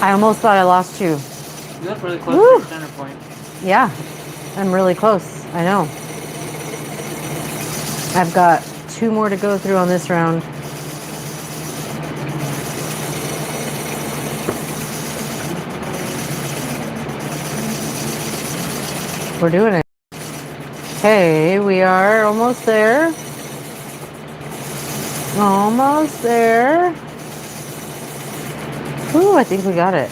I almost thought I lost you. You look really close to the center point. Yeah, I'm really close. I know. I've got 2 more to go through on this round. We're doing it. Okay, we are almost there. Almost there. Ooh, I think we got it.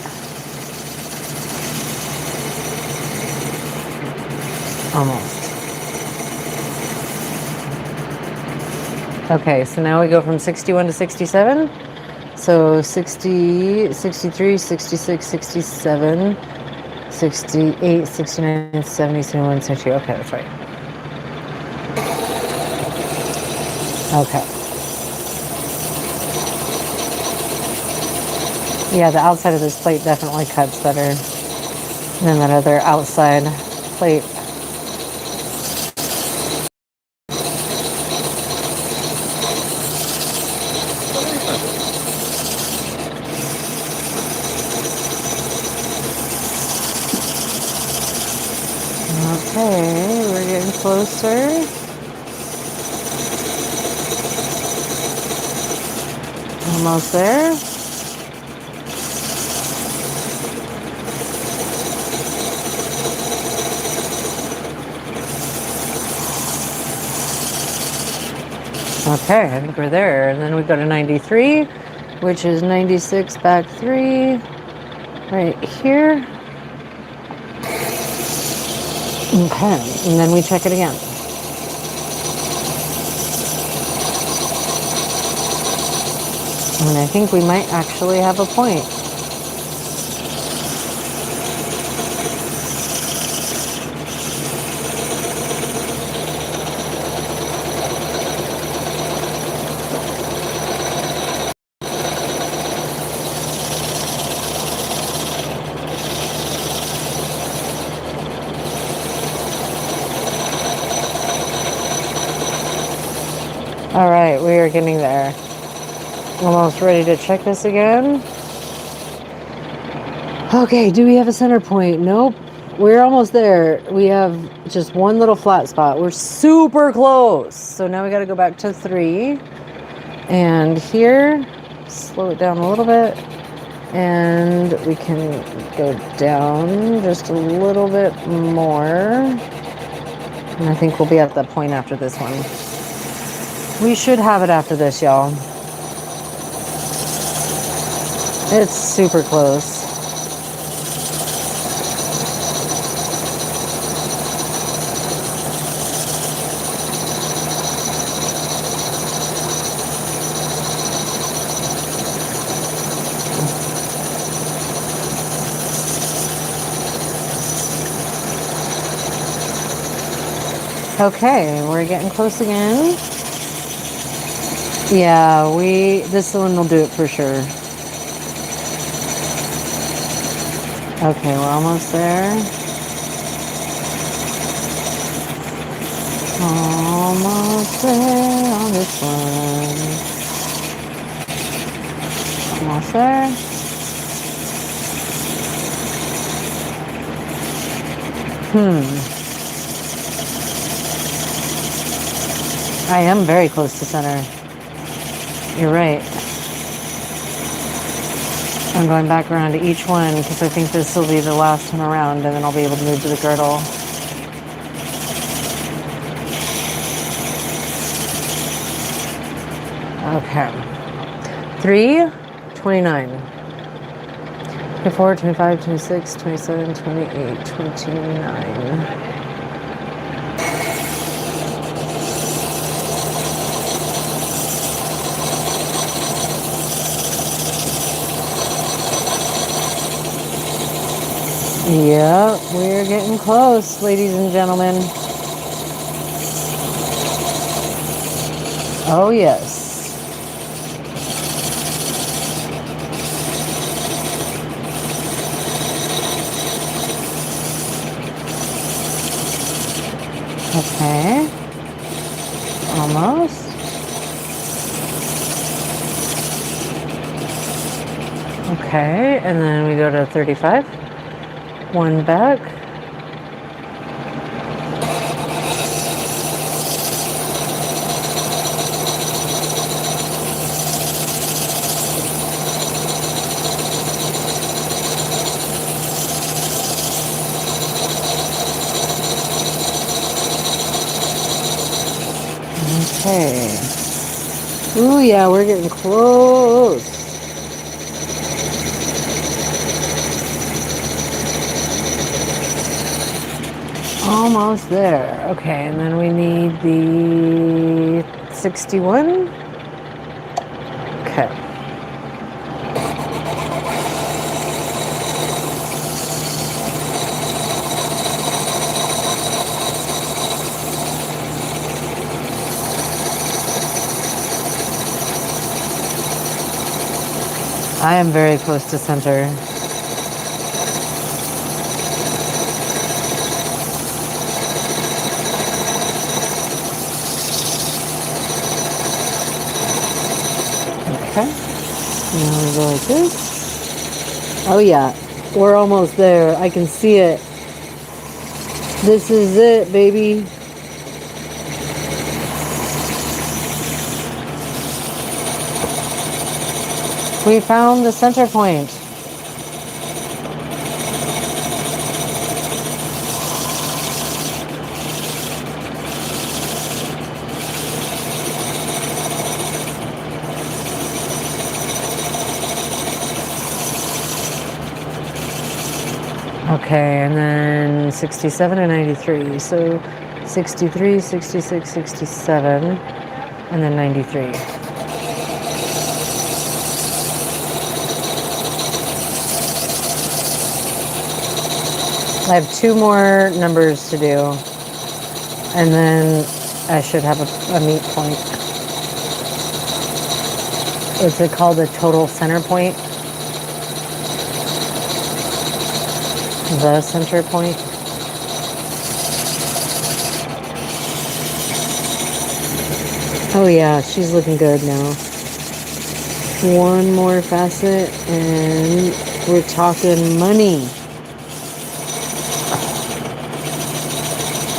Almost. Okay, so now we go from 61 to 67. So 60, 63, 66, 67, 68, 69, 70, 71, 72. Okay, that's right. Okay. Yeah, the outside of this plate definitely cuts better than that other outside plate. Okay, we're getting closer. Almost there. Okay, I think we're there. And then we go to 93, which is 96 back 3, right here. Okay, and then we check it again. And I think we might actually have a point. All right, we are getting there. Almost ready to check this again. Okay, do we have a center point? Nope. We're almost there. We have just one little flat spot. We're super close. So now we got to go back to 3. And here, slow it down a little bit. And we can go down just a little bit more. And I think we'll be at that point after this one. We should have it after this, y'all. It's super close. Okay, we're getting close again. Yeah, this one will do it for sure. Okay, we're almost there. Almost there on this one. Almost there. I am very close to center. You're right. I'm going back around to each one because I think this will be the last one around, and then I'll be able to move to the girdle. Okay. 3, 29. 24, 25, 26, 27, 28, 29. Yeah, we're getting close, ladies and gentlemen. Oh, yes. Okay. Almost. Okay, and then we go to 35. One back. Okay. Ooh, yeah, we're getting close. Almost there. Okay, and then we need the 61. Okay. I am very close to center. Okay. Now we go like this. Oh yeah, we're almost there. I can see it. This is it, baby. We found the center point. Okay, and then 67 and 93. So 63, 66, 67, and then 93. I have 2 more numbers to do, and then I should have a meet point. Is it called a total center point? The center point. Oh yeah, she's looking good now. 1 more facet and we're talking money.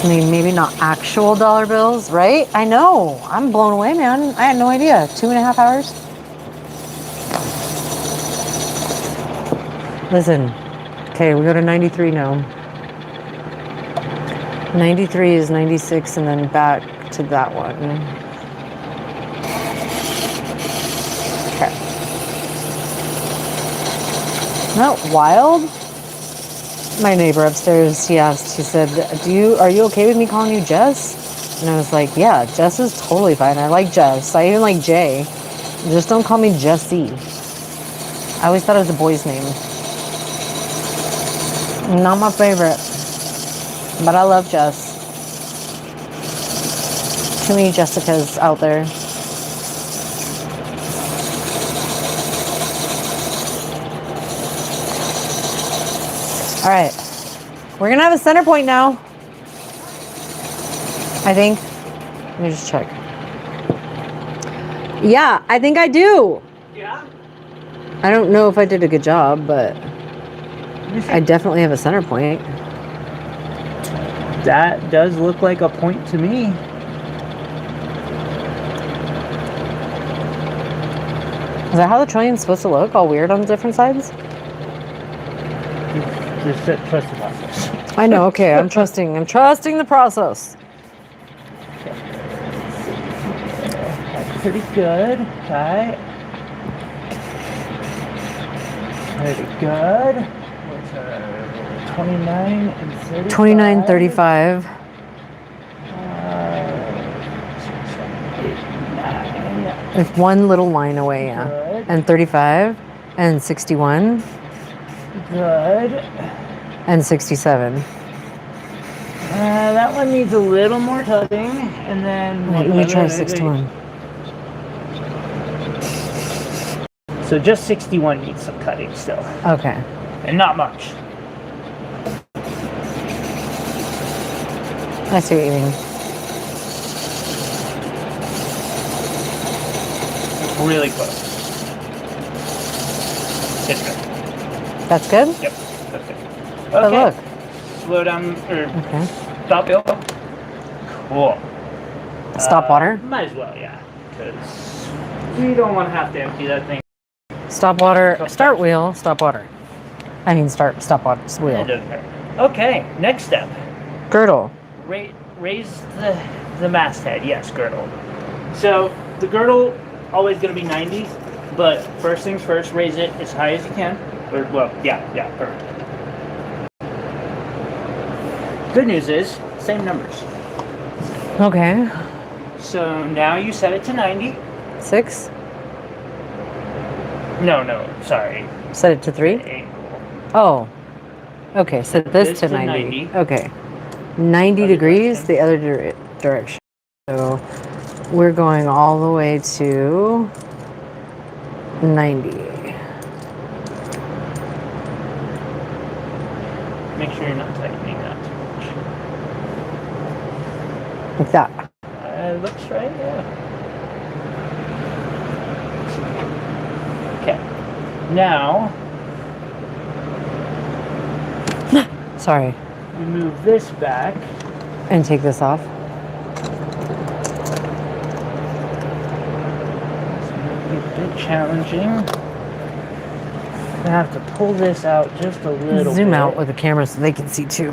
I mean, maybe not actual dollar bills, right? I know. I'm blown away, man. I had no idea. 2.5 hours. Listen. Okay, we go to 93 now. 93 is 96 and then back to that one. Okay. Isn't that wild? My neighbor upstairs, he asked, he said, are you okay with me calling you Jess? And I was like, yeah, Jess is totally fine. I like Jess. I even like Jay. Just don't call me Jessie. I always thought it was a boy's name. Not my favorite, but I love Jess. Too many Jessicas out there. All right, we're gonna have a center point now. I think. Let me just check. Yeah, I think I do. Yeah. I don't know if I did a good job, but I definitely have a center point. That does look like a point to me. Is that how the trillion's supposed to look? All weird on the different sides? Just trust the process. I know, okay, I'm trusting the process. Okay. That's pretty good. Right. Pretty good. What's 29 and 35? 29, 35. 9. It's one little line away, yeah. Good. And 35 and 61 Good. and 67. That one needs a little more cutting, and then Let me try 61. So just 61 needs some cutting still, Okay. and not much. I see what you mean. Really close. It's good. That's good? Yep, that's good. Oh, Okay. look. Slow down, or Okay. stop it. Cool. Stop water? Might as well, yeah. Because we don't want to have to empty that thing. Stop water. Start wheel. Stop water. I mean, stop water. Wheel. It doesn't hurt. Okay, next step. Girdle. Raise the masthead. Yes, girdle. So the girdle always going to be 90, but first things first, raise it as high as you can. Or, well, yeah, perfect. Good news is, same numbers. Okay. So now you set it to 90. 6. No, sorry. Set it to 3. Angle. Oh. Okay. Set this to 90. Okay. 90 Other degrees direction. the other direction. So we're going all the way to 90. Make sure you're not tightening that too much. Like that. Looks right, yeah. Okay. Now, Sorry. we move this back. And take this off. It's going to be a bit challenging. I have to pull this out just a little Zoom bit. out with the camera so they can see too.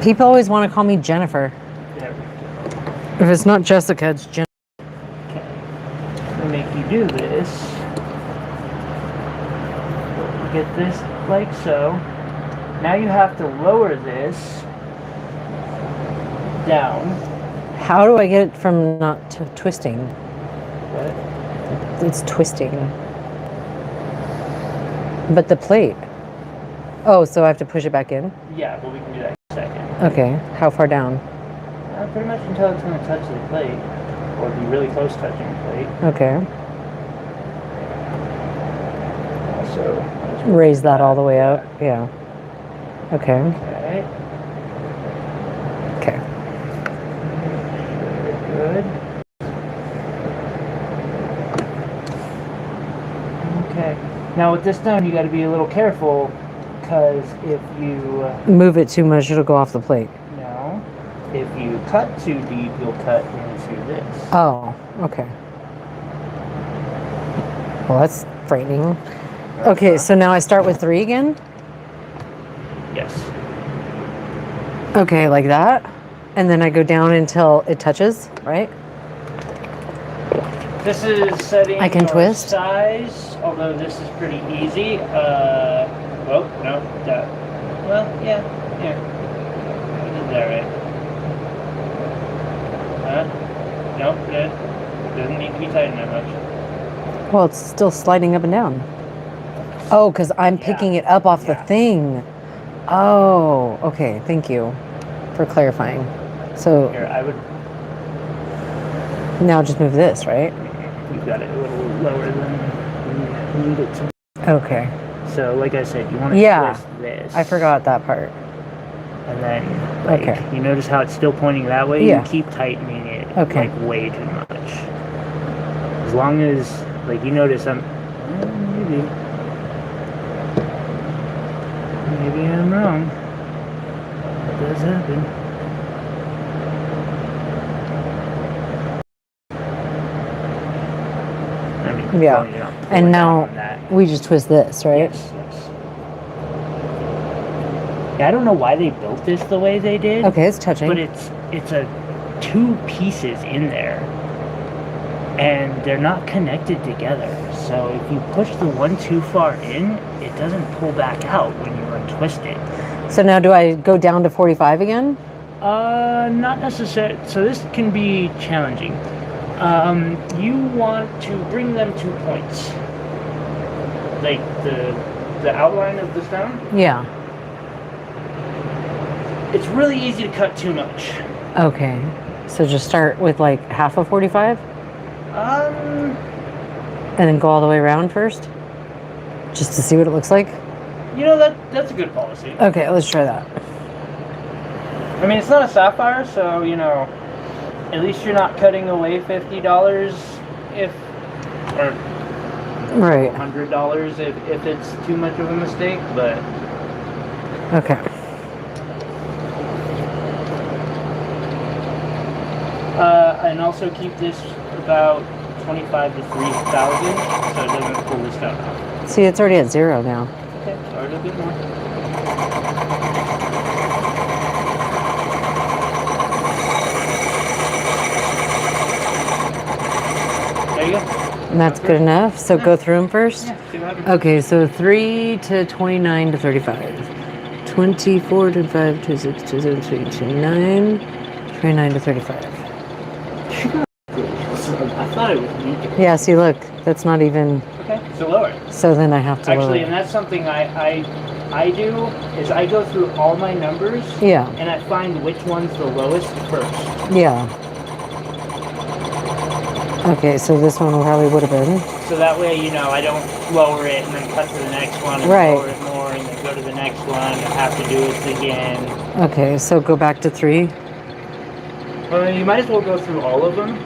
People always want to call me Jennifer. There we If it's not Jessica, it's Jen. go. Okay. To make you do this, get this like so. Now you have to lower this down. How do I get it from not to twisting? What? It's twisting. But the plate. Oh, so I have to push it back in? Yeah, but we can do that in a second. Okay. How far down? Pretty much until it's going to touch the plate, or be really close touching the plate. Okay. Also, Raise that all the way up. Yeah. Okay. okay. Okay. Good. Okay. Now with this done, you got to be a little careful, because if you Move it too much, it'll go off the plate. if you cut too deep, you'll cut into this. Oh, okay. Well, that's frightening. Okay, so now I start with 3 again? Yes. Okay, like that. And then I go down until it touches, right? This is setting I can your twist? size, although this is pretty easy. Well, no, that. Well, yeah. You did that right. Nope, good. Doesn't need to be tightened that much. Well, it's still sliding up and down. Oh, because I'm picking it up off the thing. Oh, okay. Thank you for clarifying. So Here, I would. now just move this, right? You've got it a little lower than you need it to. Okay. So, like I said, you want to twist this. I forgot that part. And then, like, Okay. you notice how it's still pointing that way? Yeah. You keep tightening it, Okay. like, way too much. As long as, like, you notice maybe I'm wrong. That does happen. I mean, Yeah. well, you're not pulling And down now on that. we just twist this, right? Yes. Yeah, I don't know why they built this the way they did. Okay, it's touching. But it's a two pieces in there, and they're not connected together. So if you push the one too far in, it doesn't pull back out when you untwist it. So now do I go down to 45 again? Not necessarily. So this can be challenging. You want to bring them to points, like the outline of the stone. Yeah. It's really easy to cut too much. Okay. So just start with like half of 45? And then go all the way around first? Just to see what it looks like? You know, that's a good policy. Okay, let's try that. I mean, it's not a sapphire, so, you know, at least you're not cutting away $50 or right. $100 if it's too much of a mistake, but... Okay. And also keep this about 25 to 3,000, so it doesn't pull the stone off. See, it's already at 0 now. Okay, start a bit more. There you go. And that's good enough? So go through them first? Yeah, see what happens. Okay, so 3 to 29 to 35. 24 to 5 to 6 to 7 to 8 to 9. 29 to 35. I thought it was neat. Yeah, see, look, that's not even... Okay, so lower. So then I have to Actually, lower. and that's something I do, is I go through all my numbers, Yeah, and I find which one's the lowest first. yeah. Okay, so this one probably would have been. So that way, you know, I don't lower it and then cut to the next one and Right. lower it more and then go to the next one and have to do it again. Okay, so go back to 3. Well, you might as well go through all of them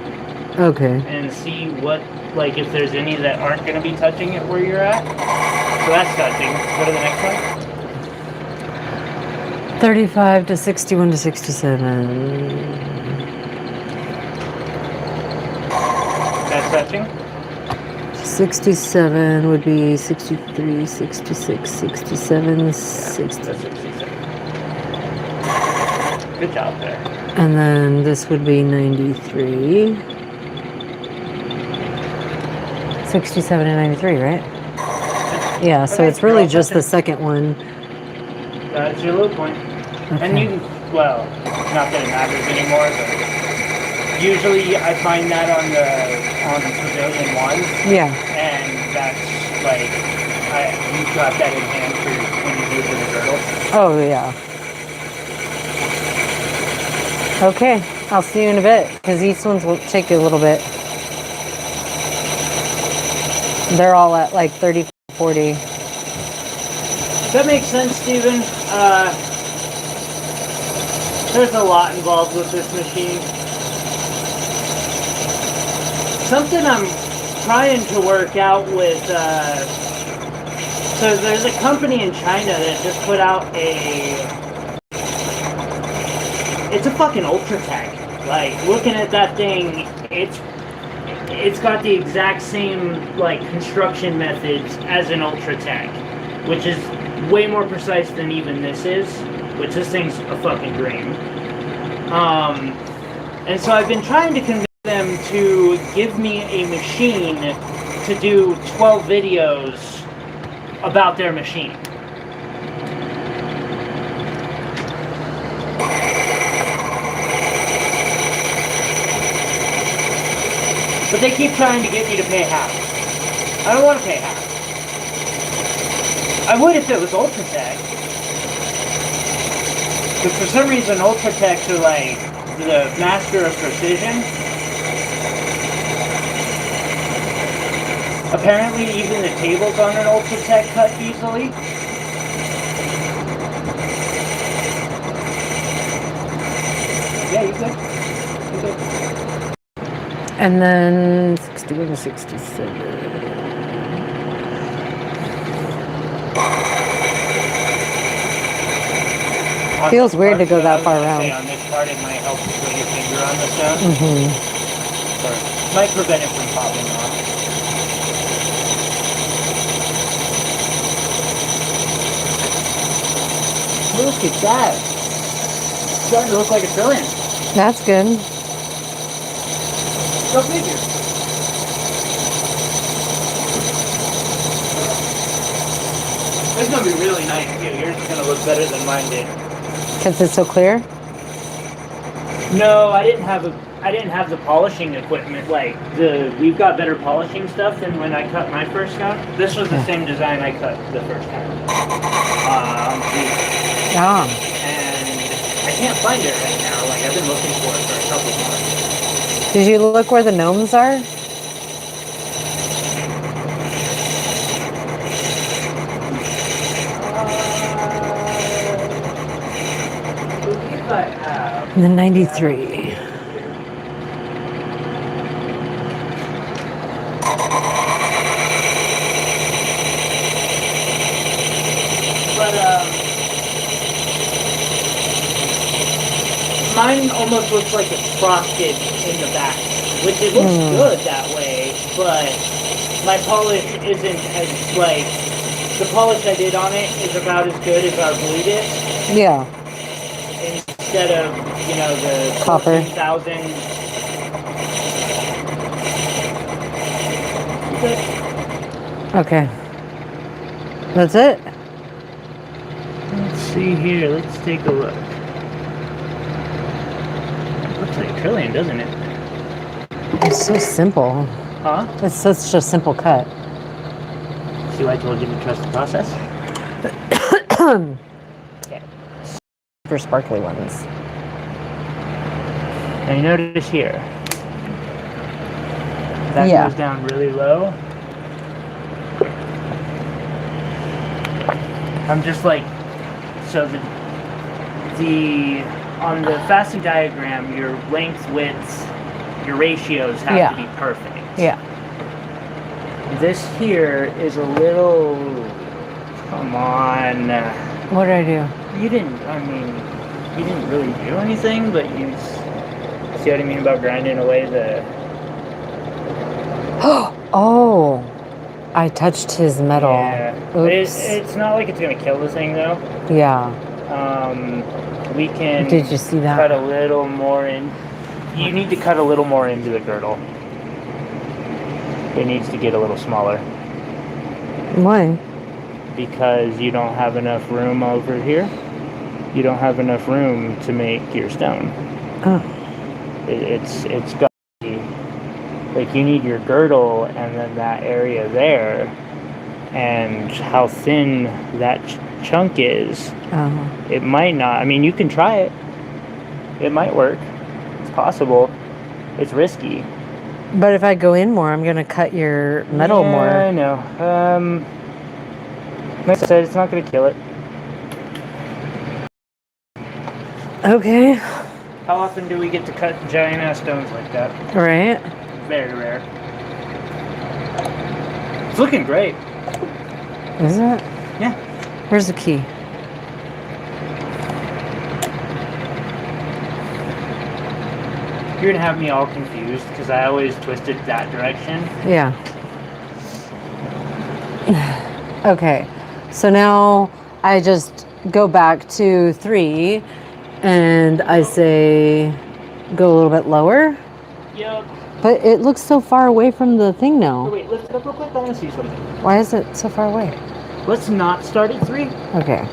Okay. and see what, like, if there's any that aren't going to be touching it where you're at. So that's touching. Go to the next one. 35 to 61 to 67. That's touching. 67 would be 63, 66, 67, 60. That's 67. Good job there. And then this would be 93. 67 and 93, right? Yeah, so Okay, it's really you're all just the touching. second one. That's your low point. Okay. And you can, well, not that it matters anymore, but usually I find that on Pavilion 1, Yeah. and that's like, you got that in hand for when you do it for the girdle. Oh, yeah. Okay, I'll see you in a bit, because these ones will take you a little bit. They're all at like 30, 40. That makes sense, Steven. There's a lot involved with this machine. Something I'm trying to work out with, so there's a company in China that just put out it's a fucking ultra tech. Like, looking at that thing, it's got the exact same, like, construction methods as an ultra tech, which is way more precise than even this is, which this thing's a fucking dream. And so I've been trying to convince them to give me a machine to do 12 videos about their machine. But they keep trying to get me to pay half. I don't want to pay half. I would if it was Ultratech. But for some reason, Ultratechs are like the master of precision. Apparently, even the tables on an Ultratech cut easily. Yeah, you good. You good. And then 61 to 67. Feels weird to go that far around. On this part, it might help you put your finger on the stone. Mm-hmm. Or might prevent it from popping off. Look at that. It's starting to look like a trillion. That's good. Go figure. It's gonna be really nice too. Yours is gonna look better than mine did. Because it's so clear? No, I didn't have the polishing equipment. Like we've got better polishing stuff than when I cut my first scout. This was the same design I cut the first time. Yeah. And I can't find it right now. Like I've been looking for it for a couple months. Did you look where the gnomes are? The 93. But mine almost looks like it's frosted in the back, which it looks good that way. But my polish isn't as like the polish I did on it is about as good as our blue disc. Yeah. Instead of, you know, the copper 14,000. Okay. That's it? Let's see here. Let's take a look. It looks like acrylium, doesn't it? It's so simple. Huh? It's such a simple cut. See why I told you to trust the process? Okay. For sparkly ones. Now you notice here. That goes down really low. I'm just like, so the on the faceting diagram, your length, widths, your ratios have to be perfect. Yeah. This here is a little, come on. What did I do? You didn't really do anything, but you see what I mean about grinding away the... Oh, I touched his metal. Yeah. Oops. It's not like it's going to kill the thing, though. Yeah. We can... Did you see that? Cut a little more in... You need to cut a little more into the girdle. It needs to get a little smaller. Why? Because you don't have enough room over here. You don't have enough room to make your stone. Oh. It's got to be, like, you need your girdle and then that area there, and how thin that chunk is. It might not. I mean, you can try it. It might work. It's possible. It's risky. But if I go in more, I'm going to cut your metal more. I know. Like I said, it's not going to kill it. Okay. How often do we get to cut giant ass stones like that? Right. Very rare. It's looking great. Is it? Yeah. Where's the key? You're going to have me all confused because I always twisted that direction. Yeah. Okay. So now I just go back to 3 and I say go a little bit lower. Yep. But it looks so far away from the thing now. Oh, wait, lift it up real quick. I want to see something. Why is it so far away? Let's not start at 3. Okay.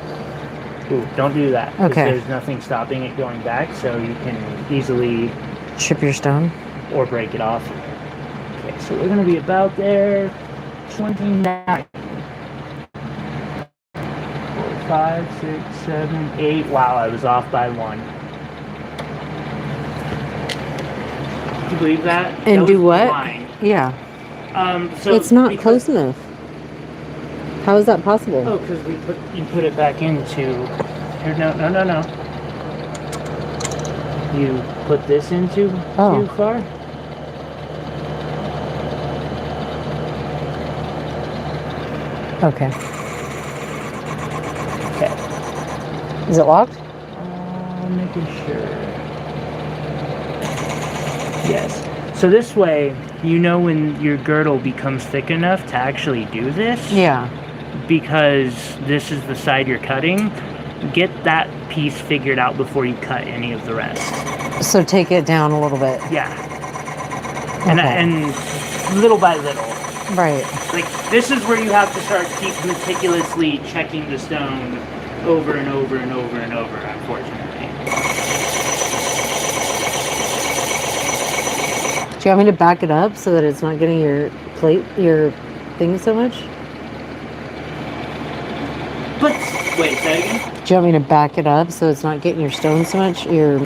Ooh, don't do that. 'Cause Okay. there's nothing stopping it going back, so you can easily Chip your stone. or break it off. Okay, so we're going to be about there. 29. 4, 5, 6, 7, 8. Wow, I was off by 1. Can you believe that? And That do was what? blind. Yeah. So It's not because- close enough. How is that possible? Oh, because you put it back into here. No. You put this into too far. Okay. Okay. Is it locked? Making sure. Yes. So this way, you know when your girdle becomes thick enough to actually do this. Yeah. Because this is the side you're cutting. Get that piece figured out before you cut any of the rest. So take it down a little bit. Yeah. and Okay. and little by little. Right. Like, this is where you have to start keep meticulously checking the stone over and over and over and over, unfortunately. Do you want me to back it up so that it's not getting your thing so much? But, wait, say it again? Do you want me to back it up so it's not getting your stone so much? Your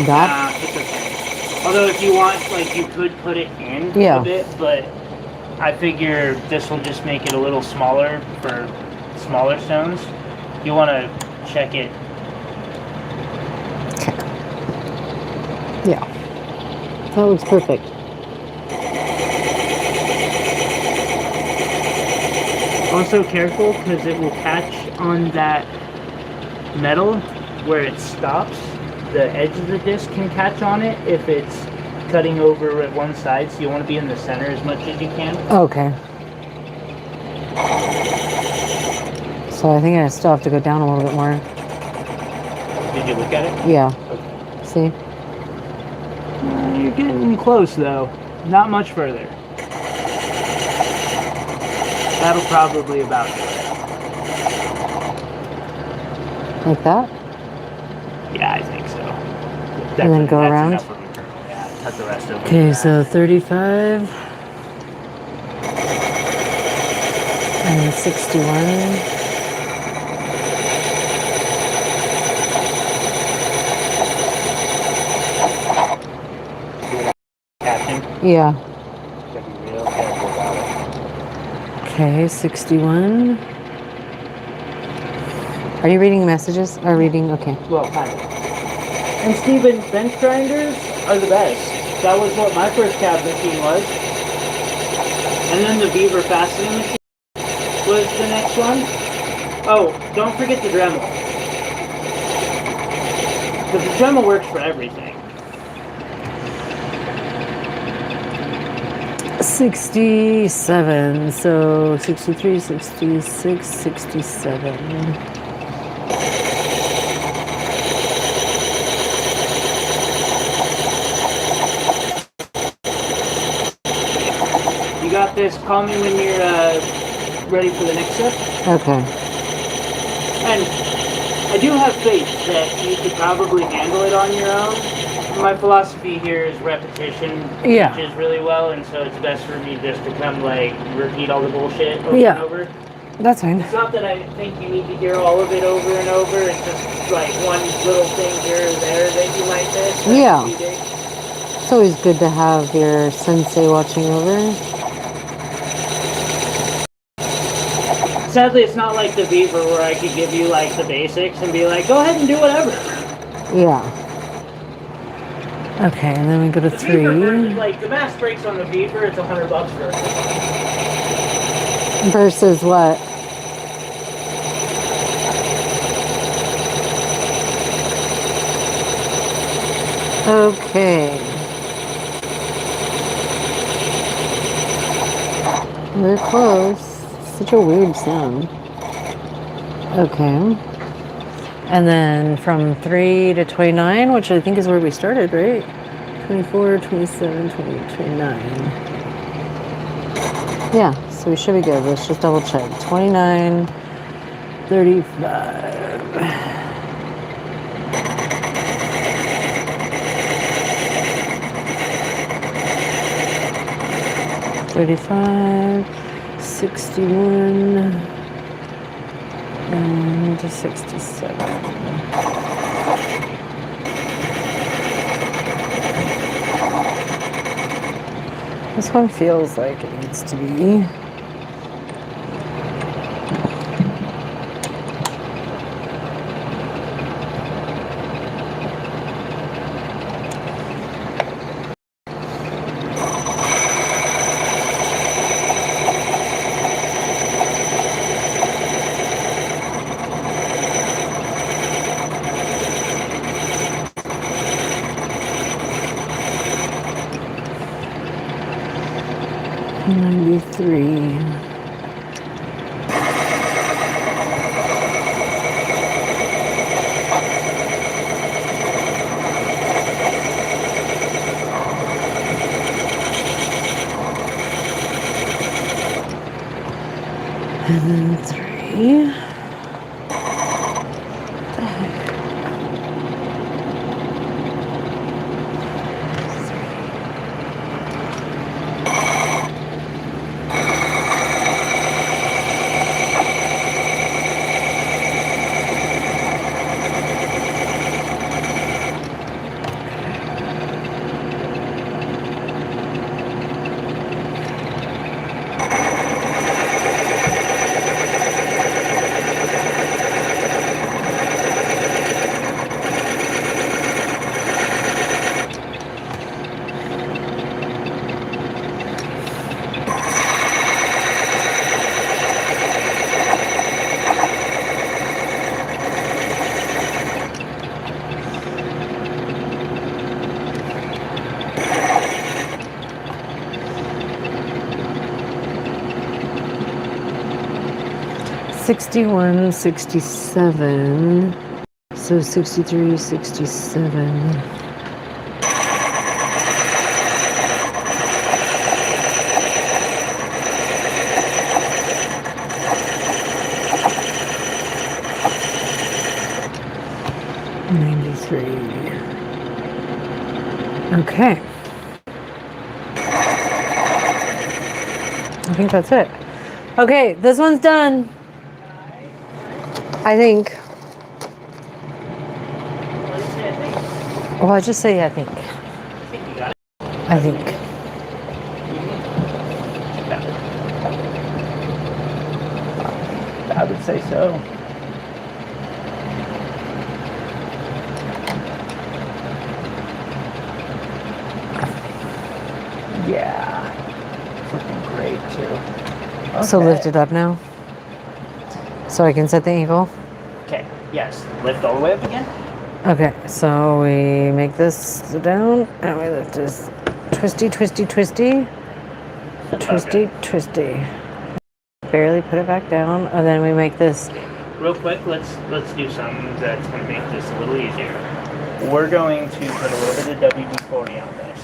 dot? It's okay. Although if you want, like, you could put it in a bit, but I figure this will just make it a little smaller for smaller stones. You want to check it. Okay. Yeah. That looks perfect. Also careful, because it will catch on that metal where it stops. The edge of the disc can catch on it if it's cutting over at one side, so you want to be in the center as much as you can. Okay. So I think I still have to go down a little bit more. Did you look at it? Yeah. Okay. See? You're getting close, though. Not much further. That'll probably about do it. Like that? Yeah, I think so. And then go around? Yeah, cut the rest over. Okay, so 35. And 61. Yeah. Gotta be real careful about it. Okay, 61. Are you reading messages? Or reading? Okay. Well, kind of. And Steven, bench grinders are the best. That was what my first cab machine was. And then the Beaver faceting machine was the next one. Oh, don't forget the Dremel. Because the Dremel works for everything. 67. So 63, 66, 67. You got this. Call me when you're ready for the next step. Okay. And I do have faith that you could probably handle it on your own. My philosophy here is repetition teaches really well, and so it's best for me just to come, like, repeat all the bullshit over and over. That's fine. It's not that I think you need to hear all of it over and over. It's just, like, one little thing here or there that you might miss. Yeah. It's always good to have your sensei watching over. Sadly, it's not like the Beaver where I could give you, like, the basics and be like, go ahead and do whatever. Yeah. Okay, and then we go to 3. Beaver, like, the mass breaks on the Beaver, it's $100 for it. Versus what? Okay. We're close. Such a weird sound. Okay. And then from 3 to 29, which I think is where we started, right? 24, 27, 28, 29. Yeah, so we should be good. Let's just double check. 29, 35. 35, 61, and 67. This one feels like it needs to be. Three. And then 3. $61, $67, so $63, $67. Okay. I think that's it. Okay, this one's done. I think. Well, I just say I think. I think. I would say so. Yeah. It's looking great too. Okay. So lift it up now. So I can set the angle. Okay, yes. Lift all the way up again. Okay, so we make this down and we lift this twisty, twisty, twisty. Twisty, twisty. Barely put it back down, and then we make this. Real quick, let's do something that's going to make this a little easier. We're going to put a little bit of WD-40 on this.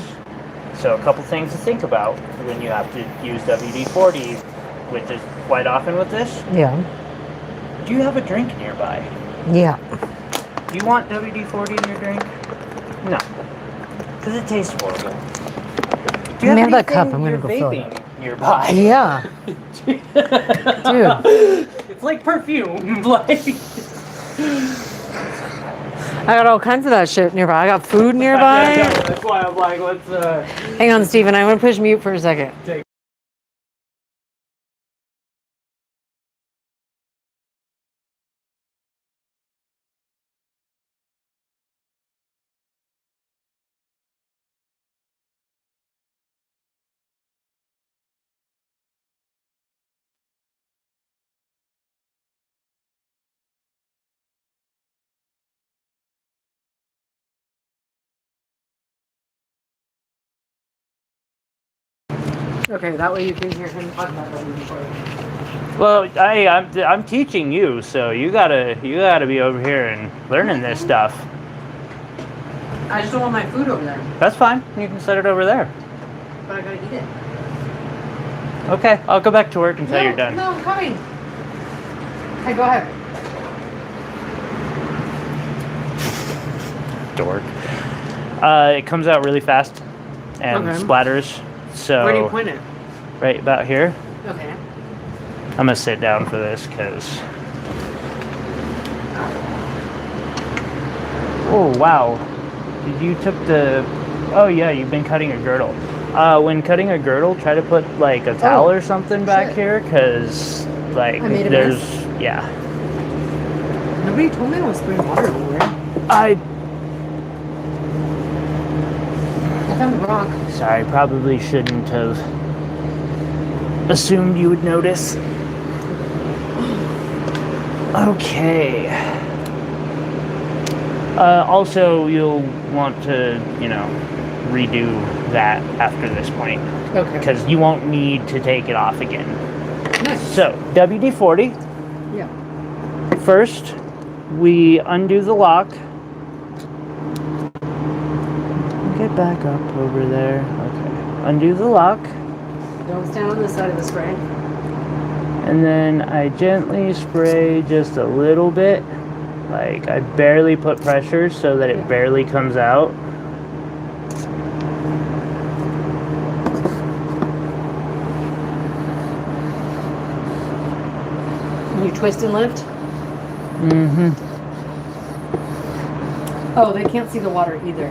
So a couple things to think about when you have to use WD-40 with this quite often with this. Yeah. Do you have a drink nearby? Yeah. Do you want WD-40 in your drink? No. Because it tastes horrible. Do you have that cup? I'm you're gonna go fill it vaping nearby? Yeah. Dude. It's like perfume. Like. I got all kinds of that shit nearby. I got food nearby. That's why I'm like, let's. Hang on, Steven. I'm gonna push mute for a second. Okay, that way you can hear him talk about WD-40. Well, I'm teaching you, so you gotta be over here and learning this stuff. I just don't want my food over there. That's fine. You can set it over there. But I gotta eat it. Okay, I'll go back to work until you're done. No, I'm coming. Okay, go ahead. Dork. It comes out really fast and splatters. So where do you point it? Right about here. Okay. I'm gonna sit down for this because. Oh wow! You took the. Oh yeah, you've been cutting a girdle. When cutting a girdle, try to put like a towel or something back here, because like there's yeah. Nobody told me I was spraying water everywhere. I found the rock. Sorry, probably shouldn't have assumed you would notice. Okay. Also, you'll want to, redo that after this point. Okay. Because you won't need to take it off again. Nice. So, WD-40. Yeah. First, we undo the lock. Get back up over there. Okay. Undo the lock. Don't stand on this side of the spray. And then I gently spray just a little bit. Like I barely put pressure so that it barely comes out. You twist and lift? Mm-hmm. Oh, they can't see the water either.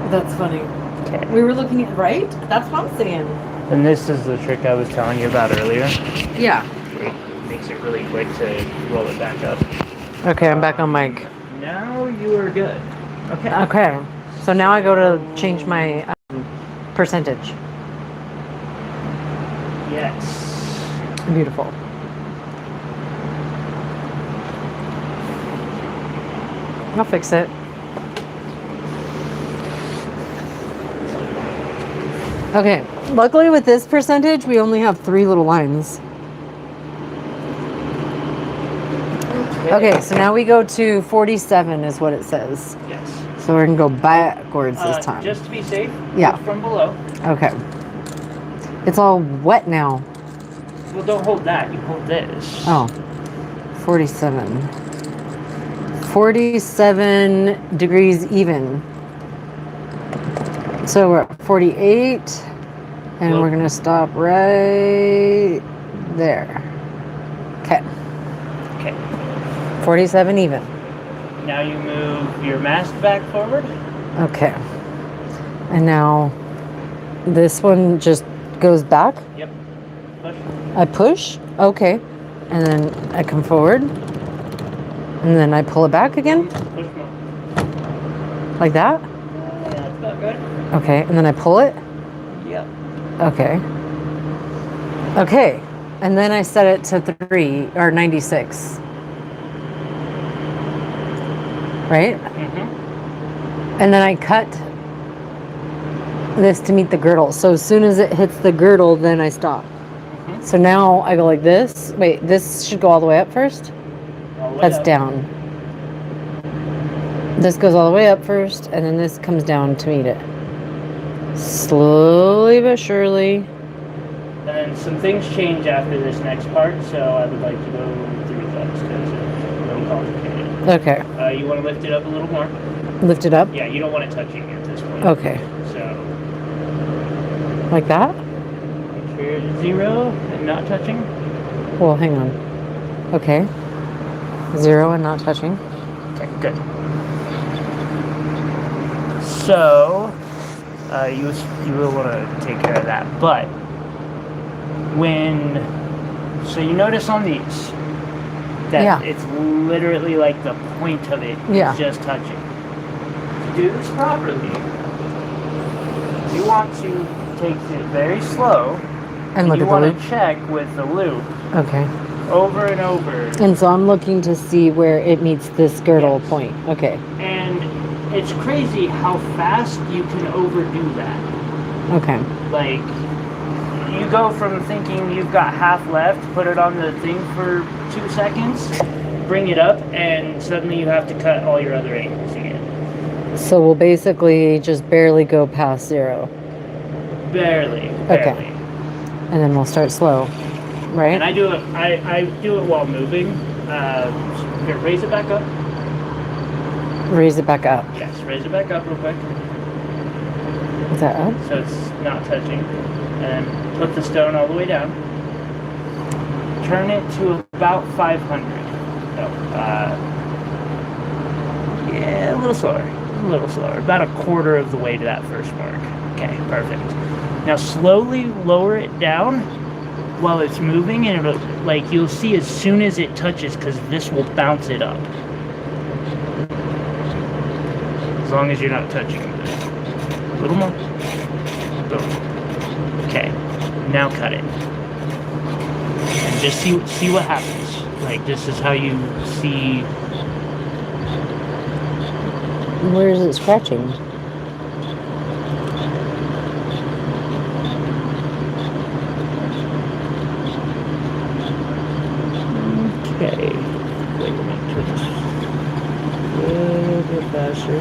That's funny. Okay. We were looking at, right? That's what I'm saying. And this is the trick I was telling you about earlier. Yeah. It makes it really quick to roll it back up. Okay, I'm back on mic. Now you are good. Okay. Okay. So now I go to change my percentage. Yes. Beautiful. I'll fix it. Okay. Luckily with this percentage, we only have 3 little lines. Okay, so now we go to 47 is what it says. Yes. So we're going to go backwards this time. Just to be safe, Yeah. from below. Okay. It's all wet now. Well, don't hold that. You hold this. Oh. 47. 47 degrees even. So we're at 48. And Well, we're going to stop right there. Okay. Okay. 47 even. Now you move your mask back forward. Okay. And now this one just goes back. Yep. Push. I push. Okay. And then I come forward. And then I pull it back again. Push more. Like that. Yeah, that's about good. Okay. And then I pull it. Yep. Okay. Okay. And then I set it to 3 or 96. Right? Mm-hmm. And then I cut this to meet the girdle. So as soon as it hits the girdle, then I stop. Mm-hmm. So now I go like this. Wait, this should go all the way up first? All the way That's up. down. This goes all the way up first, and then this comes down to meet it. Slowly but surely. And then some things change after this next part, so I would like to go through those because it's a little complicated. Okay. You want to lift it up a little more? Lift it up? Yeah, you don't want it touching at this point. Okay. So Like that? make sure it's 0 and not touching. Well, hang on. Okay. 0 and not touching. Okay, good. So you will want to take care of that, but so you notice on these that it's literally like the point of it is just touching. To do this properly, you want to take it very slow, And look you at the want loop. to check with the loop Okay. over and over. And so I'm looking to see where it meets this girdle Yes. point. Okay. And it's crazy how fast you can overdo that. Okay. Like, you go from thinking you've got half left, put it on the thing for 2 seconds, bring it up, and suddenly you have to cut all your other angles again. So we'll basically just barely go past 0. Barely. Okay. And then we'll start slow, right? And I do it while moving. Here, raise it back up. Raise it back up. Yes, raise it back up real quick. Is that up? So it's not touching. And put the stone all the way down. Turn it to about 500. No, yeah, a little slower. A little slower. About a quarter of the way to that first mark. Okay, perfect. Now slowly lower it down while it's moving, and it'll, like, you'll see as soon as it touches, because this will bounce it up. As long as you're not touching it. A little more. Boom. Okay, now cut it. And just see what happens. Like, this is how you see. Where is it scratching? Okay. Wait a minute. A little bit faster.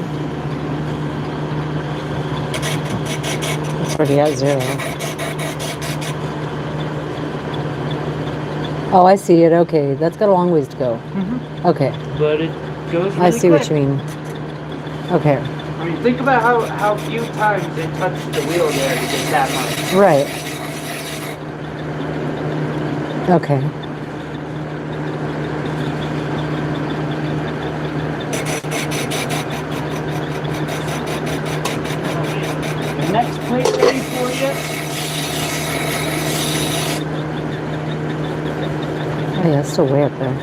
already at 0. Oh, I see it. Okay, that's got a long ways to go. Mm-hmm. Okay. But it goes really I see quick. what you mean. Okay. I mean, think about how few times it touched the wheel there to get that much. Right. Okay. The next plate ready for you? Oh, yeah, it's still way up there.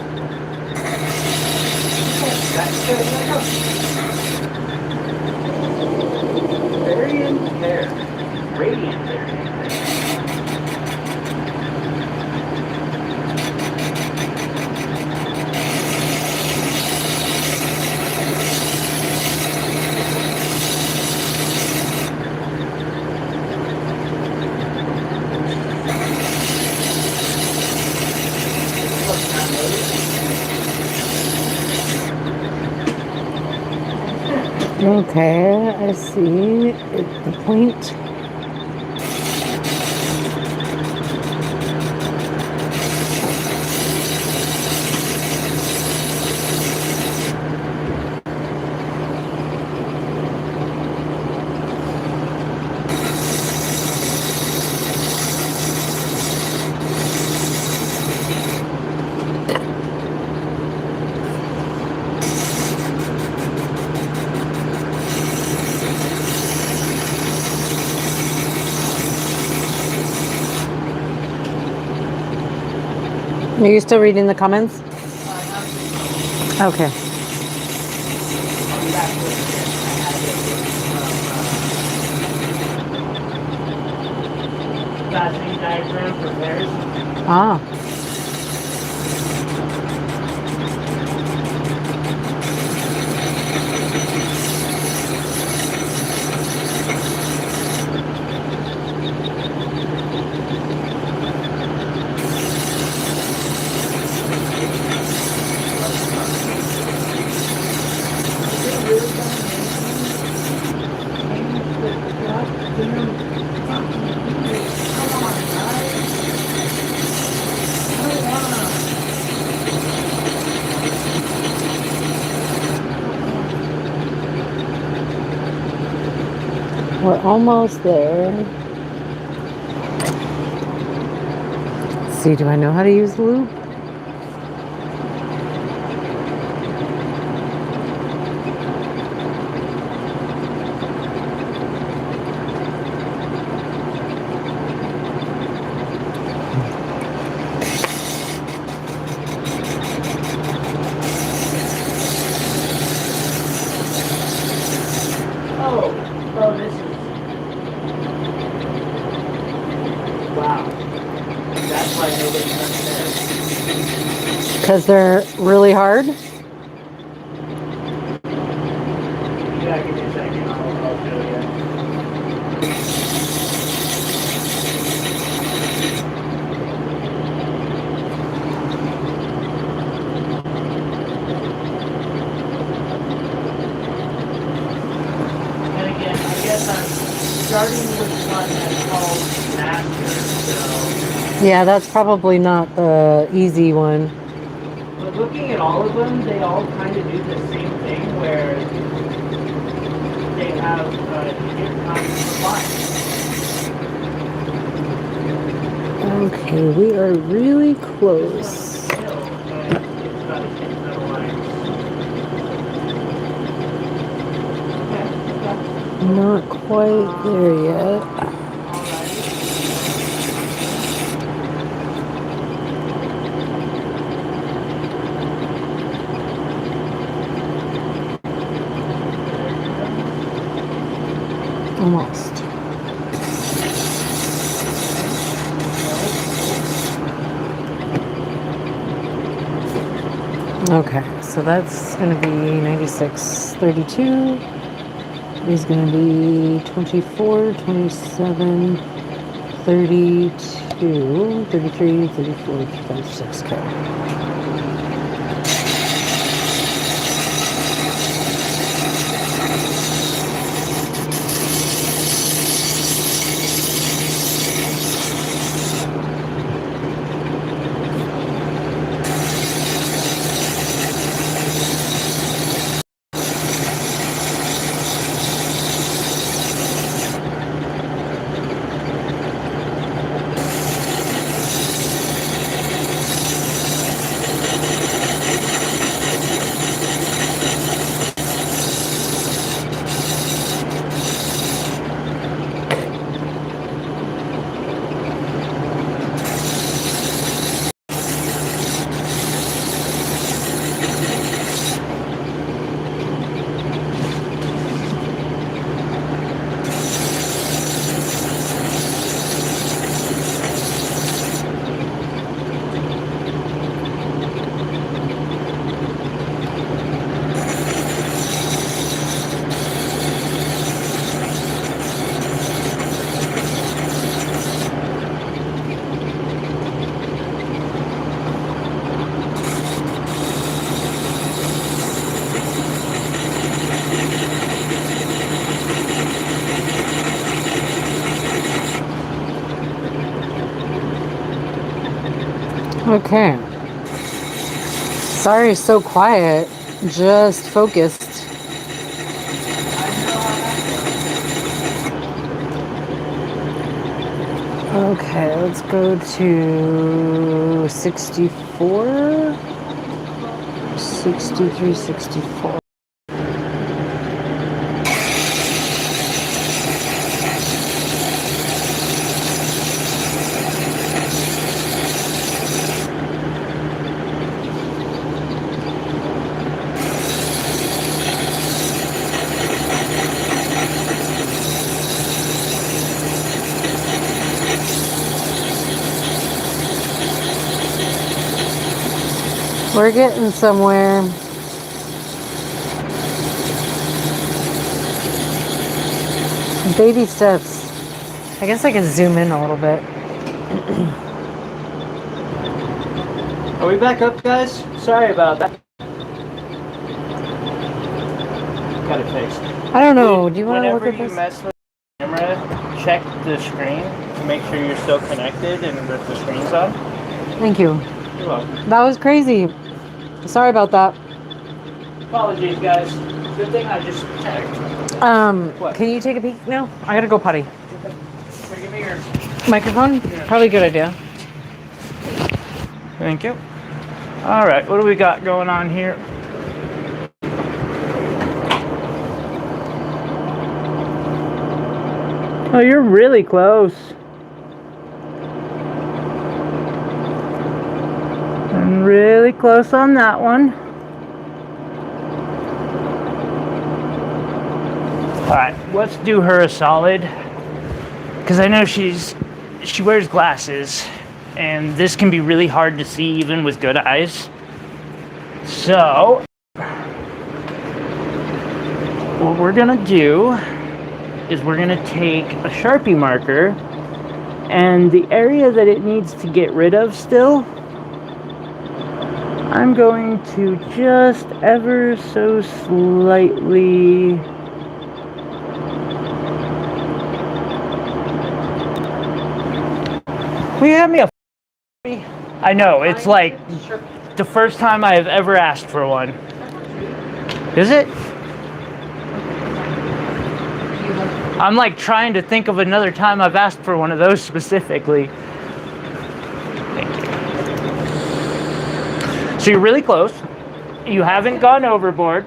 That's good. Variant there. Radiant variant there. Okay, I see the point. Are you still reading the comments? Okay. Faceting diagram for pairs. Ah. We're almost there. Let's see, do I know how to use the loop? Oh, this is... Wow. That's why nobody touched theirs. Because they're really hard? You gotta give me a second, I'll show you. And again, I guess I'm starting with one that's called Master, so... Yeah, that's probably not the easy one. But looking at all of them, they all kind of do the same thing where they have different kinds of supplies. Okay, we are really close. Still, but it's got its metal lines. Okay. Not quite there yet. Almost. Okay, so that's going to be 96.32. Is going to be 24, 27, 32, 33, 34, 36. Okay. Okay. Sorry, so quiet. Just focused. Okay, let's go to 64. 63, 64. We're getting somewhere. Baby steps. I guess I can zoom in a little bit. Are we back up, guys? Sorry about that. Got it fixed. I don't know. Do you want to look Whenever at you this? mess with the camera, check the screen to make sure you're still connected and that the screen's on. Thank you. You're welcome. That was crazy. Sorry about that. Apologies, guys. Good thing I just checked. What? Can you take a peek now? I gotta go potty. Here, give me your... Microphone? Yeah. Probably a good idea. Thank you. All right, what do we got going on here? Oh, you're really close. I'm really close on that one. All right, let's do her a solid. Because I know she wears glasses, and this can be really hard to see even with good eyes. So, what we're gonna do is we're gonna take a Sharpie marker, and the area that it needs to get rid of still, I'm going to just ever so slightly will you have me a I know, it's like the first time I have ever asked for one. Is it? I'm like trying to think of another time I've asked for one of those specifically. Thank you. So you're really close. You haven't gone overboard.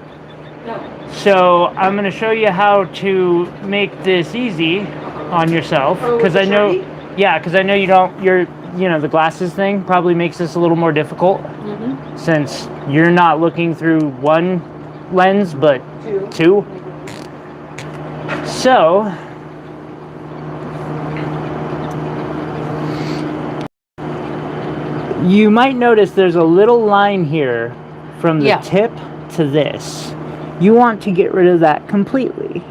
No. So I'm going to show you how to make this easy on yourself. Because I know, yeah, because I know you don't, the glasses thing probably makes this a little more difficult. Mm-hmm. Since you're not looking through one lens, but two. So, you might notice there's a little line here from the tip to this. You want to get rid of that completely.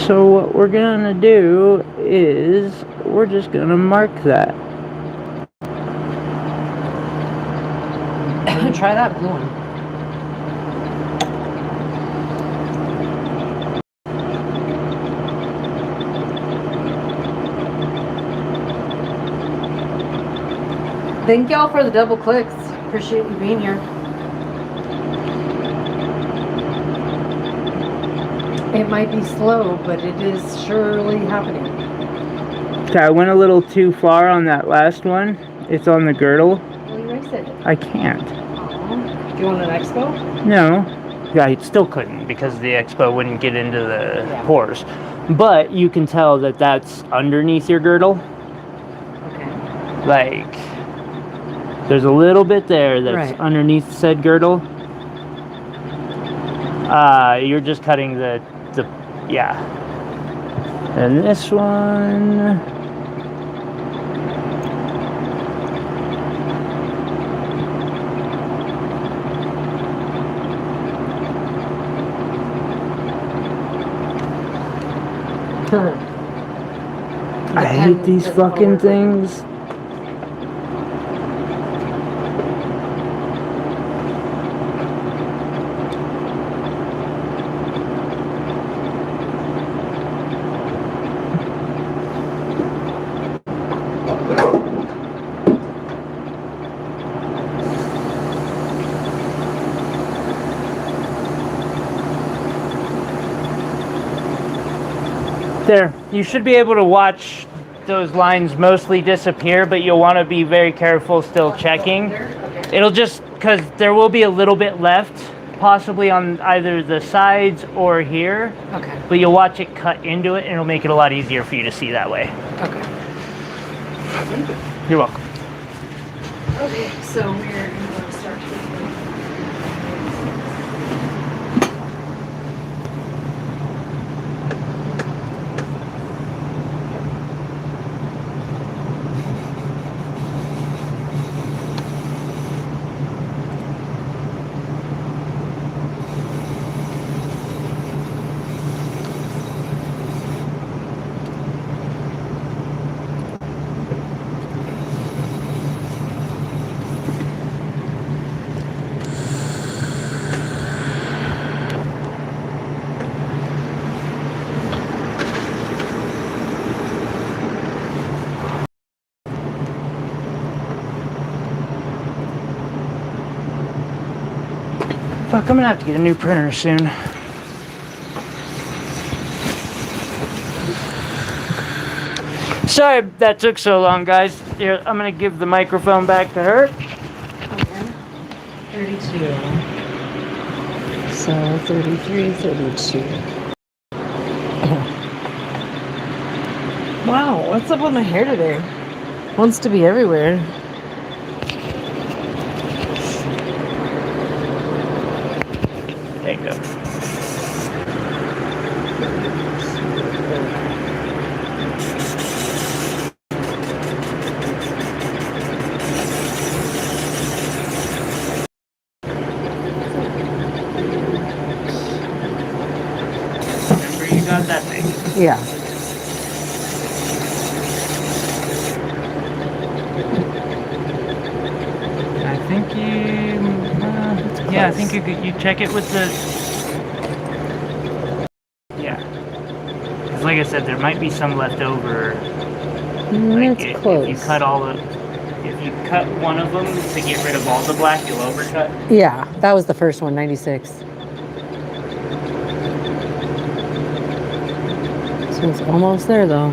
So what we're gonna do is we're just gonna mark that. Try that blue one. Thank y'all for the double clicks. Appreciate you being here. It might be slow, but it is surely happening. Okay, I went a little too far on that last one. It's on the girdle. Well, you erase it. I can't. Aww. Do you want an expo? No. Yeah, I still couldn't because the expo wouldn't get into the pores. But you can tell that that's underneath your girdle. Okay. Like, there's a little bit there that's underneath said girdle. You're just cutting the and this one. I hate these fucking things. There, you should be able to watch those lines mostly disappear, but you'll want to be very careful still checking. It'll just, because there will be a little bit left, possibly on either the sides or here. Okay. But you'll watch it cut into it, and it'll make it a lot easier for you to see that way. Okay. You're welcome. Okay, so we're going to start with Fuck, I'm gonna have to get a new printer soon. Sorry that took so long, guys. Here, I'm gonna give the microphone back to her. okay. 32. So 33, 32. Wow, what's up with my hair today? Wants to be everywhere. There you go. Remember, you got that thing. Yeah. I think you. Yeah, I think you check it with the. Yeah. 'Cause like I said, there might be some left over. Like That's if close. you cut all the. If you cut one of them to get rid of all the black, you'll overcut. Yeah, that was the first one, 96. So it's almost there though.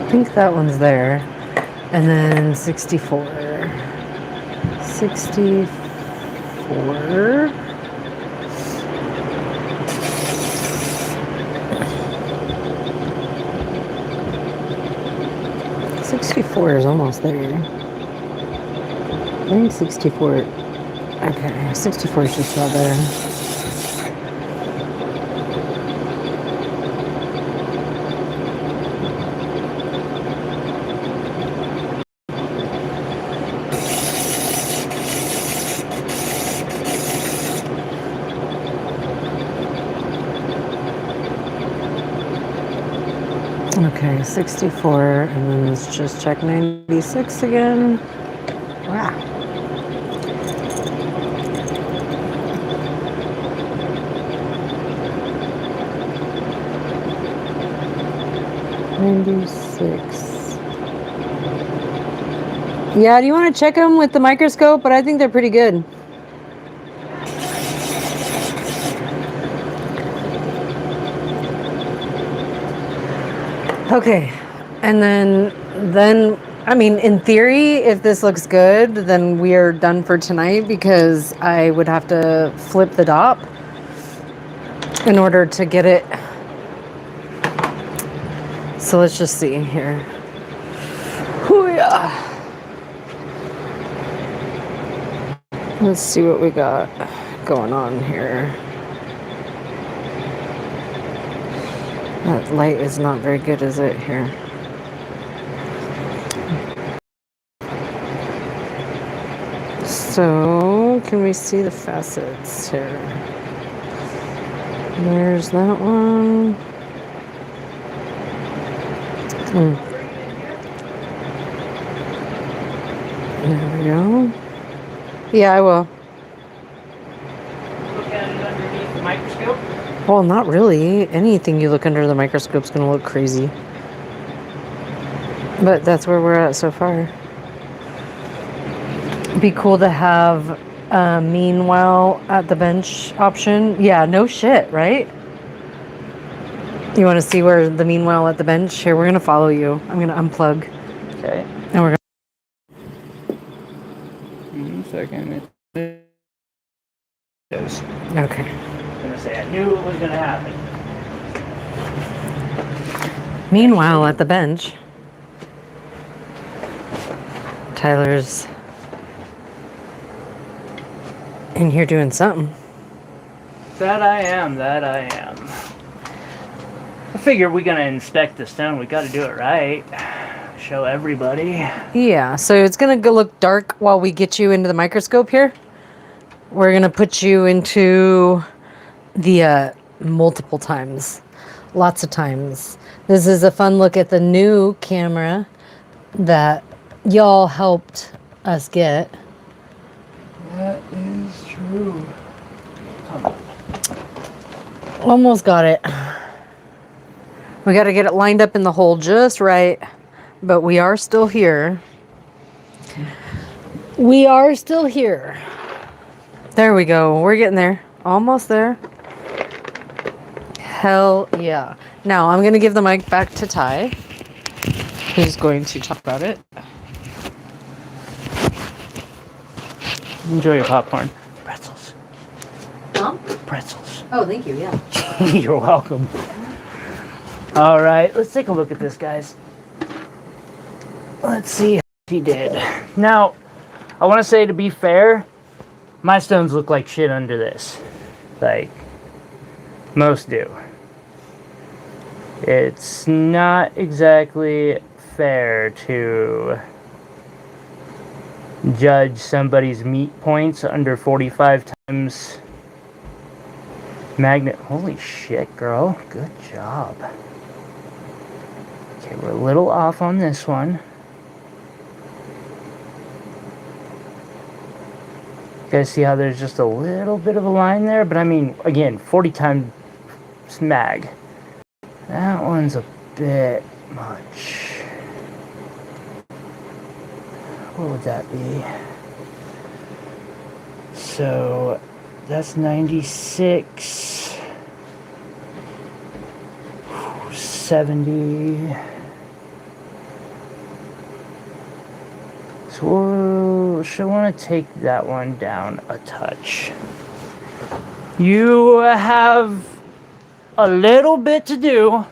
I think that one's there. And then 64. 64. 64 is almost there. I think 64. Okay, 64 is just about there. Okay, 64, and then let's just check 96 again. Wow. Yeah, do you want to check them with the microscope? But I think they're pretty good. Okay, and then I mean, in theory, if this looks good, then we are done for tonight because I would have to flip the dop in order to get it. So let's just see here. Hoo-yah. Let's see what we got going on here. That light is not very good, is it, here? So, can we see the facets here? There's that one. Mm. There we go. Yeah, I will. Look at it underneath the microscope. Well, not really. Anything you look under the microscope's gonna look crazy. But that's where we're at so far. It'd be cool to have a meanwhile at the bench option. Yeah, no shit, right? You want to see where the meanwhile at the bench? Here, we're gonna follow you. I'm gonna unplug. Okay. And we're One second. gonna. Okay. I'm gonna say I knew it was gonna happen. Meanwhile at the bench, Tyler's in here doing something. That I am. I figure we're gonna inspect the stone. We gotta do it right. Show everybody. Yeah, so it's gonna go look dark while we get you into the microscope here. We're gonna put you into the multiple times, lots of times. This is a fun look at the new camera that y'all helped us get. That is true. Almost got it. We got to get it lined up in the hole just right, but we are still here. We are still here. There we go. We're getting there. Almost there. Hell yeah. Now I'm going to give the mic back to Ty, who's going to talk about it. Enjoy your popcorn. Pretzels. Huh? Pretzels. Oh, thank you. Yeah. You're welcome. All right, let's take a look at this, guys. Let's see how he did. Now, I want to say, to be fair, my stones look like shit under this. Like, most do. It's not exactly fair to judge somebody's meat points under 45 times magnet. Holy shit, girl. Good job. Okay, we're a little off on this one. You guys see how there's just a little bit of a line there? But I mean, again, 40 times mag. That one's a bit much. What would that be? So that's 96, 70. So she'll want to take that one down a touch. You have a little bit to do.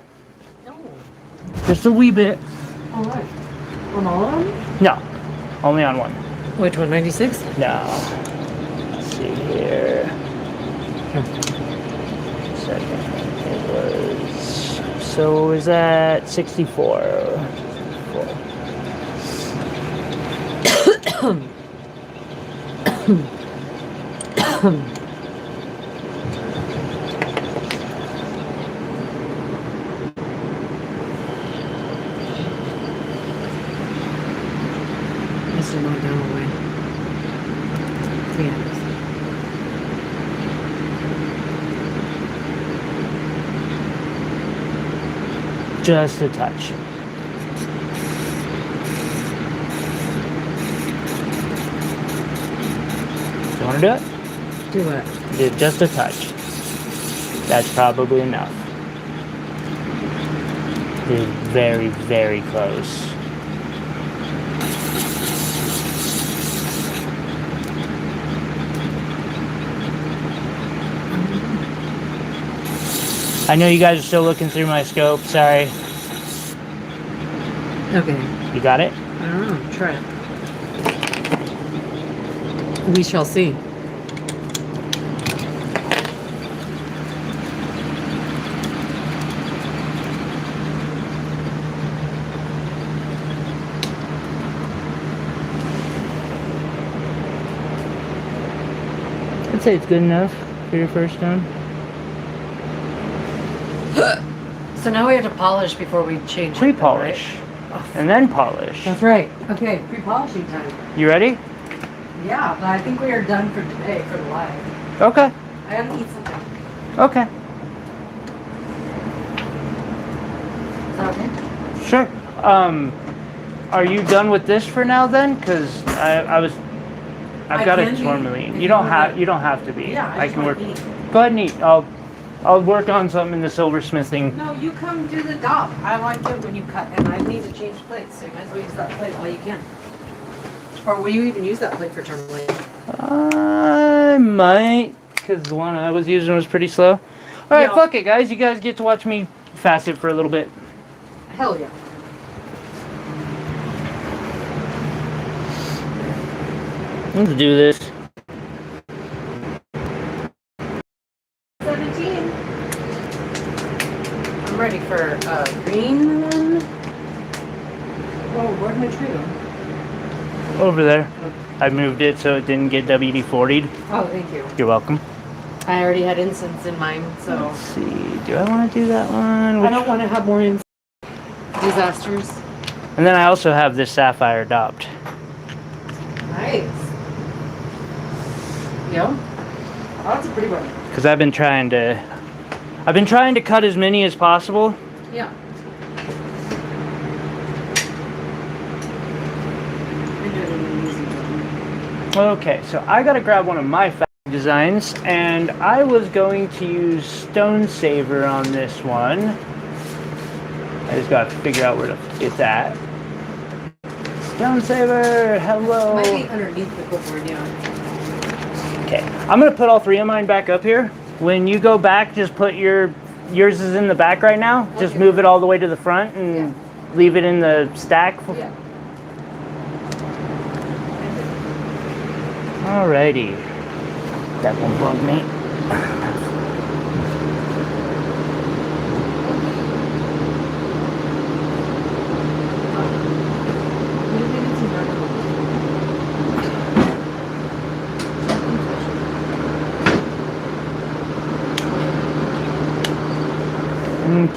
Just a wee bit. All right. On all of them? No, only on one. Which one, 96? No. Let's see here. Second. It was. So it was at 64. This is not down away. Yeah. Just a touch. You want to do it? Do what? Do just a touch. That's probably enough. It is very, very close. I know you guys are still looking through my scope. Sorry. Okay. You got it? I don't know. Try it. We shall see. I'd say it's good enough for your first stone. So now we have to polish before we change it, Pre-polish. right? And then polish. That's right. Okay, pre-polishing time. You ready? Yeah, but I think we are done for today for the live. Okay. I gotta eat something. Okay. Is that okay? Sure. Are you done with this for now then? Because I've got a can be, tourmaline. if You you don't want have to- you don't have to be. Yeah, I just can want work. to eat. Go ahead and eat. I'll work on something in the silversmithing. No, you come do the dop. I like it when you cut, and I need to change plates, so you might as well use that plate while you can. Or will you even use that plate for tourmaline? I might, because the one I was using was pretty slow. All right, Yeah. fuck it, guys. You guys get to watch me facet for a little bit. Hell yeah. Let's do this. 17. I'm ready for green then. Oh, where'd my tree go? Over there. I moved it so it didn't get WD-40'd. Oh, thank you. You're welcome. I already had incense in mine, so Let's see. Do I want to do that one? I don't want to have more disasters. And then I also have this sapphire adopt. Nice. Yeah. Oh, that's a pretty one. Because I've been trying to cut as many as possible. Yeah. I do it in an easy way. Okay, so I gotta grab one of my designs, and I was going to use Stone Saver on this one. I just gotta figure out where to get that. Stone Saver, hello. Might be underneath the clipboard, yeah. Okay, I'm gonna put all three of mine back up here. When you go back, just put yours is in the back right now. Just Okay. move it all the way to the front and leave it in the stack. Yeah. Alrighty. That won't bug me.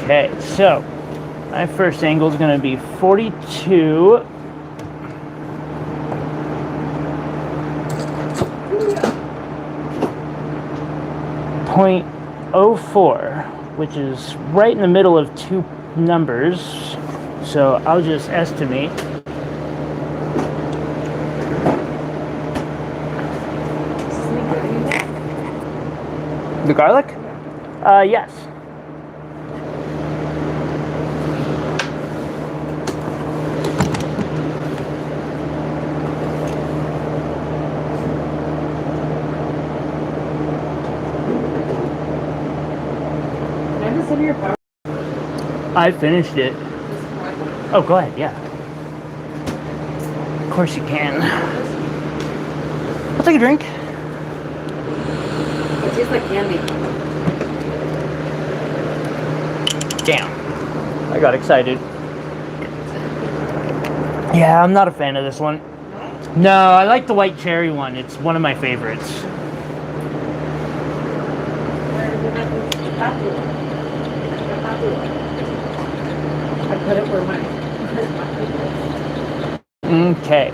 Okay, so my first angle is going to be 42. .04, which is right in the middle of two numbers. So I'll just estimate. The garlic? Yes. I finished it. Oh, go ahead, yeah. Of course you can. I'll take a drink. It tastes like candy. Damn. I got excited. Yeah, I'm not a fan of this one. No, I like the white cherry one. It's one of my favorites. I put it where mine. Okay.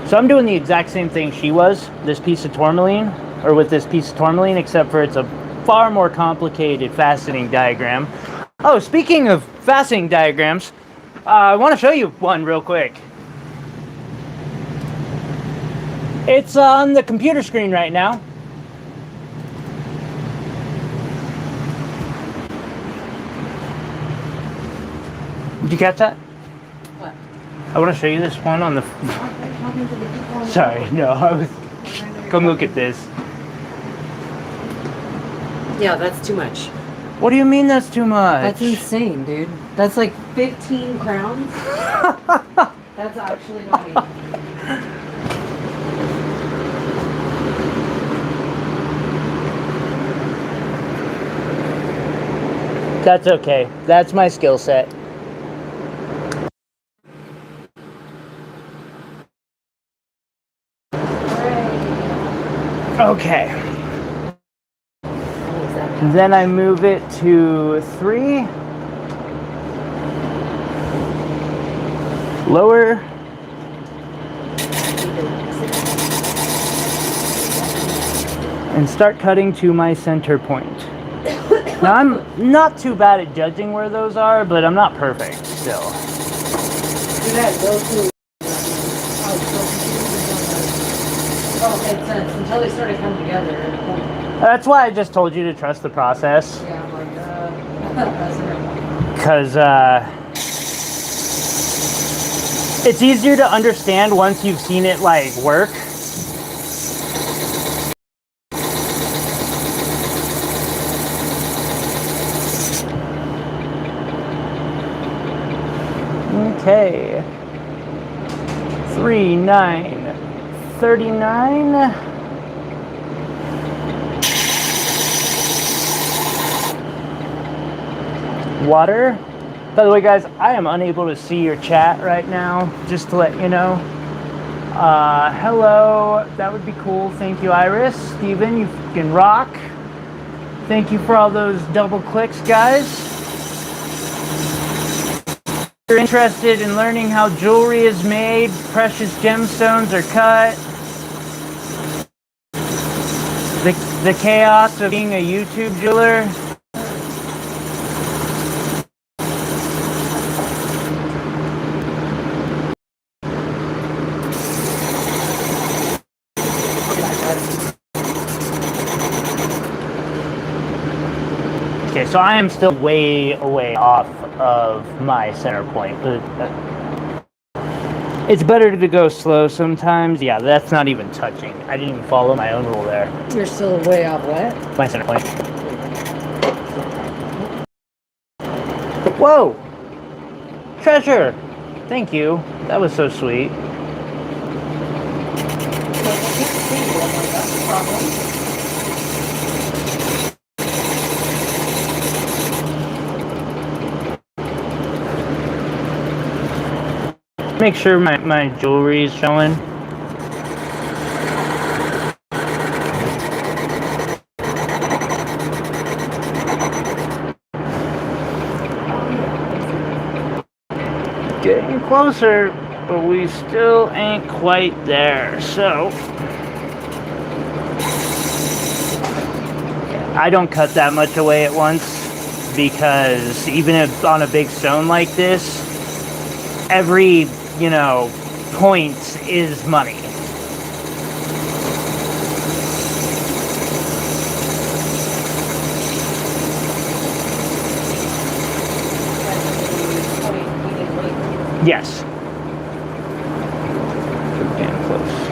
So I'm doing the exact same thing she was, this piece of tourmaline, or with this piece of tourmaline, except for it's a far more complicated faceting diagram. Oh, speaking of faceting diagrams, I want to show you one real quick. It's on the computer screen right now. Did you catch that? What? I want to show you this one on the... Sorry, no, I was... Come look at this. Yeah, that's too much. What do you mean that's too much? That's insane, dude. That's like 15 crowns. That's actually not me. That's okay. That's my skill set. Okay. Then I move it to 3. Lower. And start cutting to my center point. Now I'm not too bad at judging where those are, but I'm not perfect still. Oh, makes sense. Until they started coming together. That's why I just told you to trust the process. Yeah, I'm like, that's right. Because it's easier to understand once you've seen it like work. Okay. 3, 9, 39. Water. By the way, guys, I am unable to see your chat right now, just to let you know. Hello, that would be cool. Thank you, Iris. Steven, you can rock. Thank you for all those double clicks, guys. If you're interested in learning how jewelry is made, precious gemstones are cut, the chaos of being a YouTube jeweler. Okay, so I am still way off of my center point. It's better to go slow sometimes. Yeah, that's not even touching. I didn't even follow my own rule there. You're still way off what? My center point. Whoa! Treasure! Thank you. That was so sweet. Make sure my jewelry is showing. Getting closer, but we still ain't quite there. So I don't cut that much away at once, because even if on a big stone like this, every point is money. Yes. Getting close.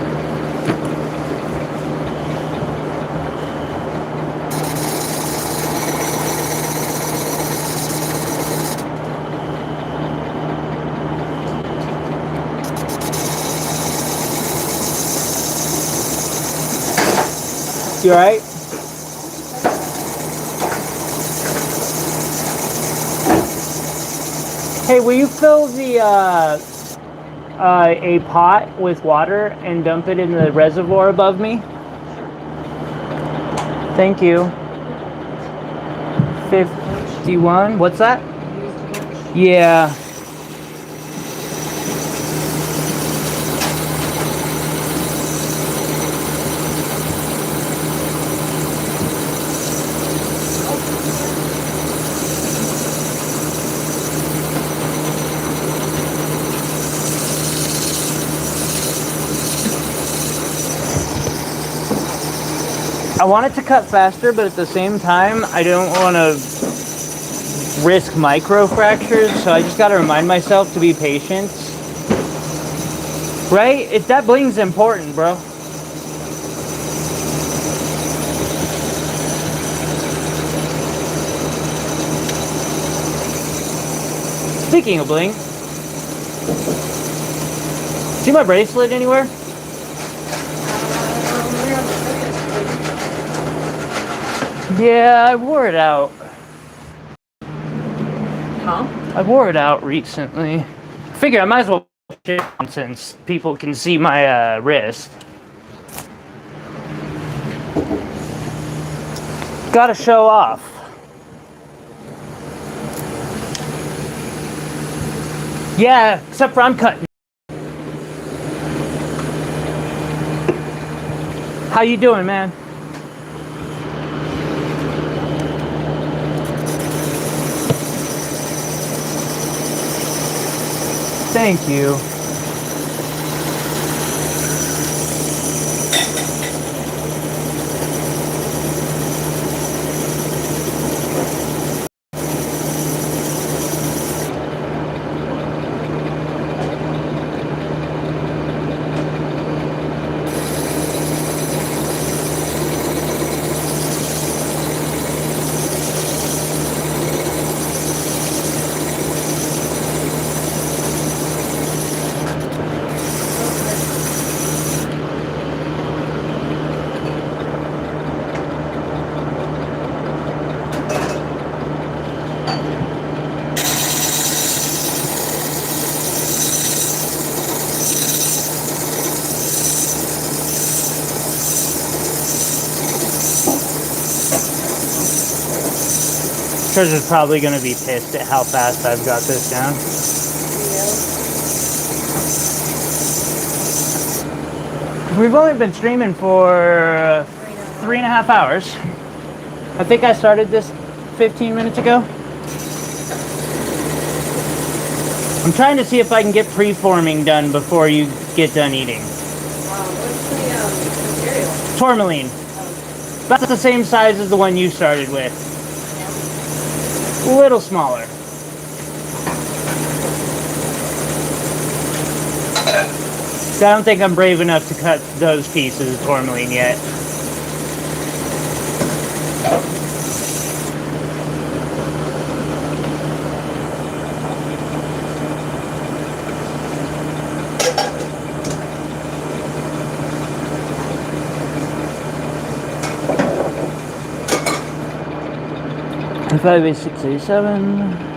You alright? Hey, will you fill the a pot with water and dump it in the reservoir above me? Thank you. 51. What's that? Yeah. I want it to cut faster, but at the same time, I don't want to risk micro fractures, so I just got to remind myself to be patient. Right? That bling's important, bro. Speaking of bling, see my bracelet anywhere? Yeah, I wore it out. Huh? I wore it out recently. Figure I might as well share it since people can see my wrist. Gotta show off. Yeah, except for I'm cutting. How you doing, man? Thank you. Treasure's probably gonna be pissed at how fast I've got this down. We've only been streaming for 3.5 hours. I think I started this 15 minutes ago. I'm trying to see if I can get preforming done before you get done eating. What's the material? Tourmaline. About the same size as the one you started with. A little smaller. So I don't think I'm brave enough to cut those pieces of tourmaline yet. And 58687.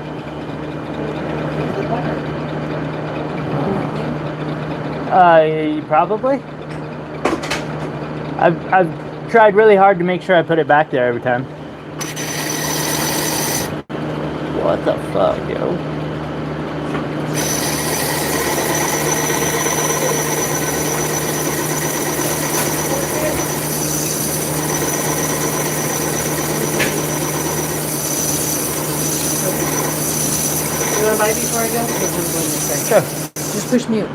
Probably. I've tried really hard to make sure I put it back there every time. What the fuck, yo? You want to bite before I go? Because I'm going to say. Sure. Just push mute.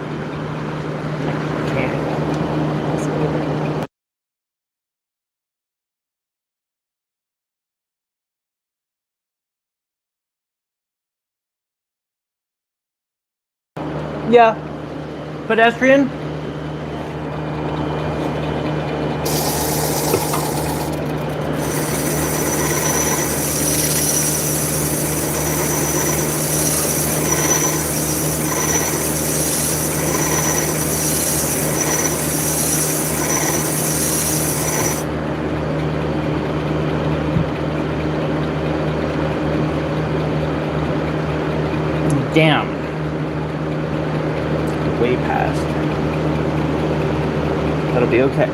Yeah. Pedestrian? Damn. Way past. That'll be okay.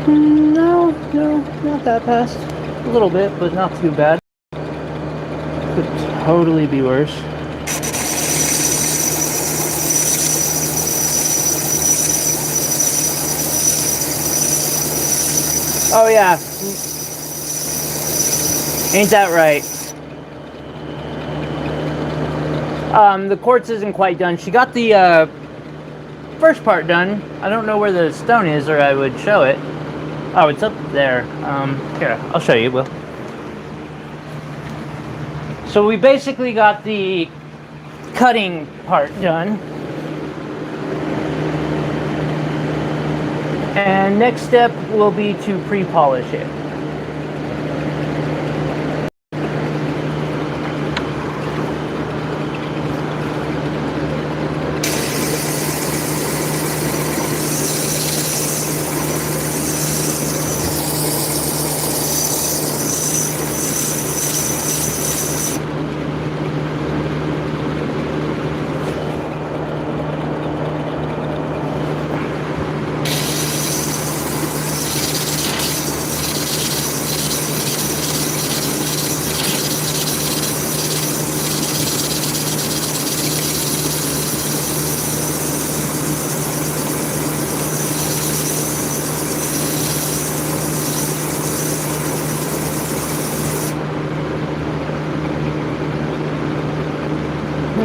No, not that fast. A little bit, but not too bad. Could totally be worse. Oh yeah. Ain't that right? The quartz isn't quite done. She got the first part done. I don't know where the stone is, or I would show it. Oh, it's up there. Here, I'll show you, Will. So we basically got the cutting part done. And next step will be to pre-polish it.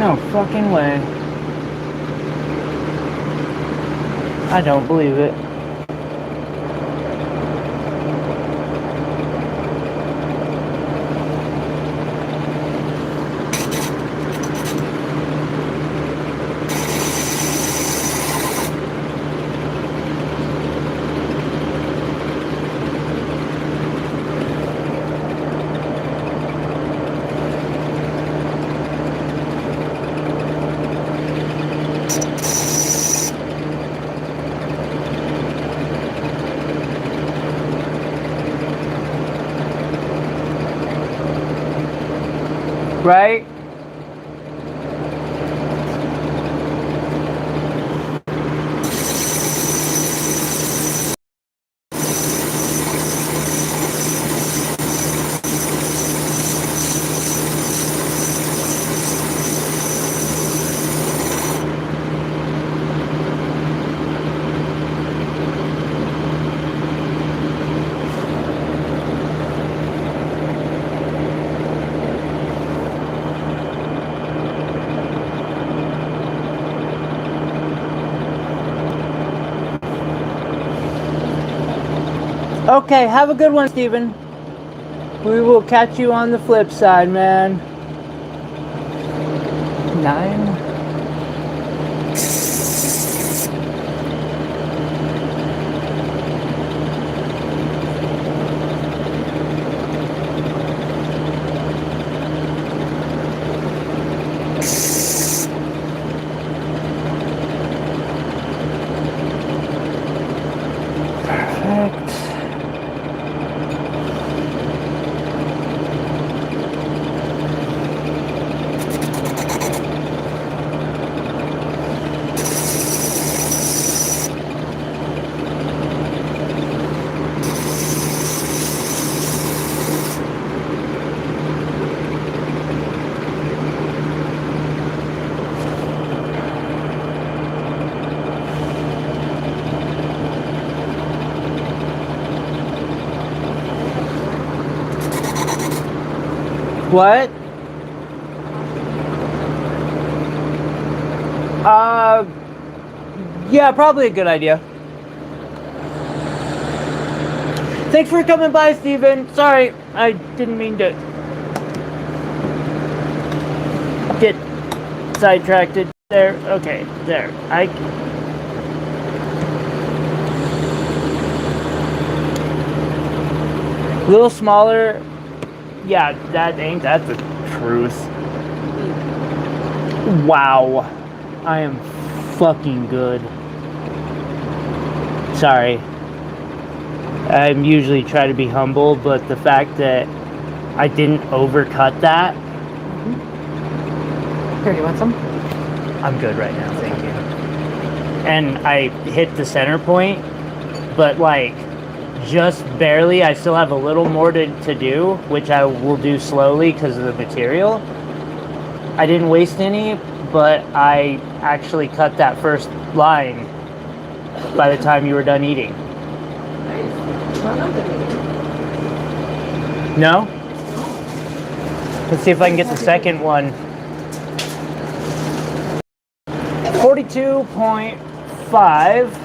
No fucking way. I don't believe it. Right? Okay, have a good one, Steven. We will catch you on the flip side, man. 9. Perfect. What? Yeah, probably a good idea. Thanks for coming by, Steven. Sorry, I didn't mean to get sidetracked there. Okay, there. A little smaller. Yeah, that's the truth. Wow. I am fucking good. Sorry. I usually try to be humble, but the fact that I didn't overcut that. Here, do you want some? I'm good right now, thank you. And I hit the center point, but like just barely. I still have a little more to do, which I will do slowly because of the material. I didn't waste any, but I actually cut that first line by the time you were done eating. No? Let's see if I can get the second one. 42.5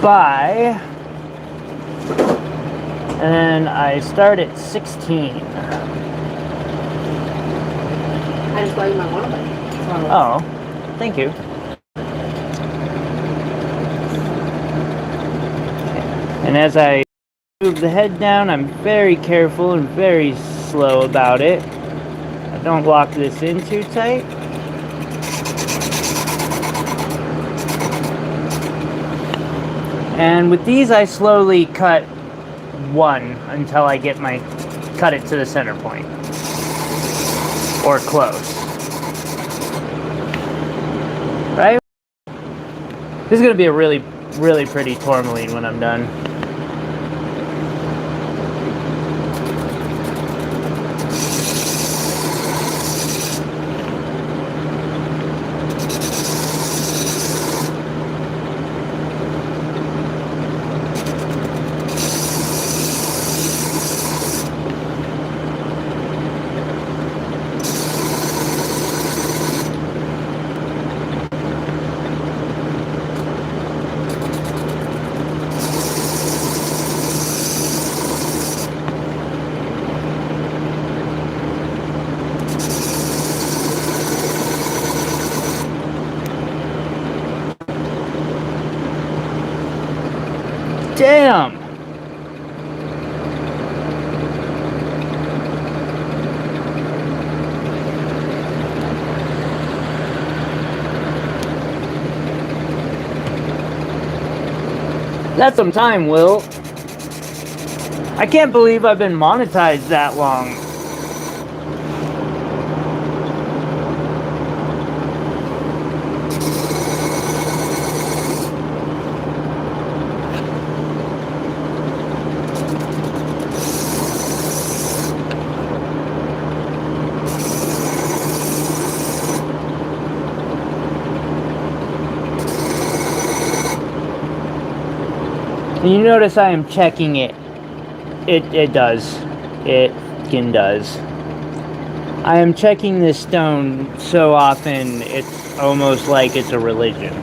by, and I start at 16. I just thought you might want to buy. Oh, thank you. And as I move the head down, I'm very careful and very slow about it. I don't lock this in too tight. And with these, I slowly cut one until I cut it to the center point. Or close. Right? This is going to be a really, really pretty tourmaline when I'm done. Damn! That's some time, Will. I can't believe I've been monetized that long. You notice I am checking it. It does. It fucking does. I am checking this stone so often, it's almost like it's a religion.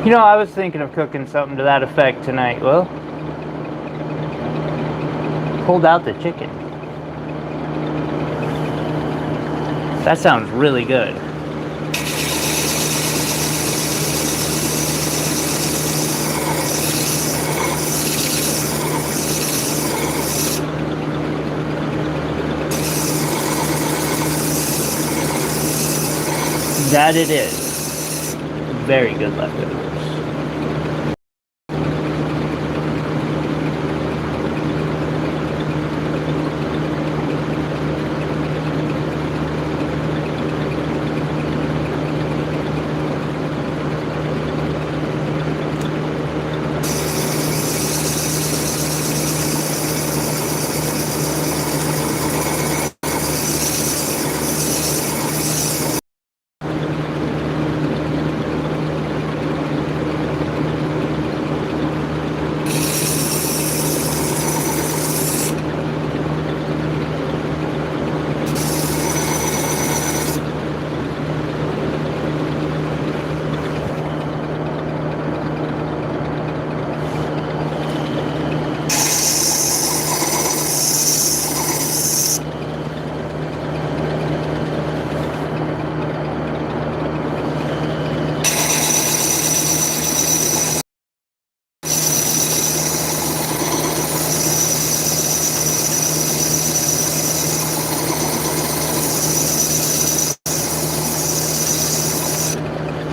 You know, I was thinking of cooking something to that effect tonight, Will. Pulled out the chicken. That sounds really good. That it is. Very good leftovers.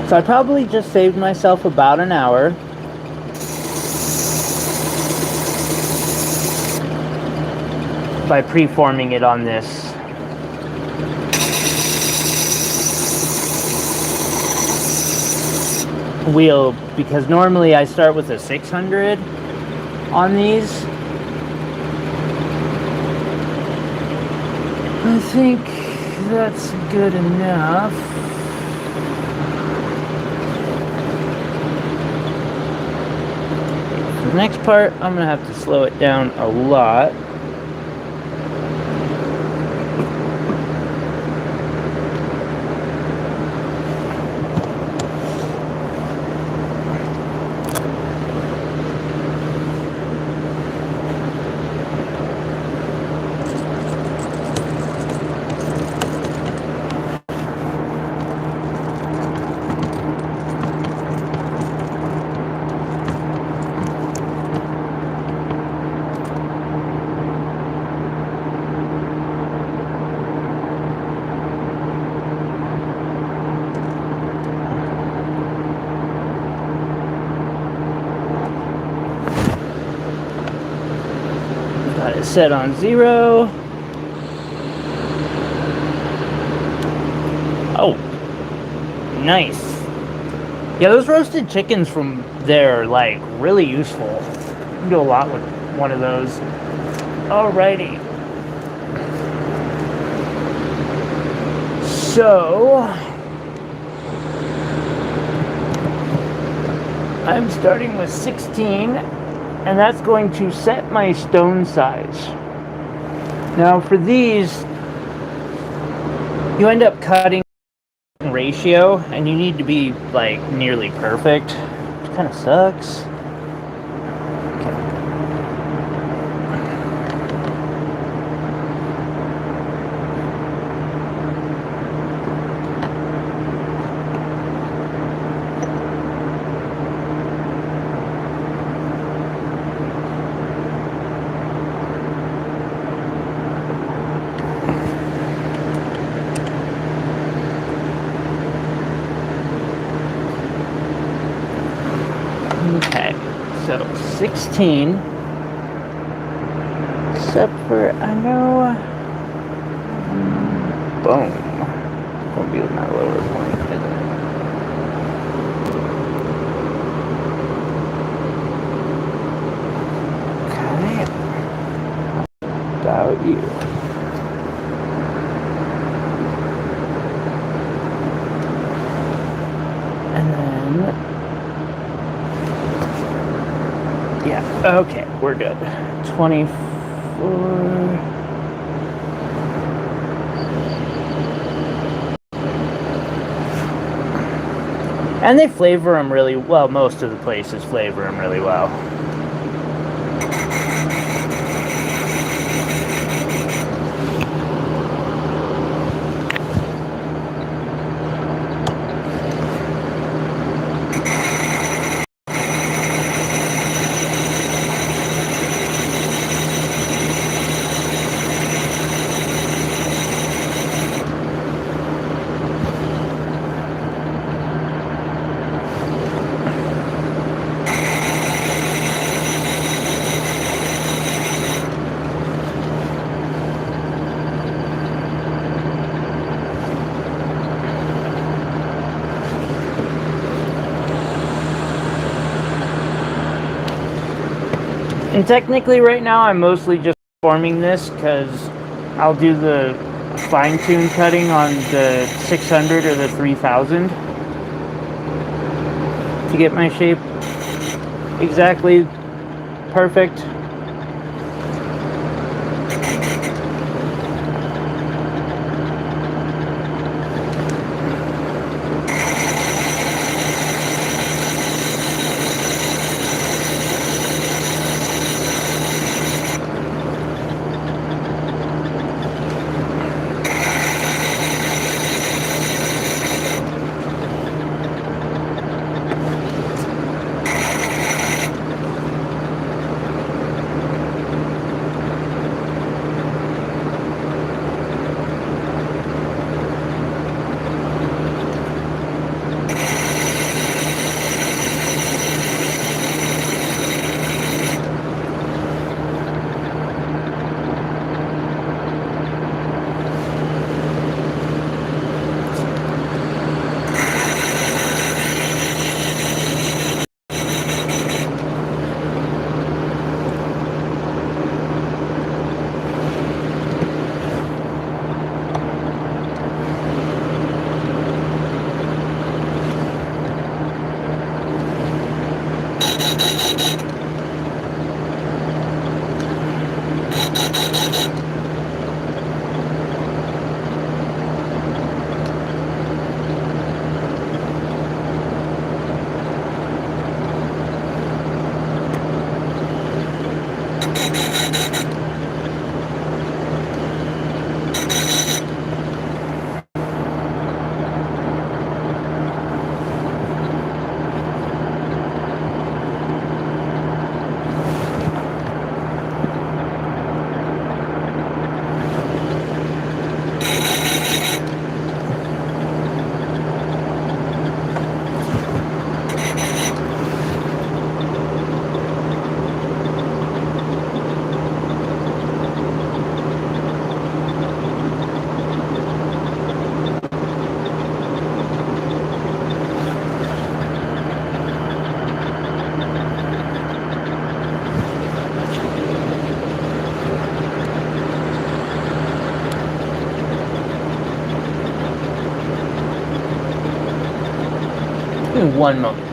So I probably just saved myself about an hour. By preforming it on this. wheel, because normally I start with a 600 on these. I think that's good enough. For the next part, I'm gonna have to slow it down a lot. Got it set on 0. Oh, nice. Yeah, those roasted chickens from there are like really useful. You can do a lot with one of those. Alrighty. So, I'm starting with 16, and that's going to set my stone size. Now for these, you end up cutting ratio, and you need to be like nearly perfect, which kind of sucks. Okay, so 16, except for, I know, boom, won't be my lower point, is it? Okay, about you. And then, yeah, okay, we're good. 24. And they flavor them really well. Most of the places flavor them really well. And technically right now I'm mostly just forming this because I'll do the fine-tune cutting on the 600 or the 3000 to get my shape exactly perfect. In 1 moment.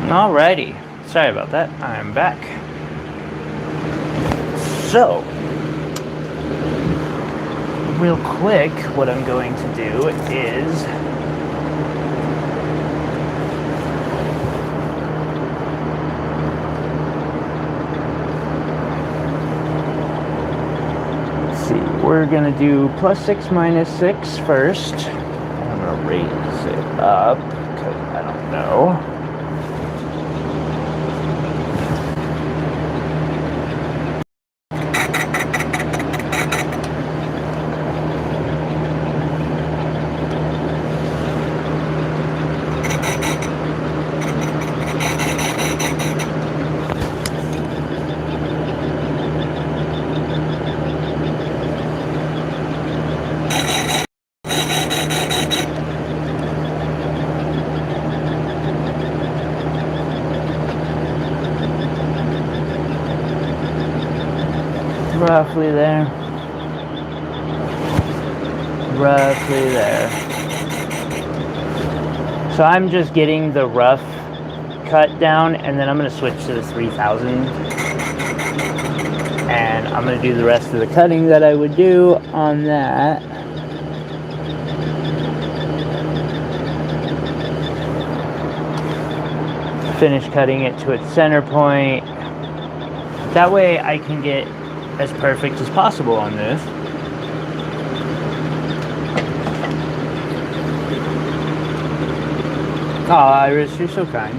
Alrighty, sorry about that, I'm back. So, real quick, what I'm going to do is let's see, we're gonna do +6 -6 first. I'm gonna raise it up because I don't know. Roughly there. Roughly there. So I'm just getting the rough cut down, and then I'm going to switch to the 3000. And I'm going to do the rest of the cutting that I would do on that. Finish cutting it to its center point. That way I can get as perfect as possible on this. Oh, Iris, you're so kind.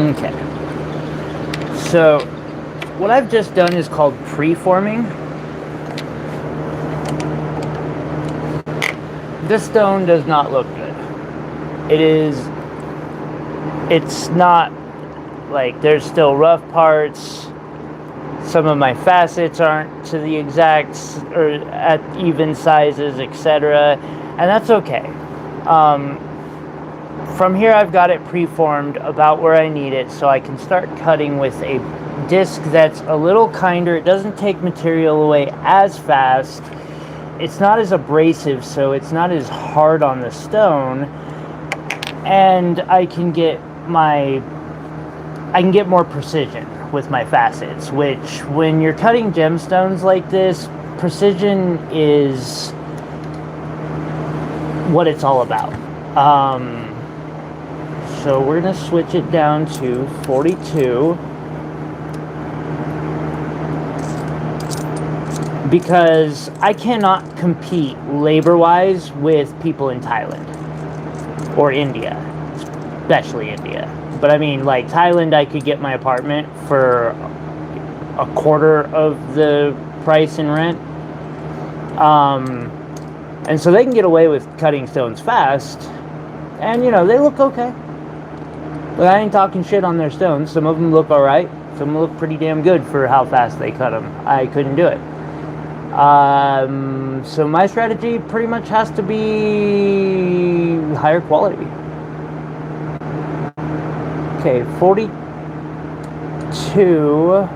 Okay. So, what I've just done is called preforming. This stone does not look good. It's not, like, there's still rough parts. Some of my facets aren't to the exact or at even sizes, etc. And that's okay. From here, I've got it preformed about where I need it, so I can start cutting with a disc that's a little kinder. It doesn't take material away as fast. It's not as abrasive, so it's not as hard on the stone. And I can get more precision with my facets, which when you're cutting gemstones like this, precision is what it's all about. So we're going to switch it down to 42 because I cannot compete labor-wise with people in Thailand or India, especially India. But I mean, like Thailand, I could get my apartment for a quarter of the price in rent. And so they can get away with cutting stones fast, and you know, they look okay. But I ain't talking shit on their stones. Some of them look alright. Some of them look pretty damn good for how fast they cut them. I couldn't do it. So my strategy pretty much has to be higher quality. Okay, 42.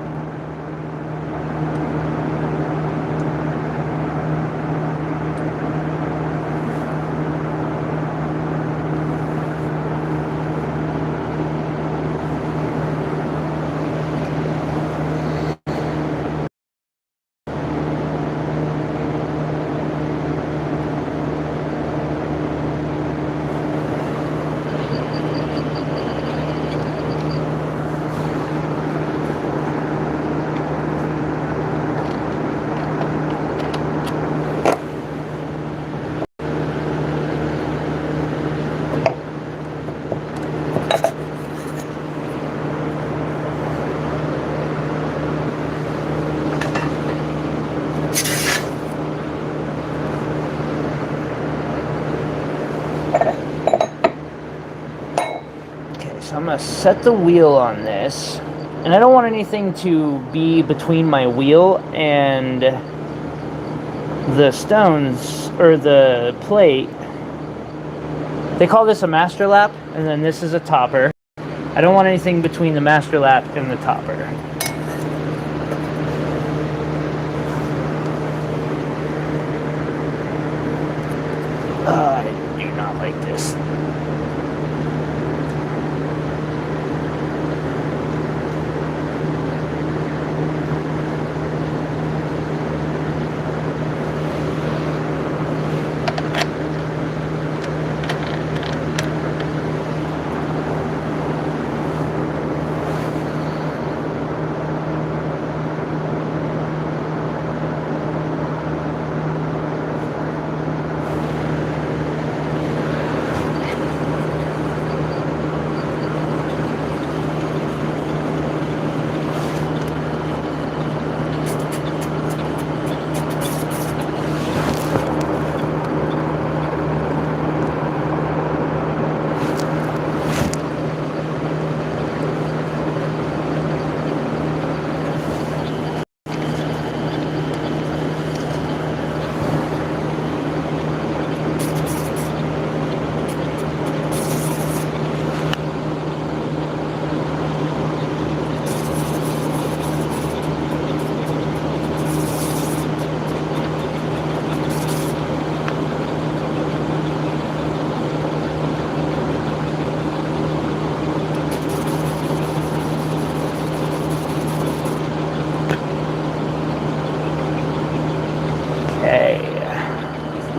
So I'm going to set the wheel on this, and I don't want anything to be between my wheel and the stones, or the plate. They call this a master lap, and then this is a topper. I don't want anything between the master lap and the topper. I do not like this.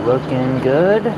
Looking good.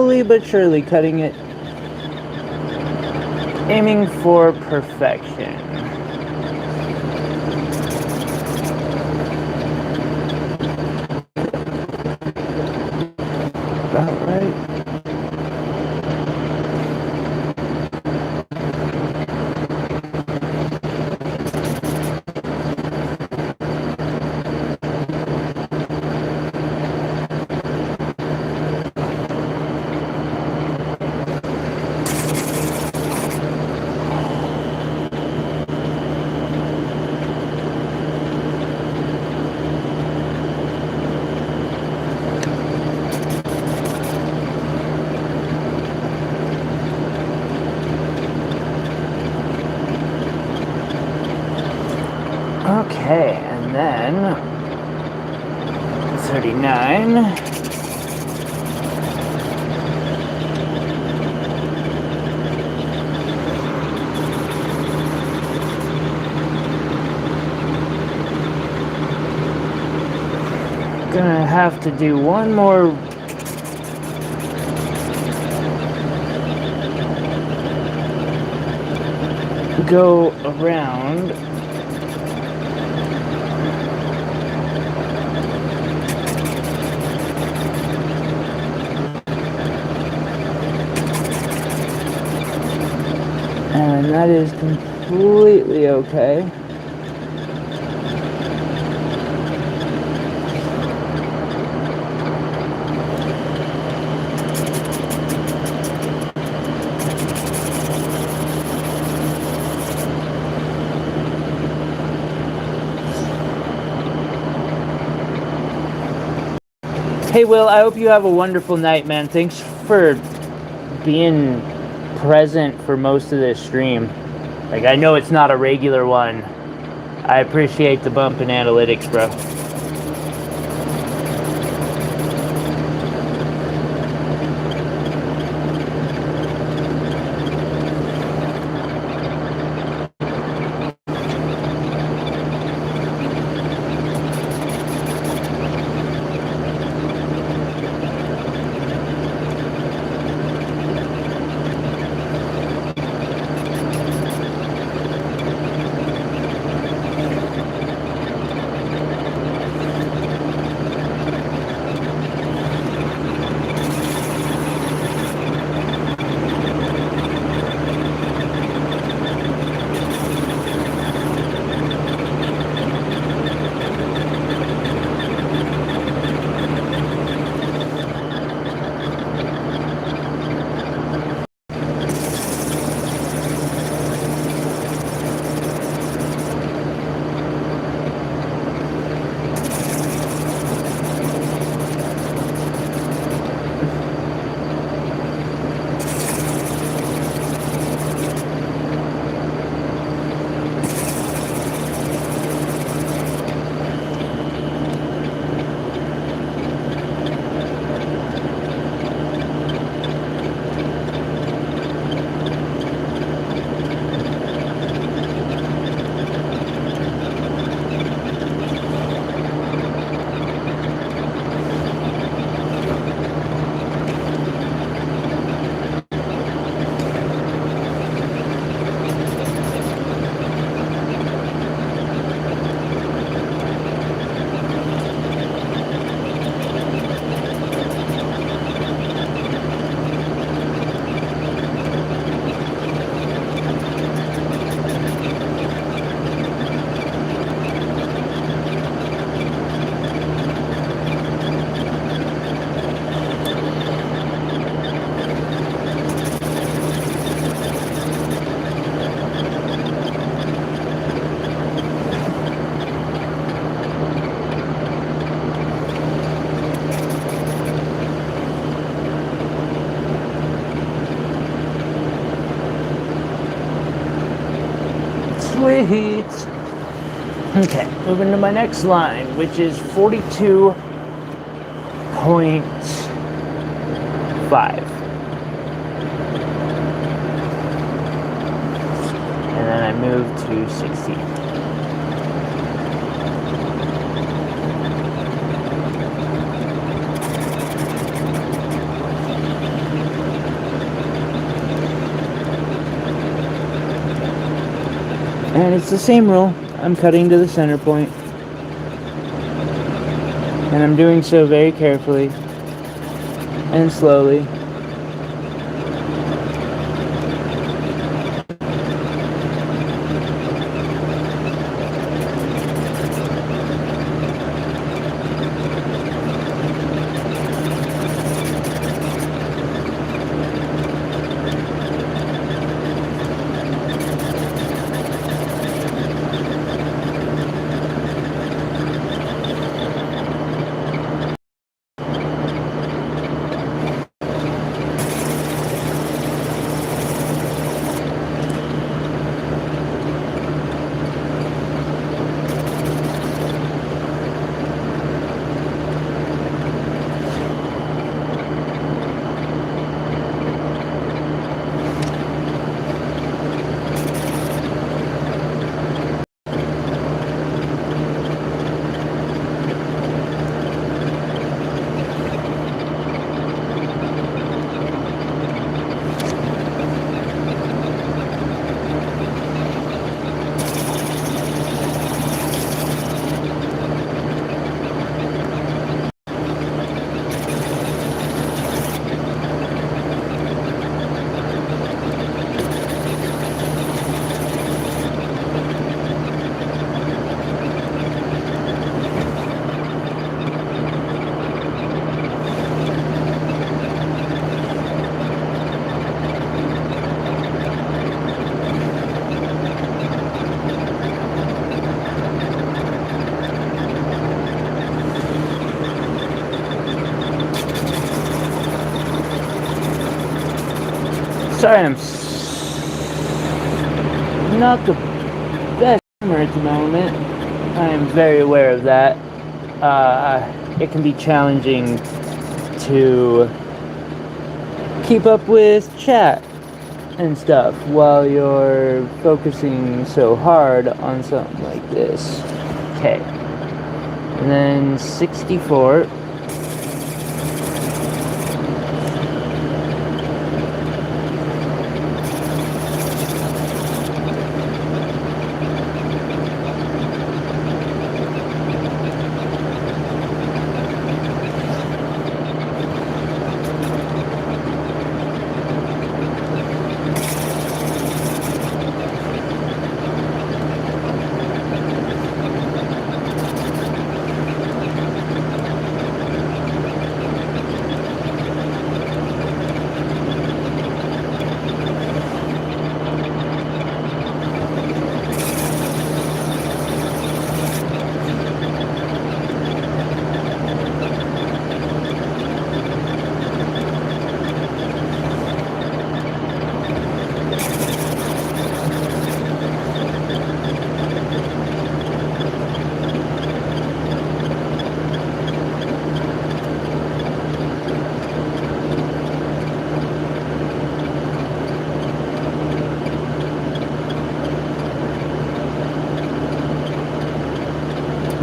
slowly but surely cutting it, aiming for perfection. About right. Okay, and then 39. Gonna have to do one more go around. And that is completely okay. Hey Will, I hope you have a wonderful night, man. Thanks for being present for most of this stream. Like, I know it's not a regular one. I appreciate the bump in analytics, bro. Sweet. Okay, moving to my next line, which is 42.5. And then I move to 60. And it's the same rule. I'm cutting to the center point. And I'm doing so very carefully and slowly. Sorry, I'm not the best swimmer at the moment. I am very aware of that. It can be challenging to keep up with chat and stuff while you're focusing so hard on something like this. Okay. And then 64.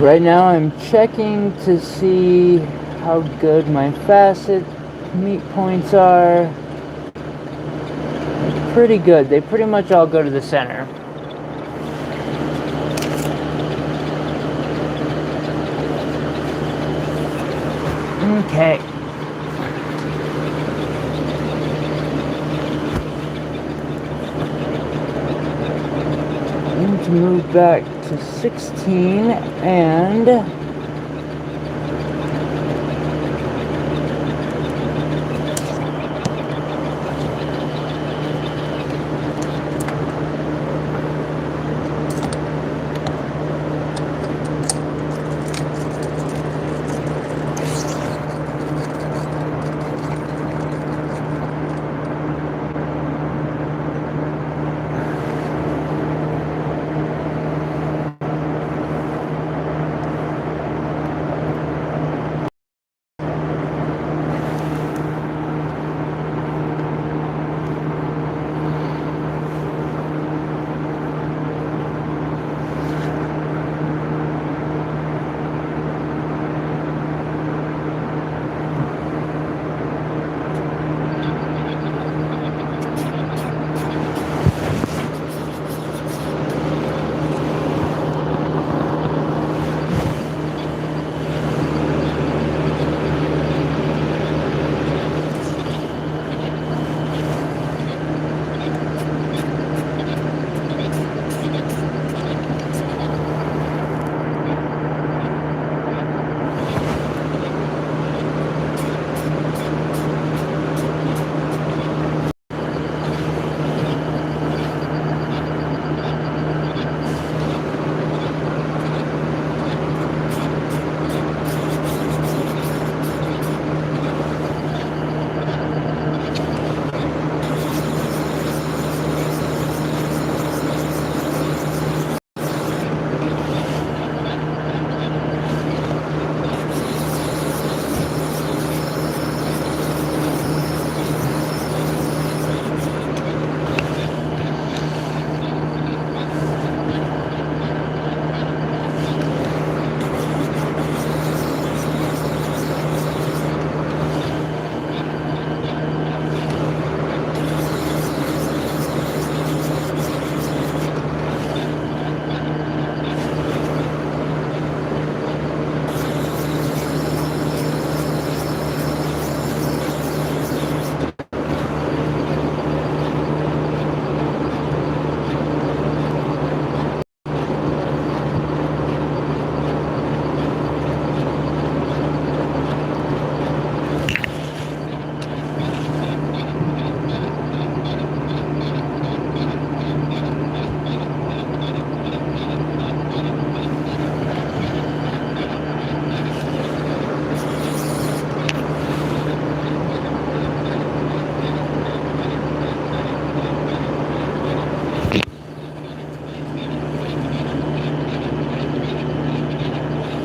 Right now I'm checking to see how good my facet meet points are. Pretty good. They pretty much all go to the center. Okay. I need to move back to 16 and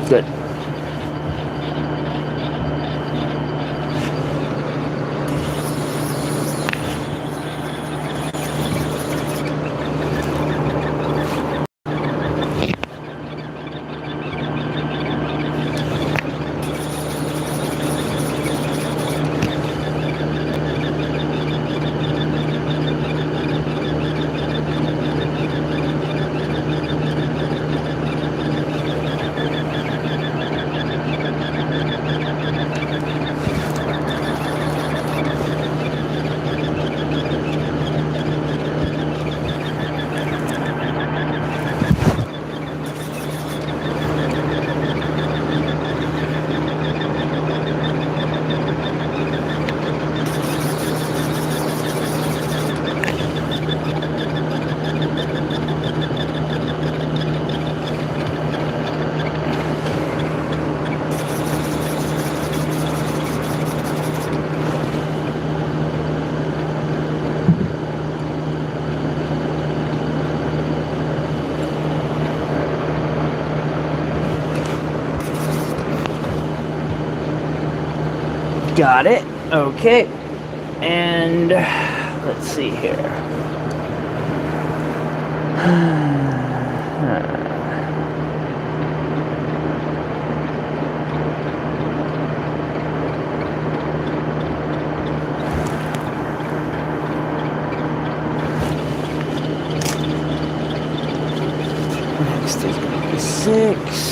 Good. Got it. Okay. And let's see here. Next is gonna be 6.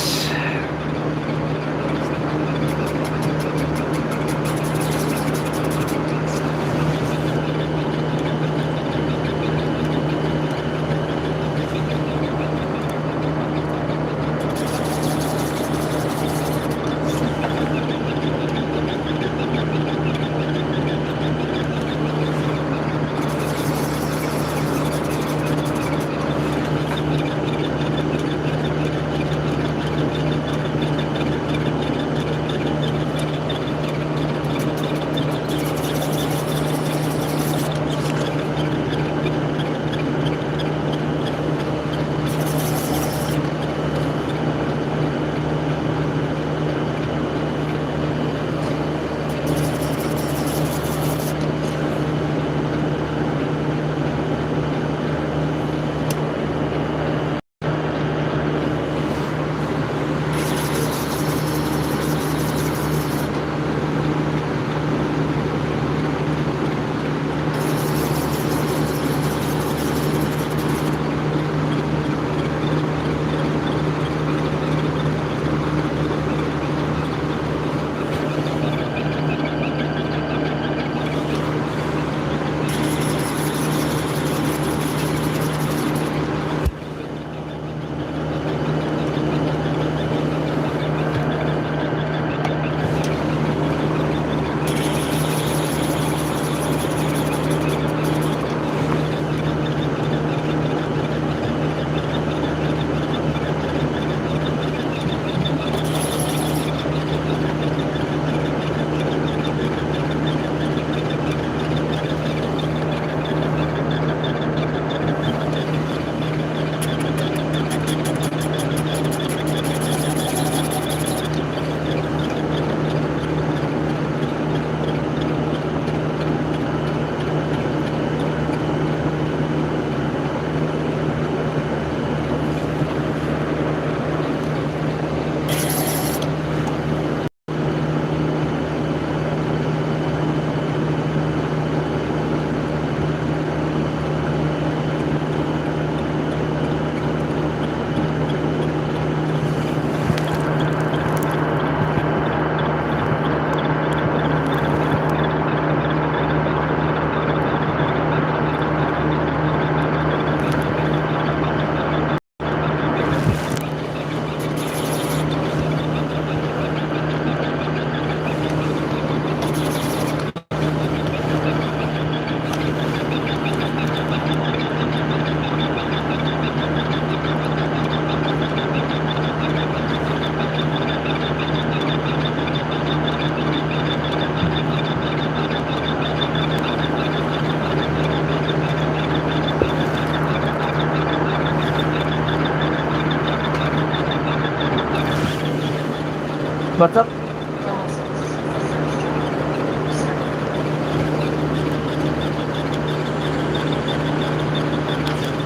What's up?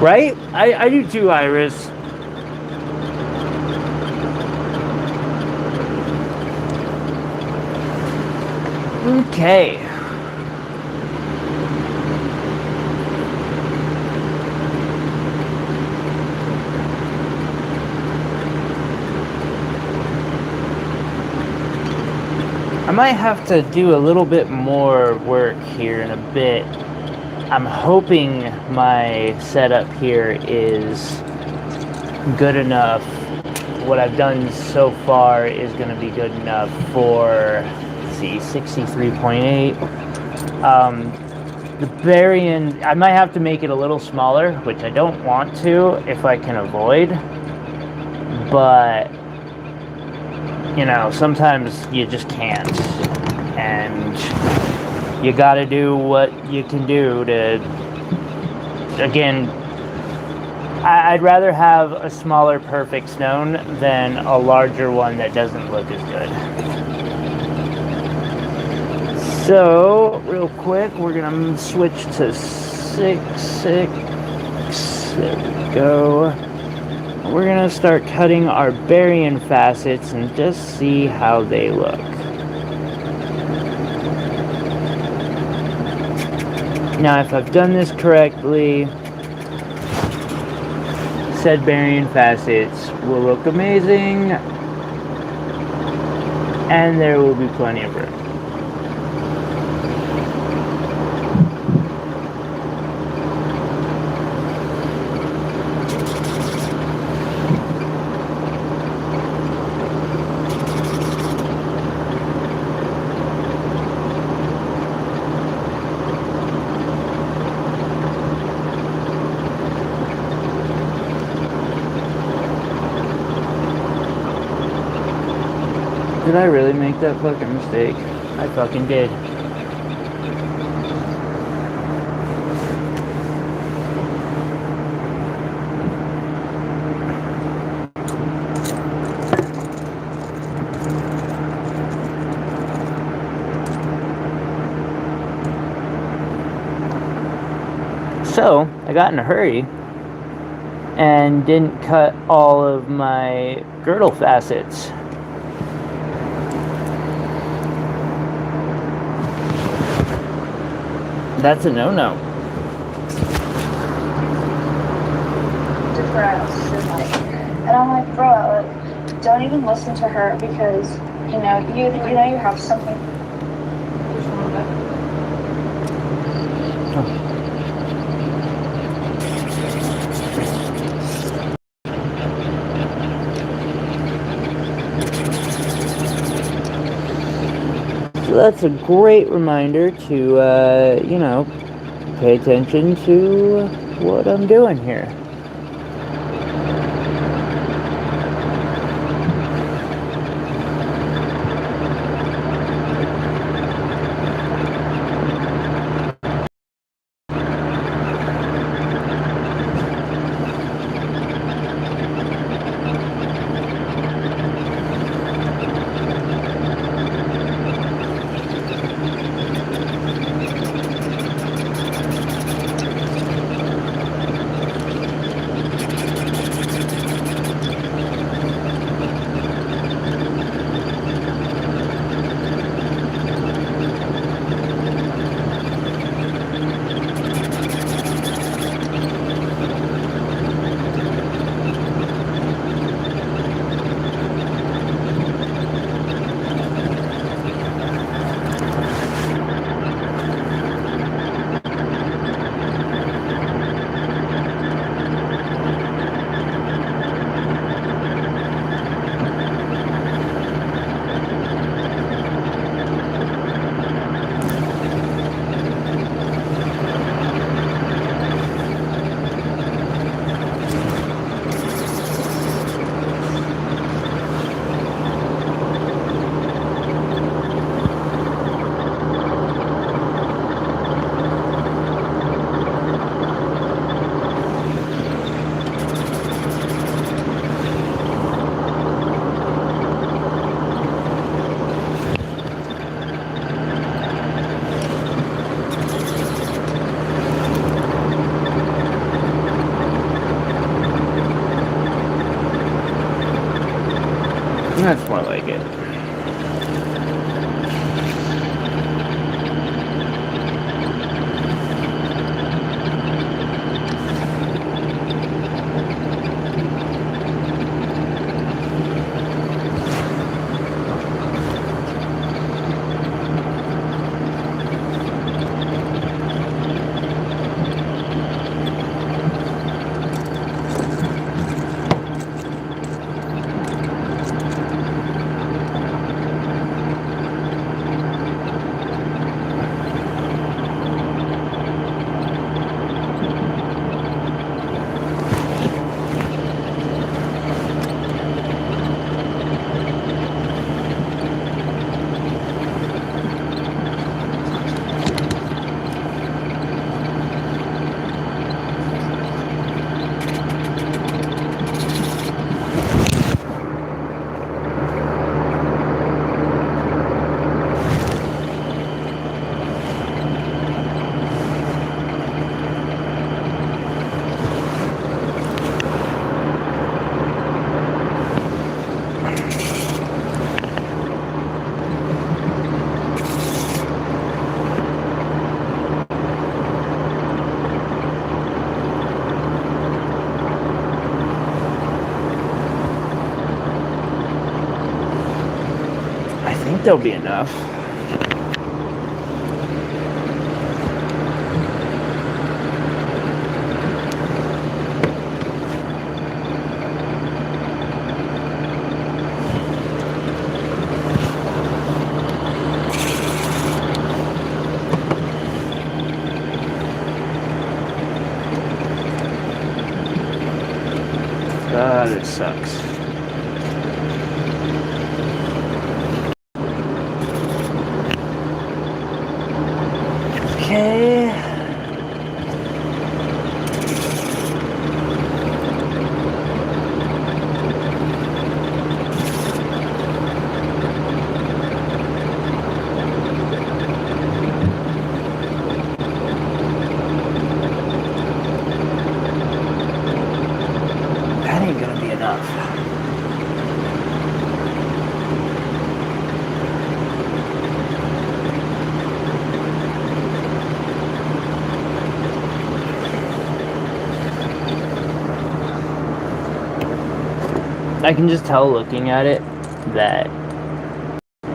Right? I do too, Iris. Okay. I might have to do a little bit more work here in a bit. I'm hoping my setup here is good enough. What I've done so far is going to be good enough for, let's see, 63.8. The barium, I might have to make it a little smaller, which I don't want to if I can avoid. But, you know, sometimes you just can't. And you gotta do what you can do to, again, I'd rather have a smaller perfect stone than a larger one that doesn't look as good. So, real quick, we're gonna switch to 6/6. There we go. We're gonna start cutting our barium facets and just see how they look. Now, if I've done this correctly, said barium facets will look amazing, and there will be plenty of room. Did I really make that fucking mistake? I fucking did. So, I got in a hurry and didn't cut all of my girdle facets. That's a no-no. And I'm like, bro, like, don't even listen to her because you know you have something. So that's a great reminder to, you know, pay attention to what I'm doing here. more like it. I think there'll be enough. This sucks. Okay. That ain't gonna be enough. I can just tell looking at it that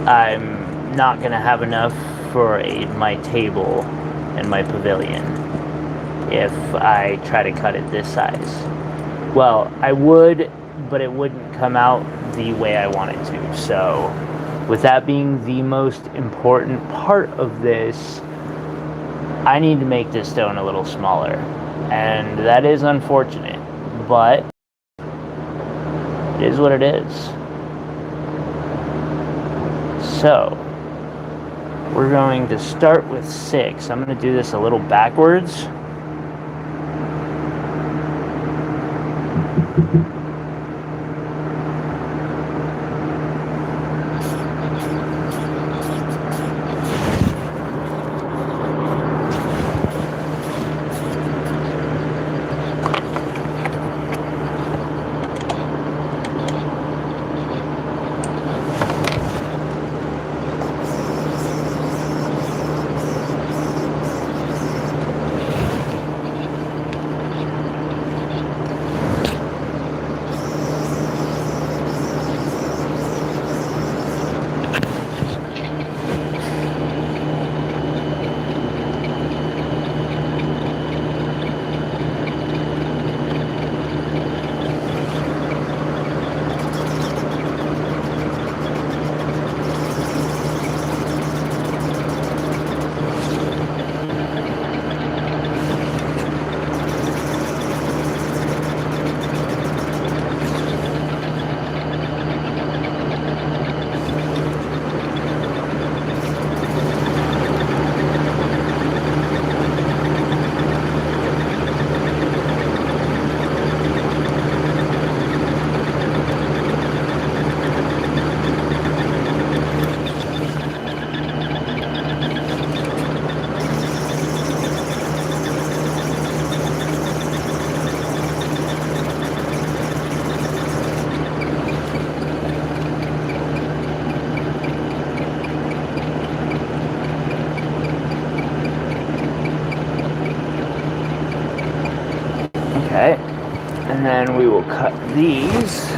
I'm not gonna have enough for my table and my pavilion if I try to cut it this size. Well, I would, but it wouldn't come out the way I want it to. So, with that being the most important part of this, I need to make this stone a little smaller. And that is unfortunate, but it is what it is. So, we're going to start with 6. I'm going to do this a little backwards. And we will cut these.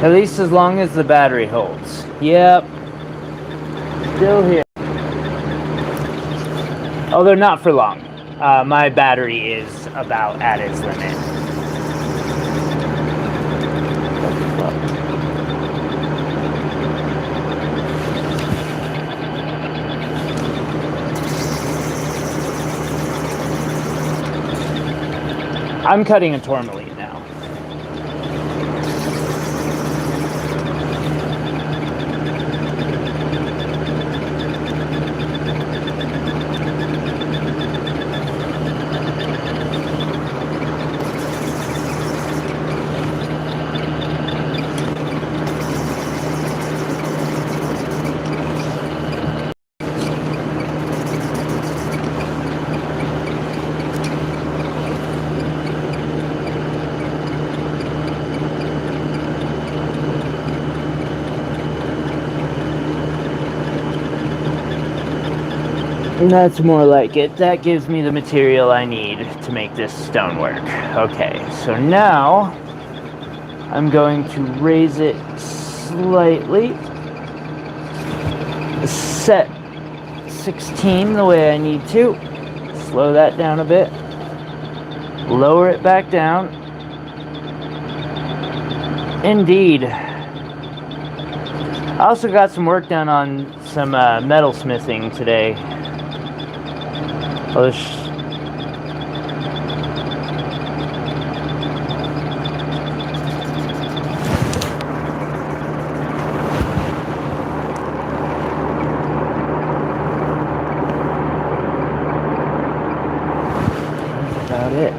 At least as long as the battery holds. Yep. Still here. Although not for long. My battery is about at its limit. I'm cutting a tourmaline now. That's more like it. That gives me the material I need to make this stonework. Okay, so now I'm going to raise it slightly. Set 16 the way I need to. Slow that down a bit. Lower it back down. Indeed. I also got some work done on some metal smithing today. I'll just that's about it.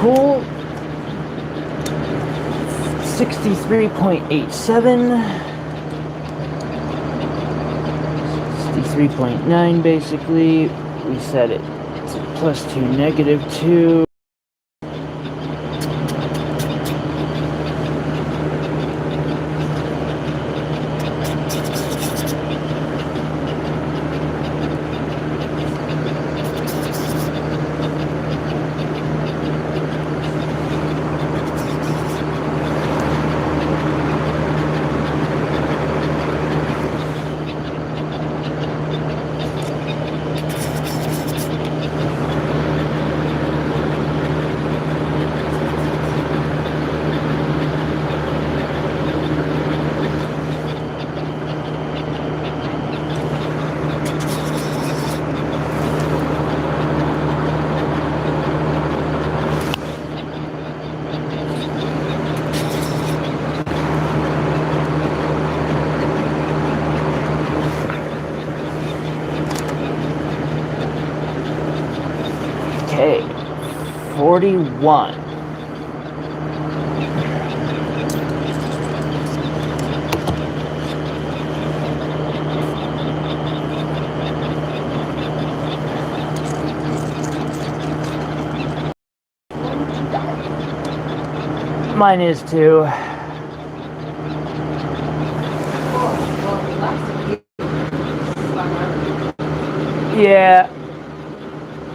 Cool. 63.87. 63.9 basically. We set it to +2, -2. Okay, 41. Mine is too. Yeah.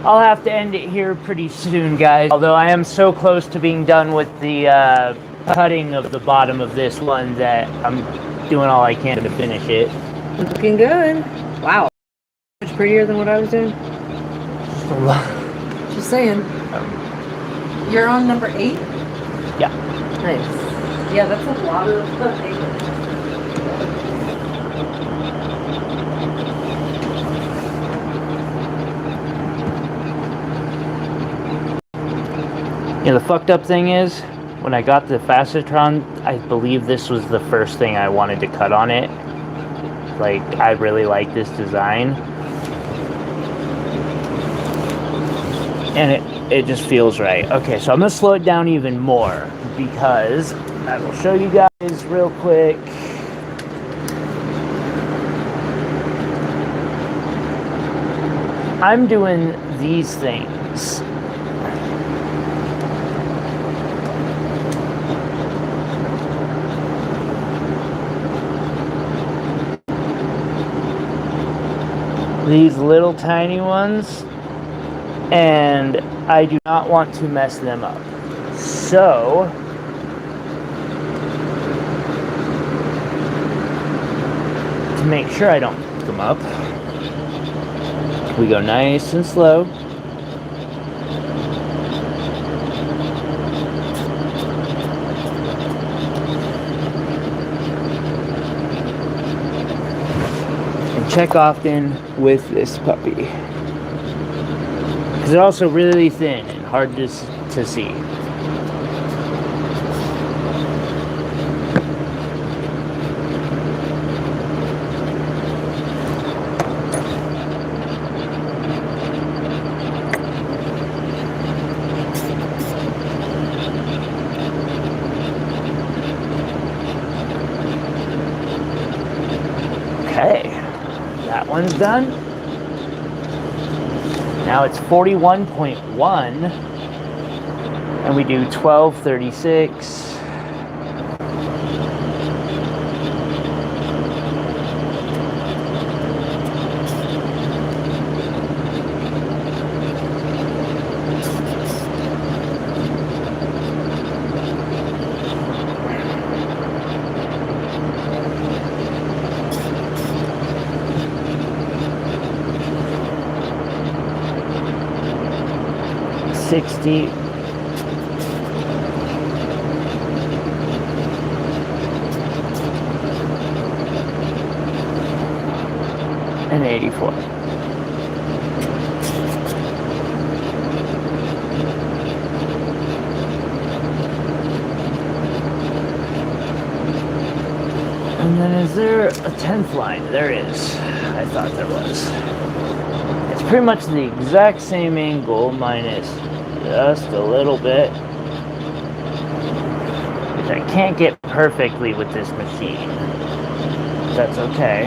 I'll have to end it here pretty soon, guys. Although I am so close to being done with the cutting of the bottom of this one that I'm doing all I can to finish it. Looking good. Wow. Much prettier than what I was doing. Just saying. You're on number 8? Yeah. Nice. Yeah, that's a lot of paper. Yeah, the fucked up thing is, when I got the Facetron, I believe this was the first thing I wanted to cut on it. Like, I really like this design. And it just feels right. Okay, so I'm gonna slow it down even more because I will show you guys real quick. I'm doing these things. These little tiny ones, and I do not want to mess them up. So to make sure I don't fuck them up, we go nice and slow. Check often with this puppy because they're also really thin and hard to see. Okay. That one's done. Now it's 41.1 and we do 1236. And 84. And then is there a 10th line? There is. I thought there was. It's pretty much the exact same angle minus just a little bit, which I can't get perfectly with this machine. That's okay.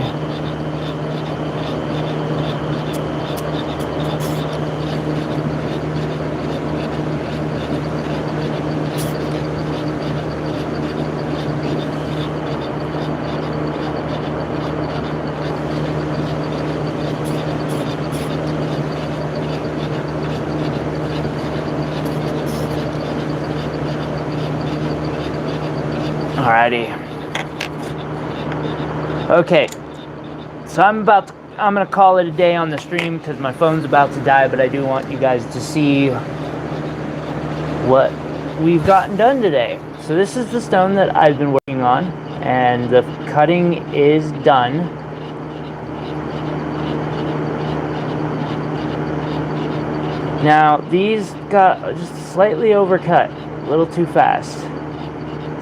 Alrighty. Okay. So I'm gonna call it a day on the stream because my phone's about to die, but I do want you guys to see what we've gotten done today. So this is the stone that I've been working on, and the cutting is done. Now these got just slightly overcut, a little too fast.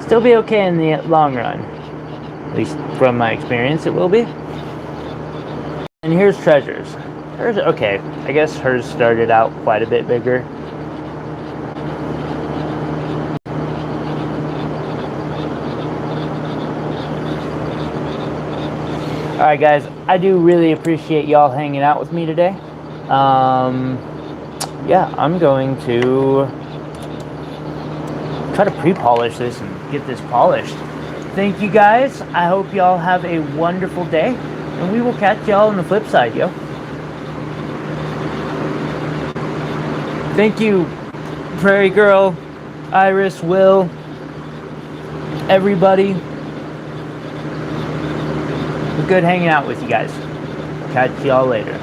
Still be okay in the long run, at least from my experience it will be. And here's Treasures. Hers, okay, I guess hers started out quite a bit bigger. Alright guys, I do really appreciate y'all hanging out with me today. Yeah, I'm going to try to pre-polish this and get this polished. Thank you guys. I hope y'all have a wonderful day, and we will catch y'all on the flip side, yo. Thank you, Prairie Girl, Iris, Will, everybody. It was good hanging out with you guys. Catch y'all later.